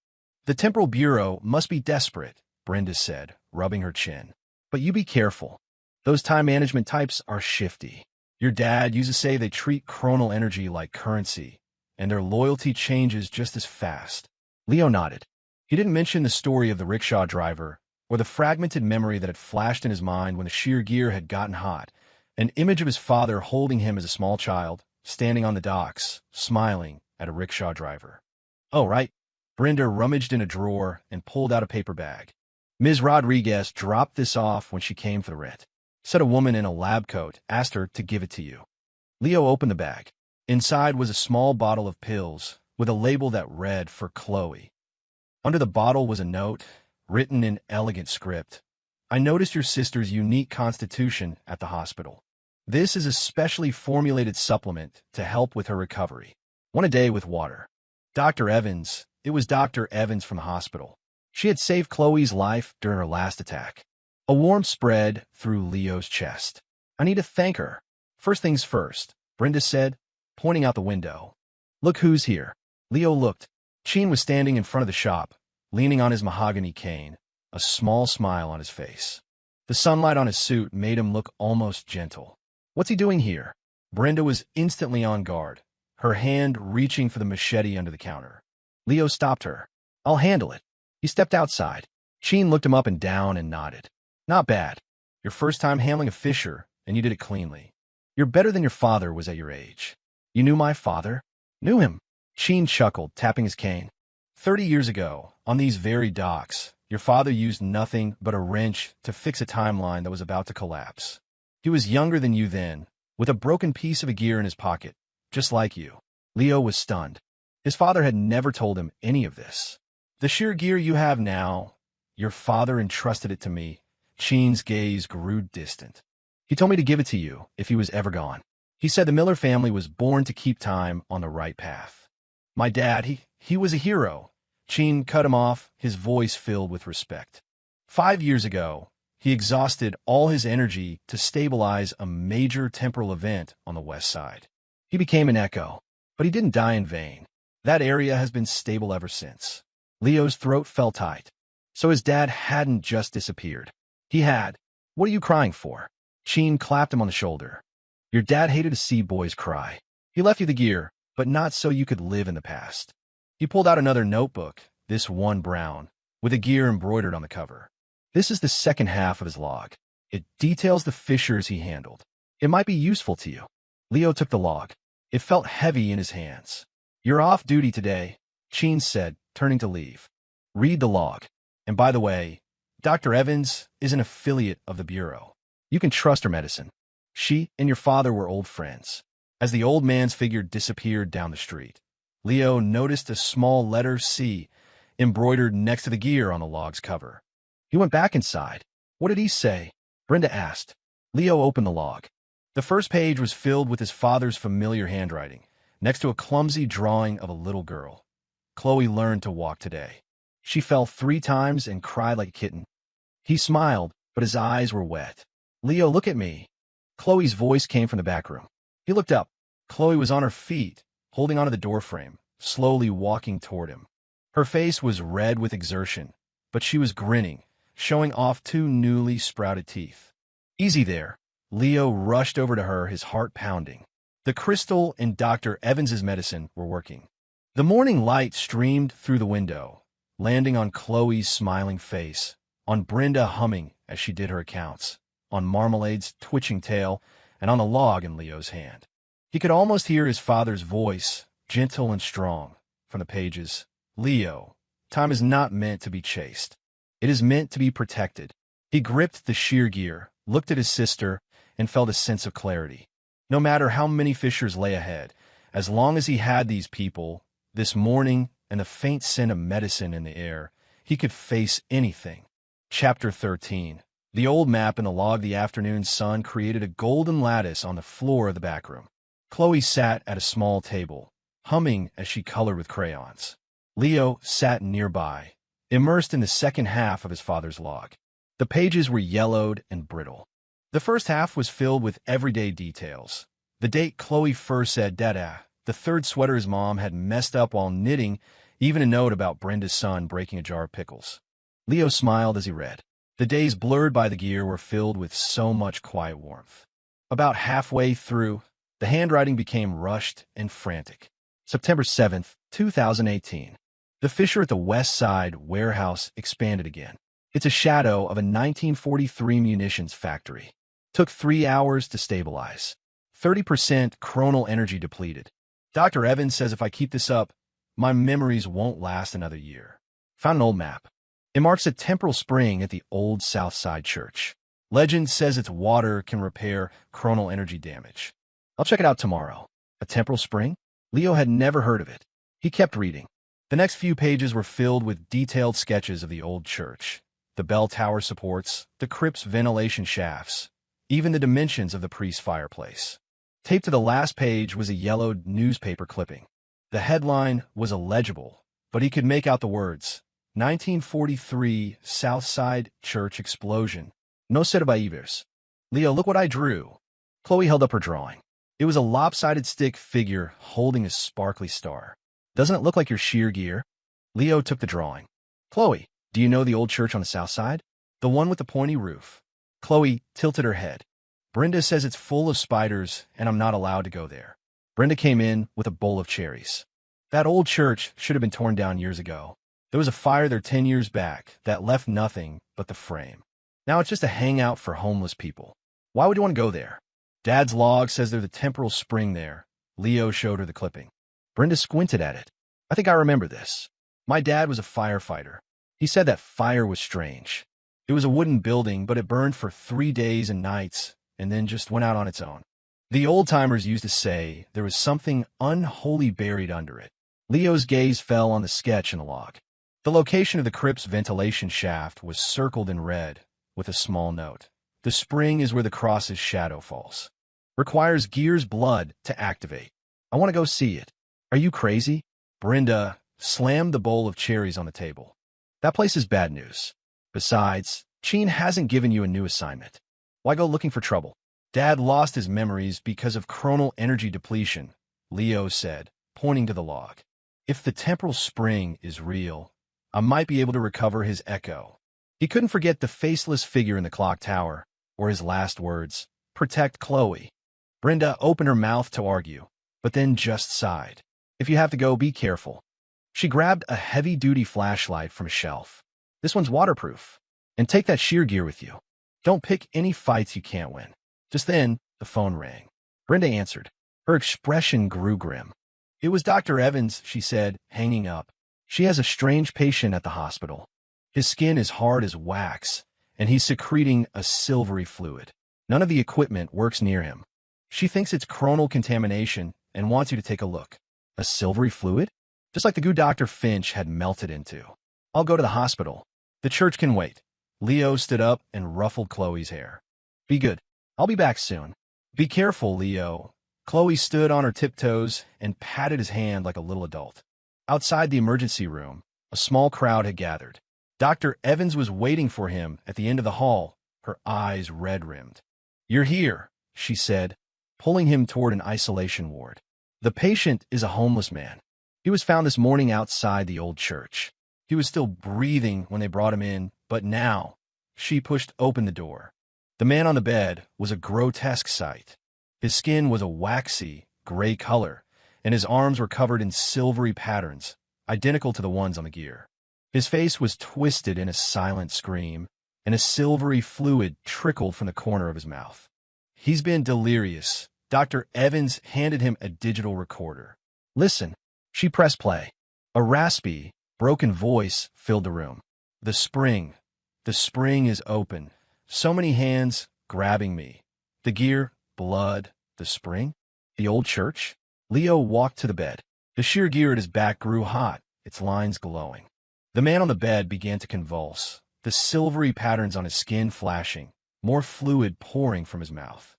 "The Temporal Bureau must be desperate," Brenda said, rubbing her chin. "But you be careful. Those time management types are shifty. Your dad used to say they treat chronal energy like currency, and their loyalty changes just as fast." Leo nodded. He didn't mention the story of the rickshaw driver, or the fragmented memory that had flashed in his mind when the shear gear had gotten hot, an image of his father holding him as a small child, standing on the docks, smiling at a rickshaw driver. "Oh, right." Brenda rummaged in a drawer and pulled out a paper bag. "Ms. Rodriguez dropped this off when she came for the writ. Said a woman in a lab coat asked her to give it to you." Leo opened the bag. Inside was a small bottle of pills with a label that read, "For Chloe." Under the bottle was a note, written in elegant script. "I noticed your sister's unique constitution at the hospital. This is a specially formulated supplement to help with her recovery. 1 a day with water. Dr. Evans," it was Dr. Evans from the hospital. She had saved Chloe's life during her last attack. A warmth spread through Leo's chest. I need to thank her. First things first, Brenda said, pointing out the window. Look who's here. Leo looked. Sheen was standing in front of the shop, leaning on his mahogany cane, a small smile on his face. The sunlight on his suit made him look almost gentle. What's he doing here? Brenda was instantly on guard, her hand reaching for the machete under the counter. Leo stopped her. I'll handle it. He stepped outside. Sheen looked him up and down and nodded. Not bad. Your first time handling a fisher, and you did it cleanly. You're better than your father was at your age. You knew my father? Knew him. Sheen chuckled, tapping his cane. 30 years ago, on these very docks, your father used nothing but a wrench to fix a timeline that was about to collapse. He was younger than you then, with a broken piece of a gear in his pocket, just like you. Leo was stunned. His father had never told him any of this. The sheer gear you have now, your father entrusted it to me. Sheen's gaze grew distant. He told me to give it to you if he was ever gone. He said the Miller family was born to keep time on the right path. My dad, he was a hero. Sheen cut him off, his voice filled with respect. 5 years ago, he exhausted all his energy to stabilize a major temporal event on the west side. He became an echo, but he didn't die in vain. That area has been stable ever since. Leo's throat fell tight. So his dad hadn't just disappeared. He had. What are you crying for? Sheen clapped him on the shoulder. Your dad hated to see boys cry. He left you the gear, but not so you could live in the past. He pulled out another notebook, this one brown, with a gear embroidered on the cover. This is the second half of his log. It details the fishers he handled. It might be useful to you. Leo took the log. It felt heavy in his hands. You're off duty today, Sheen said, turning to leave. Read the log. And by the way, Dr. Evans is an affiliate of the Bureau. You can trust her medicine. She and your father were old friends. As the old man's figure disappeared down the street, Leo noticed a small letter C embroidered next to the gear on the log's cover. He went back inside. What did he say? Brenda asked. Leo opened the log. The first page was filled with his father's familiar handwriting, next to a clumsy drawing of a little girl. Chloe learned to walk today. She fell 3 times and cried like a kitten. He smiled, but his eyes were wet. Leo, look at me. Chloe's voice came from the back room. He looked up. Chloe was on her feet, holding onto the doorframe, slowly walking toward him. Her face was red with exertion, but she was grinning, showing off 2 newly sprouted teeth. Easy there. Leo rushed over to her, his heart pounding. The crystal and Dr. Evans's medicine were working. The morning light streamed through the window, landing on Chloe's smiling face, on Brenda humming as she did her accounts, on Marmalade's twitching tail, and on the log in Leo's hand. He could almost hear his father's voice, gentle and strong, from the pages. Leo, time is not meant to be chased. It is meant to be protected. He gripped the sheer gear, looked at his sister, and felt a sense of clarity. No matter how many fishers lay ahead, as long as he had these people, this morning, and the faint scent of medicine in the air, he could face anything. Chapter 13. The old map in the log the afternoon sun created a golden lattice on the floor of the back room. Chloe sat at a small table, humming as she colored with crayons. Leo sat nearby, immersed in the second half of his father's log. The pages were yellowed and brittle. The first half was filled with everyday details. The date Chloe first said Dada, the 3rd sweater his mom had messed up while knitting, even a note about Brenda's son breaking a jar of pickles. Leo smiled as he read. The days blurred by the gear were filled with so much quiet warmth. About halfway through, the handwriting became rushed and frantic. September 7th, 2018. The fissure at the West Side warehouse expanded again. It's a shadow of a 1943 munitions factory. Took 3 hours to stabilize. 30% chronal energy depleted. Dr. Evans says if I keep this up, my memories won't last another year. Found an old map. It marks a temporal spring at the old South Side Church. Legend says its water can repair chronal energy damage. I'll check it out tomorrow. A temporal spring? Leo had never heard of it. He kept reading. The next few pages were filled with detailed sketches of the old church. The bell tower supports, the crypt's ventilation shafts, even the dimensions of the priest's fireplace. Taped to the last page was a yellowed newspaper clipping. The headline was illegible, but he could make out the words, 1943 South Side Church explosion. No survivors. Leo, look what I drew. Chloe held up her drawing. It was a lopsided stick figure holding a sparkly star. Doesn't it look like your sheer gear? Leo took the drawing. Chloe, do you know the old church on the south side? The one with the pointy roof. Chloe tilted her head. Brenda says it's full of spiders and I'm not allowed to go there. Brenda came in with a bowl of cherries. That old church should have been torn down years ago. There was a fire there 10 years back that left nothing but the frame. Now it's just a hangout for homeless people. Why would you want to go there? Dad's log says there's a temporal spring there. Leo showed her the clipping. Brenda squinted at it. I think I remember this. My dad was a firefighter. He said that fire was strange. It was a wooden building, but it burned for 3 days and nights and then just went out on its own. The old-timers used to say there was something unholy buried under it. Leo's gaze fell on the sketch in the log. The location of the crypt's ventilation shaft was circled in red with a small note. The spring is where the cross's shadow falls. Requires Gear's blood to activate. I want to go see it. Are you crazy? Brenda slammed the bowl of cherries on the table. That place is bad news. Besides, Cheen hasn't given you a new assignment. Why go looking for trouble? Dad lost his memories because of chronal energy depletion, Leo said, pointing to the log. If the temporal spring is real, I might be able to recover his echo. He couldn't forget the faceless figure in the clock tower, or his last words, protect Chloe. Brenda opened her mouth to argue, but then just sighed. If you have to go, be careful. She grabbed a heavy-duty flashlight from a shelf. This one's waterproof. And take that sheer gear with you. Don't pick any fights you can't win. Just then, the phone rang. Brenda answered. Her expression grew grim. It was Dr. Evans, she said, hanging up. She has a strange patient at the hospital. His skin is hard as wax, and he's secreting a silvery fluid. None of the equipment works near him. She thinks it's chronal contamination and wants you to take a look. A silvery fluid? Just like the goo Dr. Finch had melted into. I'll go to the hospital. The church can wait. Leo stood up and ruffled Chloe's hair. Be good. I'll be back soon. Be careful, Leo. Chloe stood on her tiptoes and patted his hand like a little adult. Outside the emergency room, a small crowd had gathered. Dr. Evans was waiting for him at the end of the hall, her eyes red-rimmed. You're here, she said, pulling him toward an isolation ward. The patient is a homeless man. He was found this morning outside the old church. He was still breathing when they brought him in, but now, she pushed open the door. The man on the bed was a grotesque sight. His skin was a waxy, gray color, and his arms were covered in silvery patterns, identical to the ones on the gear. His face was twisted in a silent scream, and a silvery fluid trickled from the corner of his mouth. He's been delirious. Dr. Evans handed him a digital recorder. Listen. She pressed play. A raspy, broken voice filled the room. The spring is open. So many hands grabbing me. The gear, blood, the spring, the old church. Leo walked to the bed. The sheer gear at his back grew hot, its lines glowing. The man on the bed began to convulse, the silvery patterns on his skin flashing, more fluid pouring from his mouth.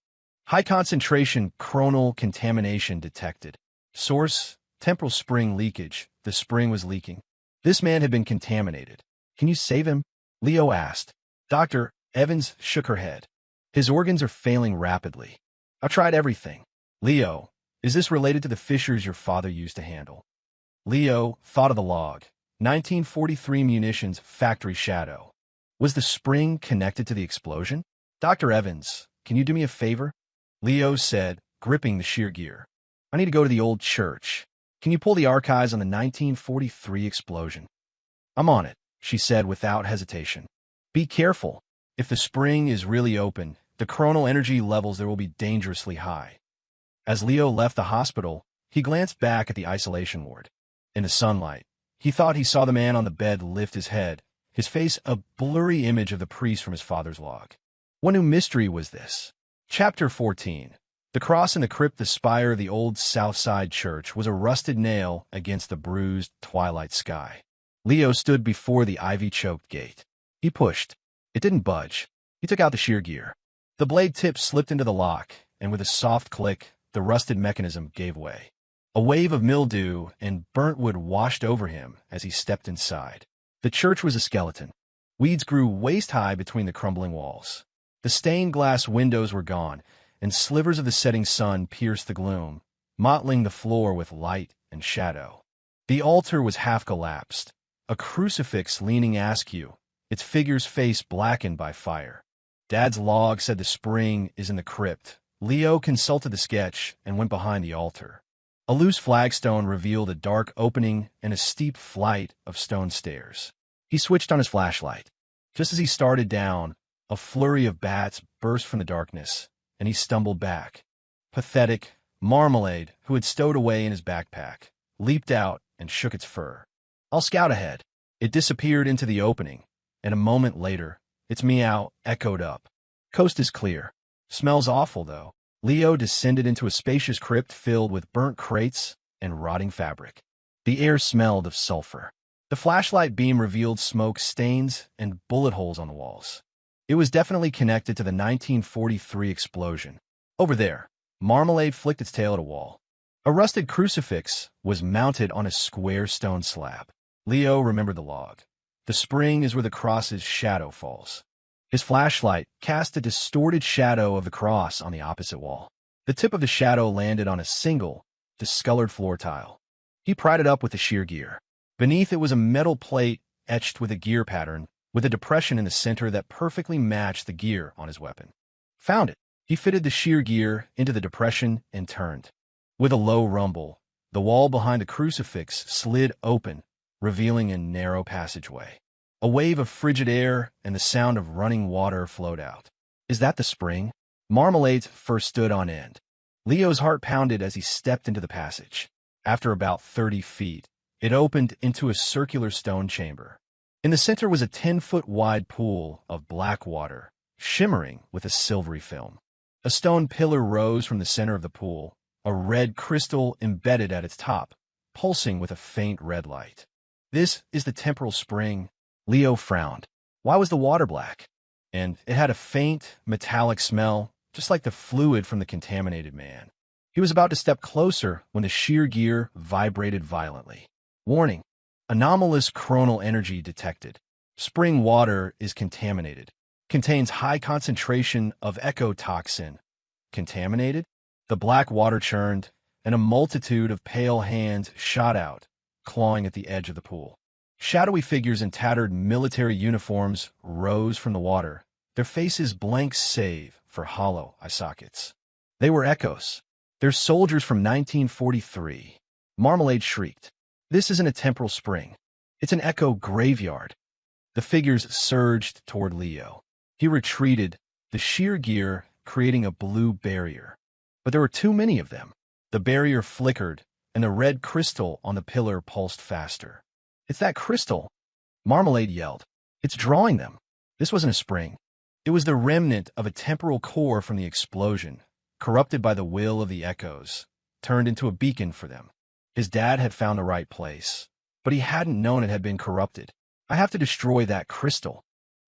High concentration chronal contamination detected. Source, temporal spring leakage. The spring was leaking. This man had been contaminated. Can you save him? Leo asked. Dr. Evans shook her head. His organs are failing rapidly. I've tried everything. Leo, is this related to the fissures your father used to handle? Leo thought of the log. 1943 munitions factory shadow. Was the spring connected to the explosion? Dr. Evans, can you do me a favor? Leo said, gripping the sheer gear. I need to go to the old church. Can you pull the archives on the 1943 explosion? I'm on it, she said without hesitation. Be careful. If the spring is really open, the chronal energy levels there will be dangerously high. As Leo left the hospital, he glanced back at the isolation ward. In the sunlight, he thought he saw the man on the bed lift his head, his face a blurry image of the priest from his father's log. What new mystery was this? Chapter 14. The cross in the crypt, the spire of the old South Side church, was a rusted nail against the bruised twilight sky. Leo stood before the ivy-choked gate. He pushed. It didn't budge. He took out the sheer gear. The blade tip slipped into the lock, and with a soft click, the rusted mechanism gave way. A wave of mildew and burnt wood washed over him as he stepped inside. The church was a skeleton. Weeds grew waist-high between the crumbling walls. The stained glass windows were gone, and slivers of the setting sun pierced the gloom, mottling the floor with light and shadow. The altar was half collapsed, a crucifix leaning askew, its figure's face blackened by fire. Dad's log said the spring is in the crypt. Leo consulted the sketch and went behind the altar. A loose flagstone revealed a dark opening and a steep flight of stone stairs. He switched on his flashlight. Just as he started down, a flurry of bats burst from the darkness, and he stumbled back. Pathetic, Marmalade, who had stowed away in his backpack, leaped out and shook its fur. "I'll scout ahead." It disappeared into the opening, and a moment later, its meow echoed up. "Coast is clear. Smells awful, though." Leo descended into a spacious crypt filled with burnt crates and rotting fabric. The air smelled of sulfur. The flashlight beam revealed smoke stains and bullet holes on the walls. It was definitely connected to the 1943 explosion. Over there, Marmalade flicked its tail at a wall. A rusted crucifix was mounted on a square stone slab. Leo remembered the log. The spring is where the cross's shadow falls. His flashlight cast a distorted shadow of the cross on the opposite wall. The tip of the shadow landed on a single, discolored floor tile. He pried it up with the shear gear. Beneath it was a metal plate etched with a gear pattern, with a depression in the center that perfectly matched the gear on his weapon. Found it. He fitted the shear gear into the depression and turned. With a low rumble, the wall behind the crucifix slid open, revealing a narrow passageway. A wave of frigid air and the sound of running water flowed out. "Is that the spring?" Marmalade first stood on end. Leo's heart pounded as he stepped into the passage. After about 30 feet, it opened into a circular stone chamber. In the center was a 10-foot-wide pool of black water, shimmering with a silvery film. A stone pillar rose from the center of the pool, a red crystal embedded at its top, pulsing with a faint red light. "This is the temporal spring." Leo frowned. Why was the water black? And it had a faint, metallic smell, just like the fluid from the contaminated man. He was about to step closer when the shear gear vibrated violently. "Warning. Anomalous chronal energy detected. Spring water is contaminated. Contains high concentration of ecotoxin." Contaminated? The black water churned, and a multitude of pale hands shot out, clawing at the edge of the pool. Shadowy figures in tattered military uniforms rose from the water, their faces blank save for hollow eye sockets. They were echoes. They're soldiers from 1943. Marmalade shrieked. "This isn't a temporal spring. It's an echo graveyard." The figures surged toward Leo. He retreated, the shear gear creating a blue barrier. But there were too many of them. The barrier flickered, and the red crystal on the pillar pulsed faster. "It's that crystal!" Marmalade yelled. "It's drawing them." This wasn't a spring. It was the remnant of a temporal core from the explosion, corrupted by the will of the echoes, turned into a beacon for them. His dad had found the right place, but he hadn't known it had been corrupted. "I have to destroy that crystal."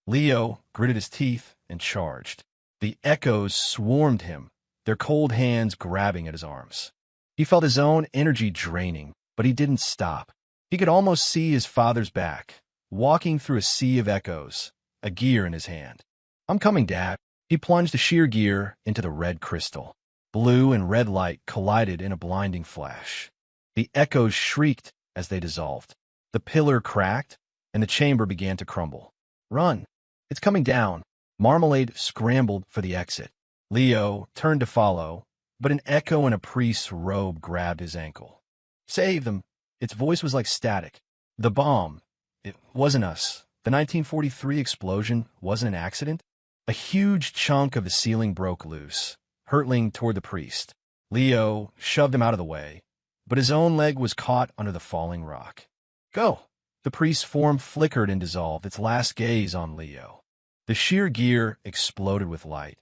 Leo gritted his teeth and charged. The echoes swarmed him, their cold hands grabbing at his arms. He felt his own energy draining, but he didn't stop. He could almost see his father's back, walking through a sea of echoes, a gear in his hand. "I'm coming, Dad." He plunged the shear gear into the red crystal. Blue and red light collided in a blinding flash. The echoes shrieked as they dissolved. The pillar cracked, and the chamber began to crumble. "Run! It's coming down." Marmalade scrambled for the exit. Leo turned to follow, but an echo in a priest's robe grabbed his ankle. "Save them!" Its voice was like static. "The bomb. It wasn't us. The 1943 explosion wasn't an accident." A huge chunk of the ceiling broke loose, hurtling toward the priest. Leo shoved him out of the way, but his own leg was caught under the falling rock. "Go!" The priest's form flickered and dissolved, its last gaze on Leo. The shear gear exploded with light,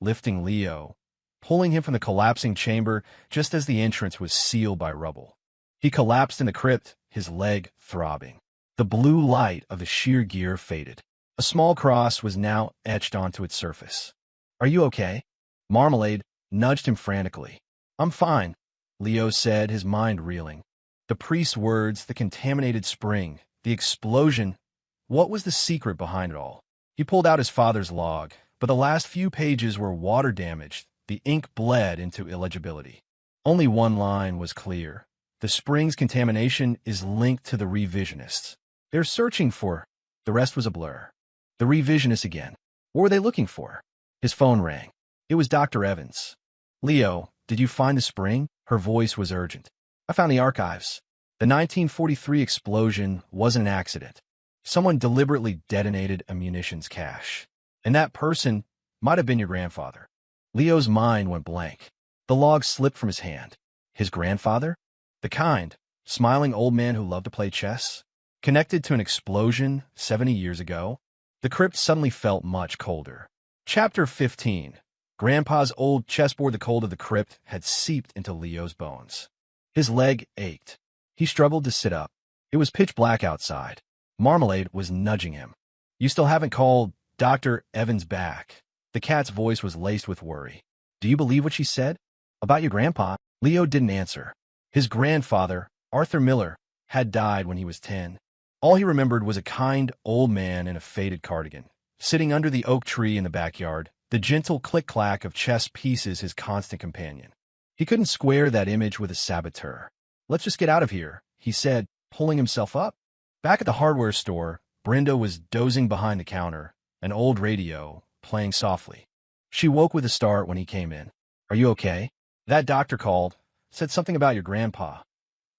lifting Leo, pulling him from the collapsing chamber just as the entrance was sealed by rubble. He collapsed in the crypt, his leg throbbing. The blue light of the shear gear faded. A small cross was now etched onto its surface. "Are you okay?" Marmalade nudged him frantically. "I'm fine," Leo said, his mind reeling. The priest's words, the contaminated spring, the explosion. What was the secret behind it all? He pulled out his father's log, but the last few pages were water-damaged, The ink bled into illegibility. Only one line was clear. The spring's contamination is linked to the revisionists. They're searching for... The rest was a blur. The revisionists again. What were they looking for? His phone rang. It was Dr. Evans. Leo, did you find the spring? Her voice was urgent. I found the archives. The 1943 explosion wasn't an accident. Someone deliberately detonated a munitions cache. And that person might have been your grandfather. Leo's mind went blank. The log slipped from his hand. His grandfather? The kind, smiling old man who loved to play chess? Connected to an explosion 70 years ago? The crypt suddenly felt much colder. Chapter 15. Grandpa's old chessboard. The cold of the crypt had seeped into Leo's bones. His leg ached. He struggled to sit up. It was pitch black outside. Marmalade was nudging him. You still haven't called Dr. Evans back. The cat's voice was laced with worry. Do you believe what she said? About your grandpa? Leo didn't answer. His grandfather, Arthur Miller, had died when he was 10. All he remembered was a kind old man in a faded cardigan, sitting under the oak tree in the backyard, the gentle click-clack of chess pieces his constant companion. He couldn't square that image with a saboteur. Let's just get out of here, he said, pulling himself up. Back at the hardware store, Brenda was dozing behind the counter, an old radio, playing softly. She woke with a start when he came in. Are you okay? That doctor called, said something about your grandpa.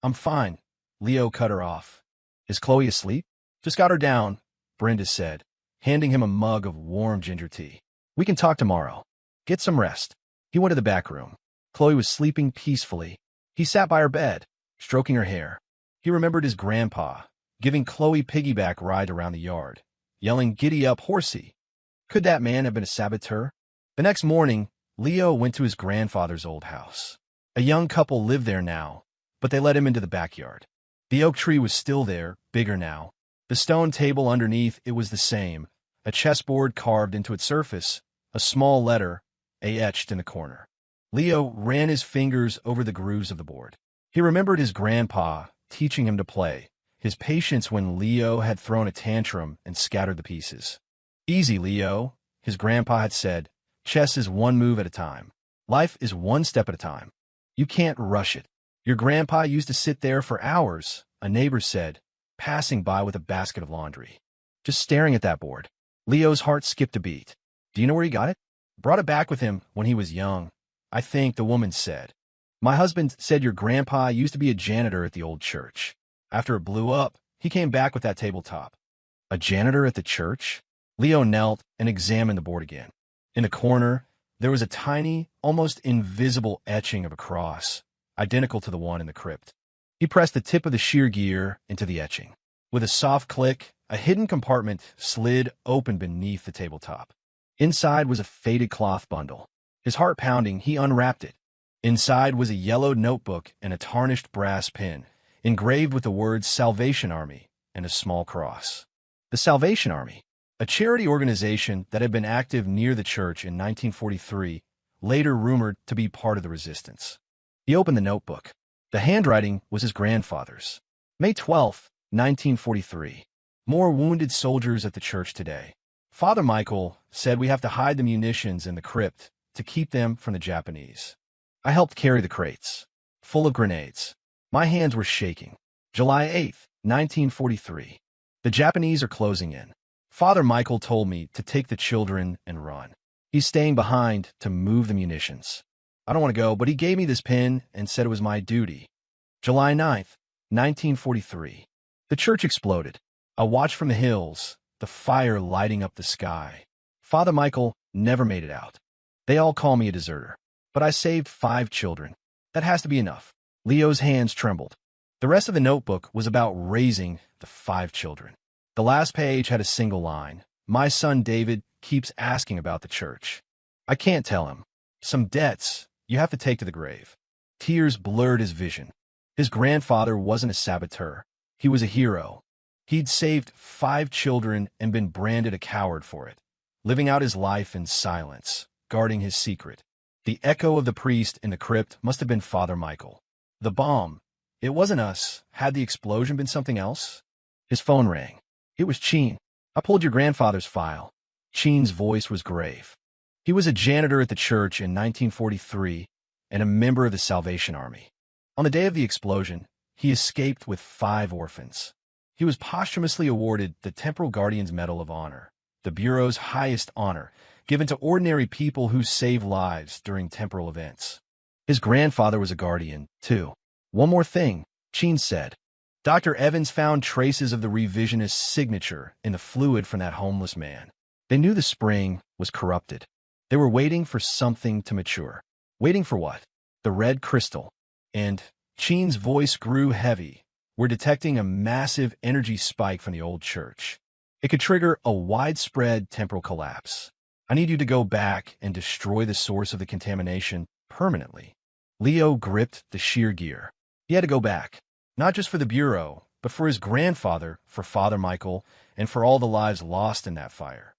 I'm fine. Leo cut her off. Is Chloe asleep? Just got her down, Brenda said, handing him a mug of warm ginger tea. We can talk tomorrow. Get some rest. He went to the back room. Chloe was sleeping peacefully. He sat by her bed, stroking her hair. He remembered his grandpa, giving Chloe piggyback ride around the yard, yelling, "Giddy up, horsey." Could that man have been a saboteur? The next morning, Leo went to his grandfather's old house. A young couple lived there now, but they let him into the backyard. The oak tree was still there, bigger now. The stone table underneath it was the same, a chessboard carved into its surface, a small letter, A etched in the corner. Leo ran his fingers over the grooves of the board. He remembered his grandpa teaching him to play, his patience when Leo had thrown a tantrum and scattered the pieces. Easy, Leo, his grandpa had said. Chess is one move at a time. Life is one step at a time. You can't rush it. Your grandpa used to sit there for hours, a neighbor said, passing by with a basket of laundry. Just staring at that board. Leo's heart skipped a beat. Do you know where he got it? Brought it back with him when he was young, I think, the woman said. My husband said your grandpa used to be a janitor at the old church. After it blew up, he came back with that tabletop. A janitor at the church? Leo knelt and examined the board again. In the corner, there was a tiny, almost invisible etching of a cross, identical to the one in the crypt. He pressed the tip of the shear gear into the etching. With a soft click, a hidden compartment slid open beneath the tabletop. Inside was a faded cloth bundle. His heart pounding, he unwrapped it. Inside was a yellowed notebook and a tarnished brass pin, engraved with the words Salvation Army and a small cross. The Salvation Army, a charity organization that had been active near the church in 1943, later rumored to be part of the resistance. He opened the notebook. The handwriting was his grandfather's. May 12, 1943. More wounded soldiers at the church today. Father Michael said we have to hide the munitions in the crypt to keep them from the Japanese. I helped carry the crates, full of grenades. My hands were shaking. July 8, 1943. The Japanese are closing in. Father Michael told me to take the children and run. He's staying behind to move the munitions. I don't want to go, but he gave me this pin and said it was my duty. July 9th, 1943. The church exploded. I watched from the hills, the fire lighting up the sky. Father Michael never made it out. They all call me a deserter. But I saved 5 children. That has to be enough. Leo's hands trembled. The rest of the notebook was about raising the 5 children. The last page had a single line. My son David keeps asking about the church. I can't tell him. Some debts you have to take to the grave. Tears blurred his vision. His grandfather wasn't a saboteur. He was a hero. He'd saved 5 children and been branded a coward for it, living out his life in silence, guarding his secret. The echo of the priest in the crypt must have been Father Michael. The bomb. It wasn't us. Had the explosion been something else? His phone rang. It was Cheen. I pulled your grandfather's file. Cheen's voice was grave. He was a janitor at the church in 1943 and a member of the Salvation Army. On the day of the explosion, he escaped with 5 orphans. He was posthumously awarded the Temporal Guardian's Medal of Honor, the Bureau's highest honor, given to ordinary people who save lives during temporal events. His grandfather was a guardian, too. One more thing, Sheen said. Dr. Evans found traces of the revisionist signature in the fluid from that homeless man. They knew the spring was corrupted. They were waiting for something to mature. Waiting for what? The red crystal. And Sheen's voice grew heavy. We're detecting a massive energy spike from the old church. It could trigger a widespread temporal collapse. I need you to go back and destroy the source of the contamination permanently. Leo gripped the shear gear. He had to go back, not just for the Bureau, but for his grandfather, for Father Michael, and for all the lives lost in that fire.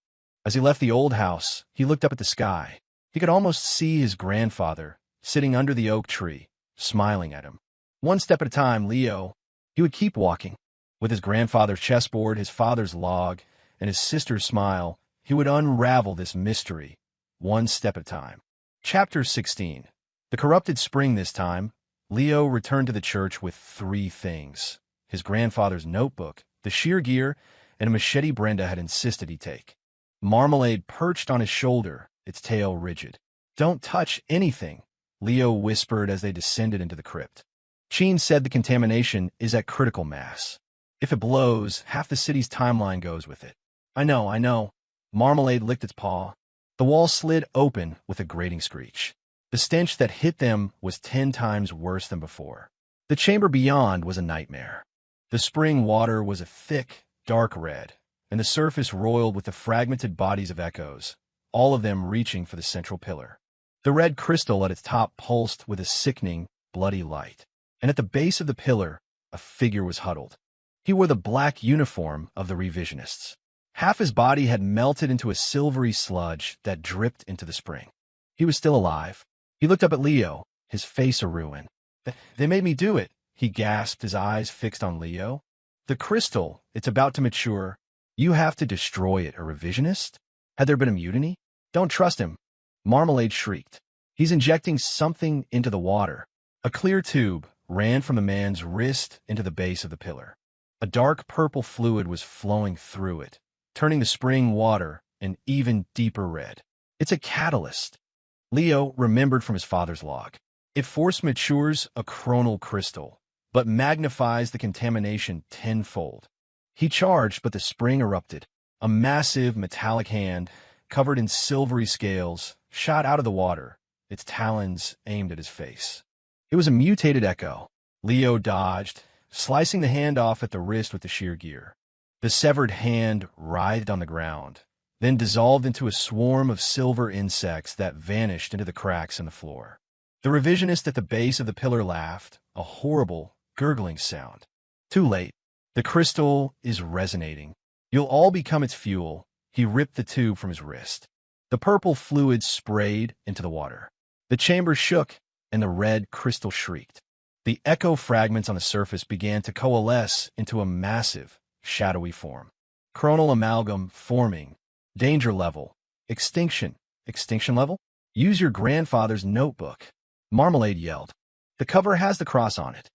As he left the old house, he looked up at the sky. He could almost see his grandfather sitting under the oak tree, smiling at him. One step at a time, Leo. He would keep walking. With his grandfather's chessboard, his father's log, and his sister's smile, he would unravel this mystery, one step at a time. Chapter 16. The corrupted spring this time, Leo returned to the church with 3 things: his grandfather's notebook, the shear gear, and a machete Brenda had insisted he take. Marmalade perched on his shoulder, its tail rigid. "Don't touch anything," Leo whispered as they descended into the crypt. Sheen said the contamination is at critical mass. If it blows, half the city's timeline goes with it. I know. Marmalade licked its paw. The wall slid open with a grating screech. The stench that hit them was 10 times worse than before. The chamber beyond was a nightmare. The spring water was a thick, dark red, and the surface roiled with the fragmented bodies of echoes, all of them reaching for the central pillar. The red crystal at its top pulsed with a sickening, bloody light, and at the base of the pillar, a figure was huddled. He wore the black uniform of the revisionists. Half his body had melted into a silvery sludge that dripped into the spring. He was still alive. He looked up at Leo, his face a ruin. "They made me do it," he gasped, his eyes fixed on Leo. "The crystal, it's about to mature. You have to destroy it, a revisionist? Had there been a mutiny? Don't trust him." Marmalade shrieked. "He's injecting something into the water." A clear tube ran from the man's wrist into the base of the pillar. A dark purple fluid was flowing through it, turning the spring water an even deeper red. "It's a catalyst," Leo remembered from his father's log. "It force matures a chronal crystal, but magnifies the contamination tenfold." He charged, but the spring erupted. A massive metallic hand, covered in silvery scales, shot out of the water, its talons aimed at his face. It was a mutated echo. Leo dodged, slicing the hand off at the wrist with the shear gear. The severed hand writhed on the ground, then dissolved into a swarm of silver insects that vanished into the cracks in the floor. The revisionist at the base of the pillar laughed, a horrible, gurgling sound. "Too late. The crystal is resonating. You'll all become its fuel." He ripped the tube from his wrist. The purple fluid sprayed into the water. The chamber shook, and the red crystal shrieked. The echo fragments on the surface began to coalesce into a massive, shadowy form. Chronal amalgam forming. Danger level. Extinction. Extinction level? Use your grandfather's notebook, Marmalade yelled. "The cover has the cross on it."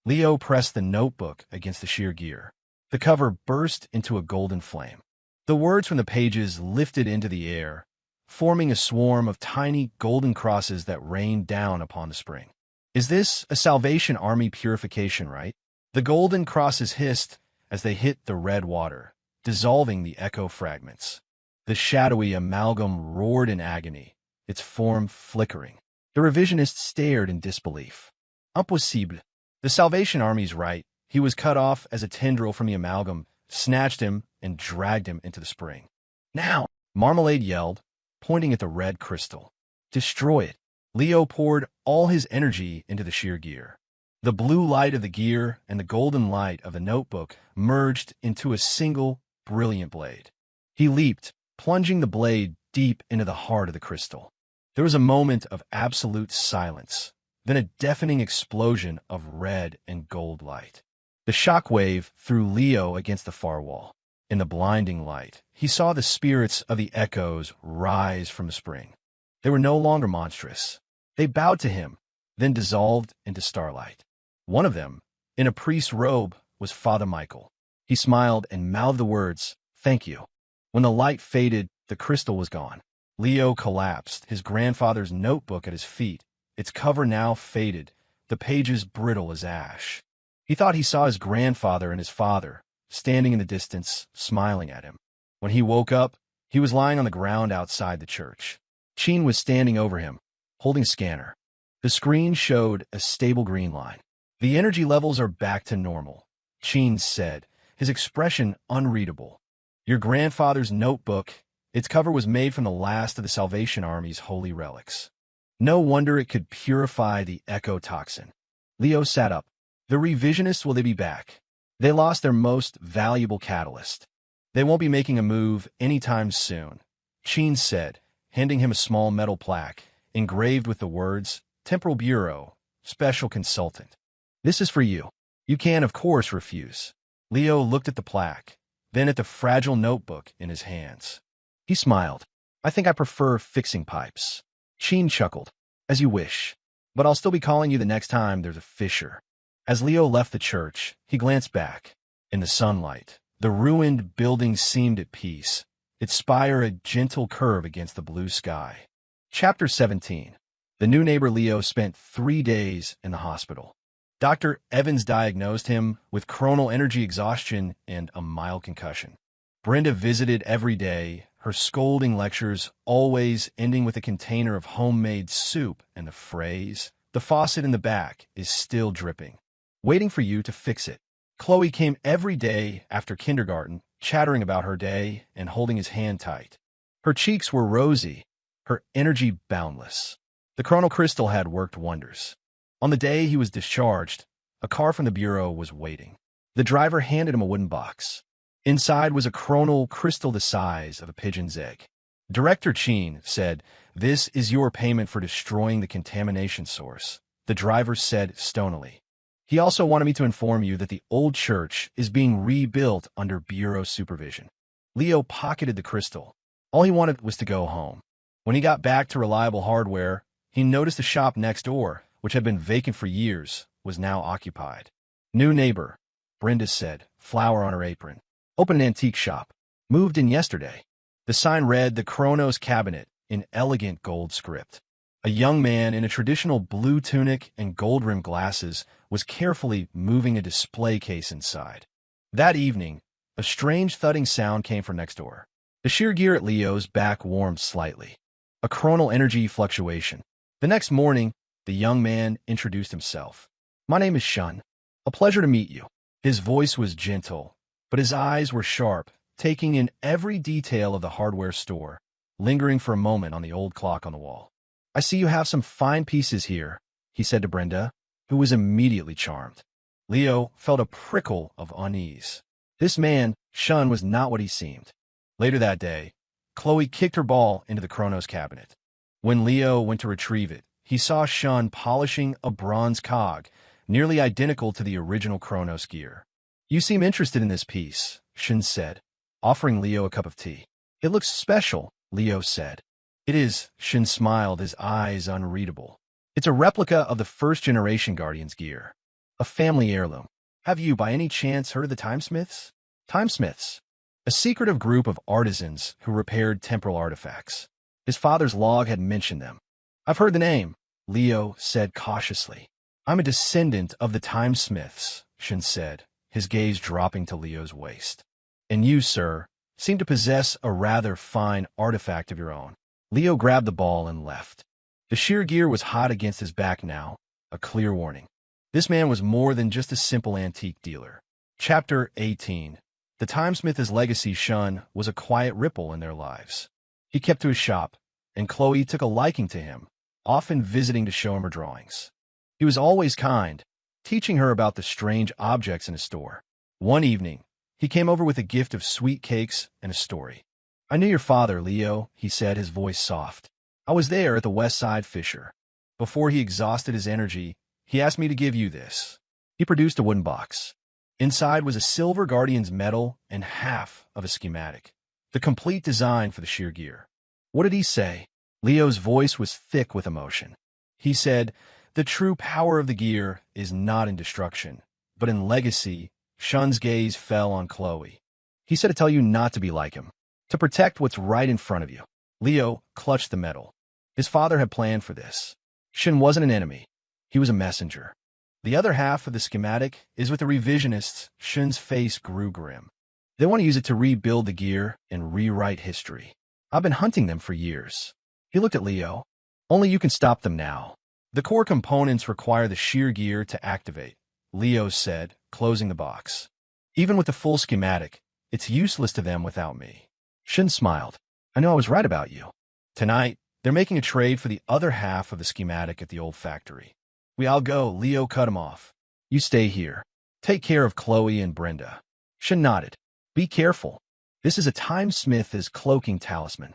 Leo pressed the notebook against the shear gear. The cover burst into a golden flame. The words from the pages lifted into the air, forming a swarm of tiny golden crosses that rained down upon the spring. "Is this a Salvation Army purification rite?" The golden crosses hissed as they hit the red water, dissolving the echo fragments. The shadowy amalgam roared in agony, its form flickering. The revisionist stared in disbelief. Impossible. The Salvation Army's right. He was cut off as a tendril from the amalgam, snatched him, and dragged him into the spring. "Now!" Marmalade yelled, pointing at the red crystal. "Destroy it." Leo poured all his energy into the shear gear. The blue light of the gear and the golden light of the notebook merged into a single, brilliant blade. He leaped, plunging the blade deep into the heart of the crystal. There was a moment of absolute silence, then a deafening explosion of red and gold light. The shockwave threw Leo against the far wall. In the blinding light, he saw the spirits of the echoes rise from the spring. They were no longer monstrous. They bowed to him, then dissolved into starlight. One of them, in a priest's robe, was Father Michael. He smiled and mouthed the words, "Thank you." When the light faded, the crystal was gone. Leo collapsed, his grandfather's notebook at his feet, its cover now faded, the pages brittle as ash. He thought he saw his grandfather and his father, standing in the distance, smiling at him. When he woke up, he was lying on the ground outside the church. Chin was standing over him, holding a scanner. The screen showed a stable green line. "The energy levels are back to normal," Chin said, his expression unreadable. "Your grandfather's notebook, its cover was made from the last of the Salvation Army's holy relics. No wonder it could purify the ecotoxin." Leo sat up. "The revisionists, will they be back? They lost their most valuable catalyst. They won't be making a move anytime soon," Chin said, handing him a small metal plaque, engraved with the words, "Temporal Bureau, Special Consultant. This is for you. You can, of course, refuse." Leo looked at the plaque, then at the fragile notebook in his hands. He smiled. "I think I prefer fixing pipes." Chin chuckled. "As you wish. But I'll still be calling you the next time there's a fissure." As Leo left the church, he glanced back. In the sunlight, the ruined building seemed at peace, its spire a gentle curve against the blue sky. Chapter 17. The new neighbor Leo spent 3 days in the hospital. Dr. Evans diagnosed him with coronal energy exhaustion and a mild concussion. Brenda visited every day, her scolding lectures always ending with a container of homemade soup and the phrase, "The faucet in the back is still dripping, waiting for you to fix it." Chloe came every day after kindergarten, chattering about her day and holding his hand tight. Her cheeks were rosy, her energy boundless. The chronal crystal had worked wonders. On the day he was discharged, a car from the bureau was waiting. The driver handed him a wooden box. Inside was a chronal crystal the size of a pigeon's egg. Director Chin said, "This is your payment for destroying the contamination source," the driver said stonily. "He also wanted me to inform you that the old church is being rebuilt under bureau supervision." Leo pocketed the crystal. All he wanted was to go home. When he got back to Reliable Hardware, he noticed the shop next door, which had been vacant for years, was now occupied. "New neighbor," Brenda said, flower on her apron. "Open an antique shop. Moved in yesterday." The sign read the Kronos Cabinet in elegant gold script. A young man in a traditional blue tunic and gold-rimmed glasses was carefully moving a display case inside. That evening, a strange thudding sound came from next door. The shear gear at Leo's back warmed slightly. A chronal energy fluctuation. The next morning, the young man introduced himself. "My name is Shun. A pleasure to meet you." His voice was gentle, but his eyes were sharp, taking in every detail of the hardware store, lingering for a moment on the old clock on the wall. "I see you have some fine pieces here," he said to Brenda, who was immediately charmed. Leo felt a prickle of unease. This man, Shun, was not what he seemed. Later that day, Chloe kicked her ball into the Kronos cabinet. When Leo went to retrieve it, he saw Shun polishing a bronze cog, nearly identical to the original Kronos gear. "You seem interested in this piece," Shun said, offering Leo a cup of tea. "It looks special," Leo said. "It is," Shun smiled, his eyes unreadable. "It's a replica of the first-generation Guardian's gear. A family heirloom. Have you, by any chance, heard of the Timesmiths?" Timesmiths. A secretive group of artisans who repaired temporal artifacts. His father's log had mentioned them. "I've heard the name," Leo said cautiously. "I'm a descendant of the Timesmiths," Shun said, his gaze dropping to Leo's waist. "And you, sir, seem to possess a rather fine artifact of your own." Leo grabbed the ball and left. The shear gear was hot against his back now, a clear warning. This man was more than just a simple antique dealer. Chapter 18. The Timesmith's legacy, Shun, was a quiet ripple in their lives. He kept to his shop, and Chloe took a liking to him, often visiting to show him her drawings. He was always kind, teaching her about the strange objects in his store. One evening, he came over with a gift of sweet cakes and a story. "I knew your father, Leo," he said, his voice soft. "I was there at the West Side fissure. Before he exhausted his energy, he asked me to give you this." He produced a wooden box. Inside was a silver Guardian's medal and half of a schematic, the complete design for the shear gear. "What did he say?" Leo's voice was thick with emotion. He said, "The true power of the gear is not in destruction, but in legacy." Shun's gaze fell on Chloe. "He said to tell you not to be like him, to protect what's right in front of you." Leo clutched the metal. His father had planned for this. Shun wasn't an enemy. He was a messenger. The other half of the schematic is with the revisionists. Shun's face grew grim. They want to use it to rebuild the gear and rewrite history. I've been hunting them for years. He looked at Leo. Only you can stop them now. The core components require the shear gear to activate, Leo said, closing the box. Even with the full schematic, it's useless to them without me. Shun smiled. I know I was right about you. Tonight, they're making a trade for the other half of the schematic at the old factory. I'll go, Leo cut him off. You stay here. Take care of Chloe and Brenda. Shun nodded. Be careful. This is a timesmith's cloaking talisman.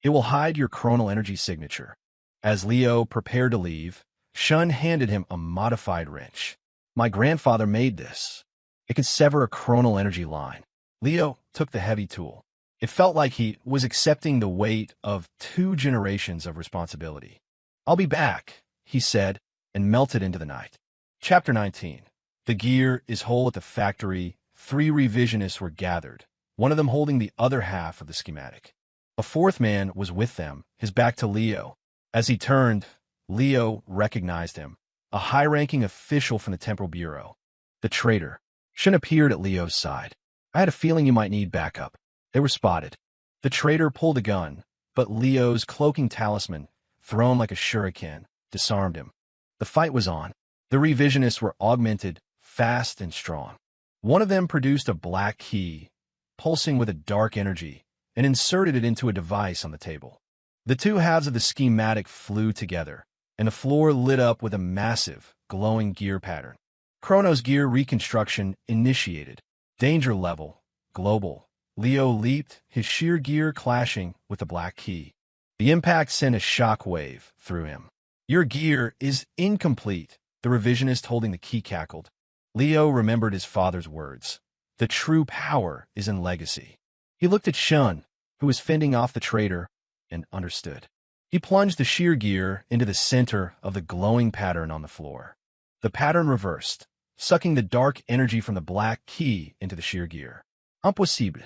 It will hide your chronal energy signature. As Leo prepared to leave, Shun handed him a modified wrench. My grandfather made this. It can sever a chronal energy line. Leo took the heavy tool. It felt like he was accepting the weight of 2 generations of responsibility. I'll be back, he said, and melted into the night. Chapter 19. The gear is whole at the factory. 3 revisionists were gathered, one of them holding the other half of the schematic. A 4th man was with them, his back to Leo. As he turned, Leo recognized him, a high-ranking official from the Temporal Bureau. The traitor. Shun appeared at Leo's side. I had a feeling you might need backup. They were spotted. The traitor pulled a gun, but Leo's cloaking talisman, thrown like a shuriken, disarmed him. The fight was on. The revisionists were augmented, fast and strong. One of them produced a black key, pulsing with a dark energy, and inserted it into a device on the table. The 2 halves of the schematic flew together, and the floor lit up with a massive, glowing gear pattern. Chronos gear reconstruction initiated. Danger level, global. Leo leaped, his shear gear clashing with the black key. The impact sent a shock wave through him. Your gear is incomplete, the revisionist holding the key cackled. Leo remembered his father's words. The true power is in legacy. He looked at Shun, who was fending off the traitor, and understood. He plunged the shear gear into the center of the glowing pattern on the floor. The pattern reversed, sucking the dark energy from the black key into the shear gear. Impossible.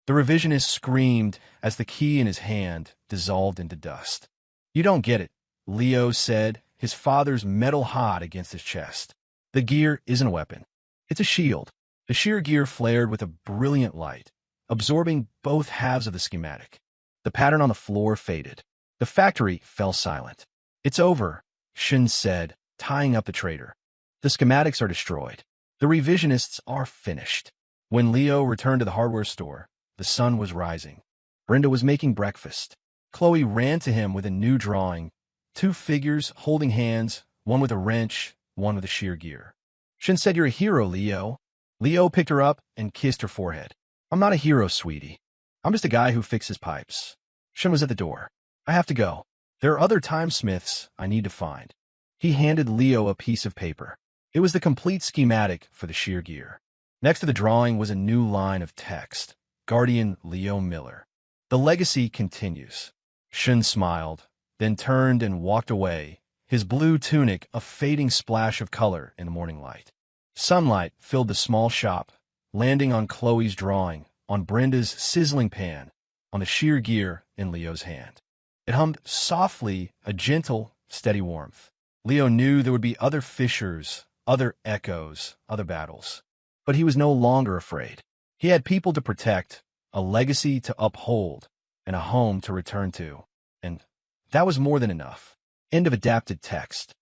The revisionist screamed as the key in his hand dissolved into dust. You don't get it, Leo said, his father's metal hot against his chest. The gear isn't a weapon. It's a shield. The shear gear flared with a brilliant light, absorbing both halves of the schematic. The pattern on the floor faded. The factory fell silent. It's over, Shun said, tying up the traitor. The schematics are destroyed. The revisionists are finished. When Leo returned to the hardware store, the sun was rising. Brenda was making breakfast. Chloe ran to him with a new drawing. 2 figures holding hands, one with a wrench, one with a shear gear. Shun said, "You're a hero, Leo." Leo picked her up and kissed her forehead. "I'm not a hero, sweetie. I'm just a guy who fixes pipes." Shun was at the door. "I have to go. There are other timesmiths I need to find." He handed Leo a piece of paper. It was the complete schematic for the shear gear. Next to the drawing was a new line of text. Guardian Leo Miller. The legacy continues. Shun smiled, then turned and walked away, his blue tunic a fading splash of color in the morning light. Sunlight filled the small shop, landing on Chloe's drawing, on Brenda's sizzling pan, on the shear gear in Leo's hand. It hummed softly, a gentle, steady warmth. Leo knew there would be other fissures, other echoes, other battles. But he was no longer afraid. He had people to protect, a legacy to uphold, and a home to return to. And that was more than enough. End of adapted text.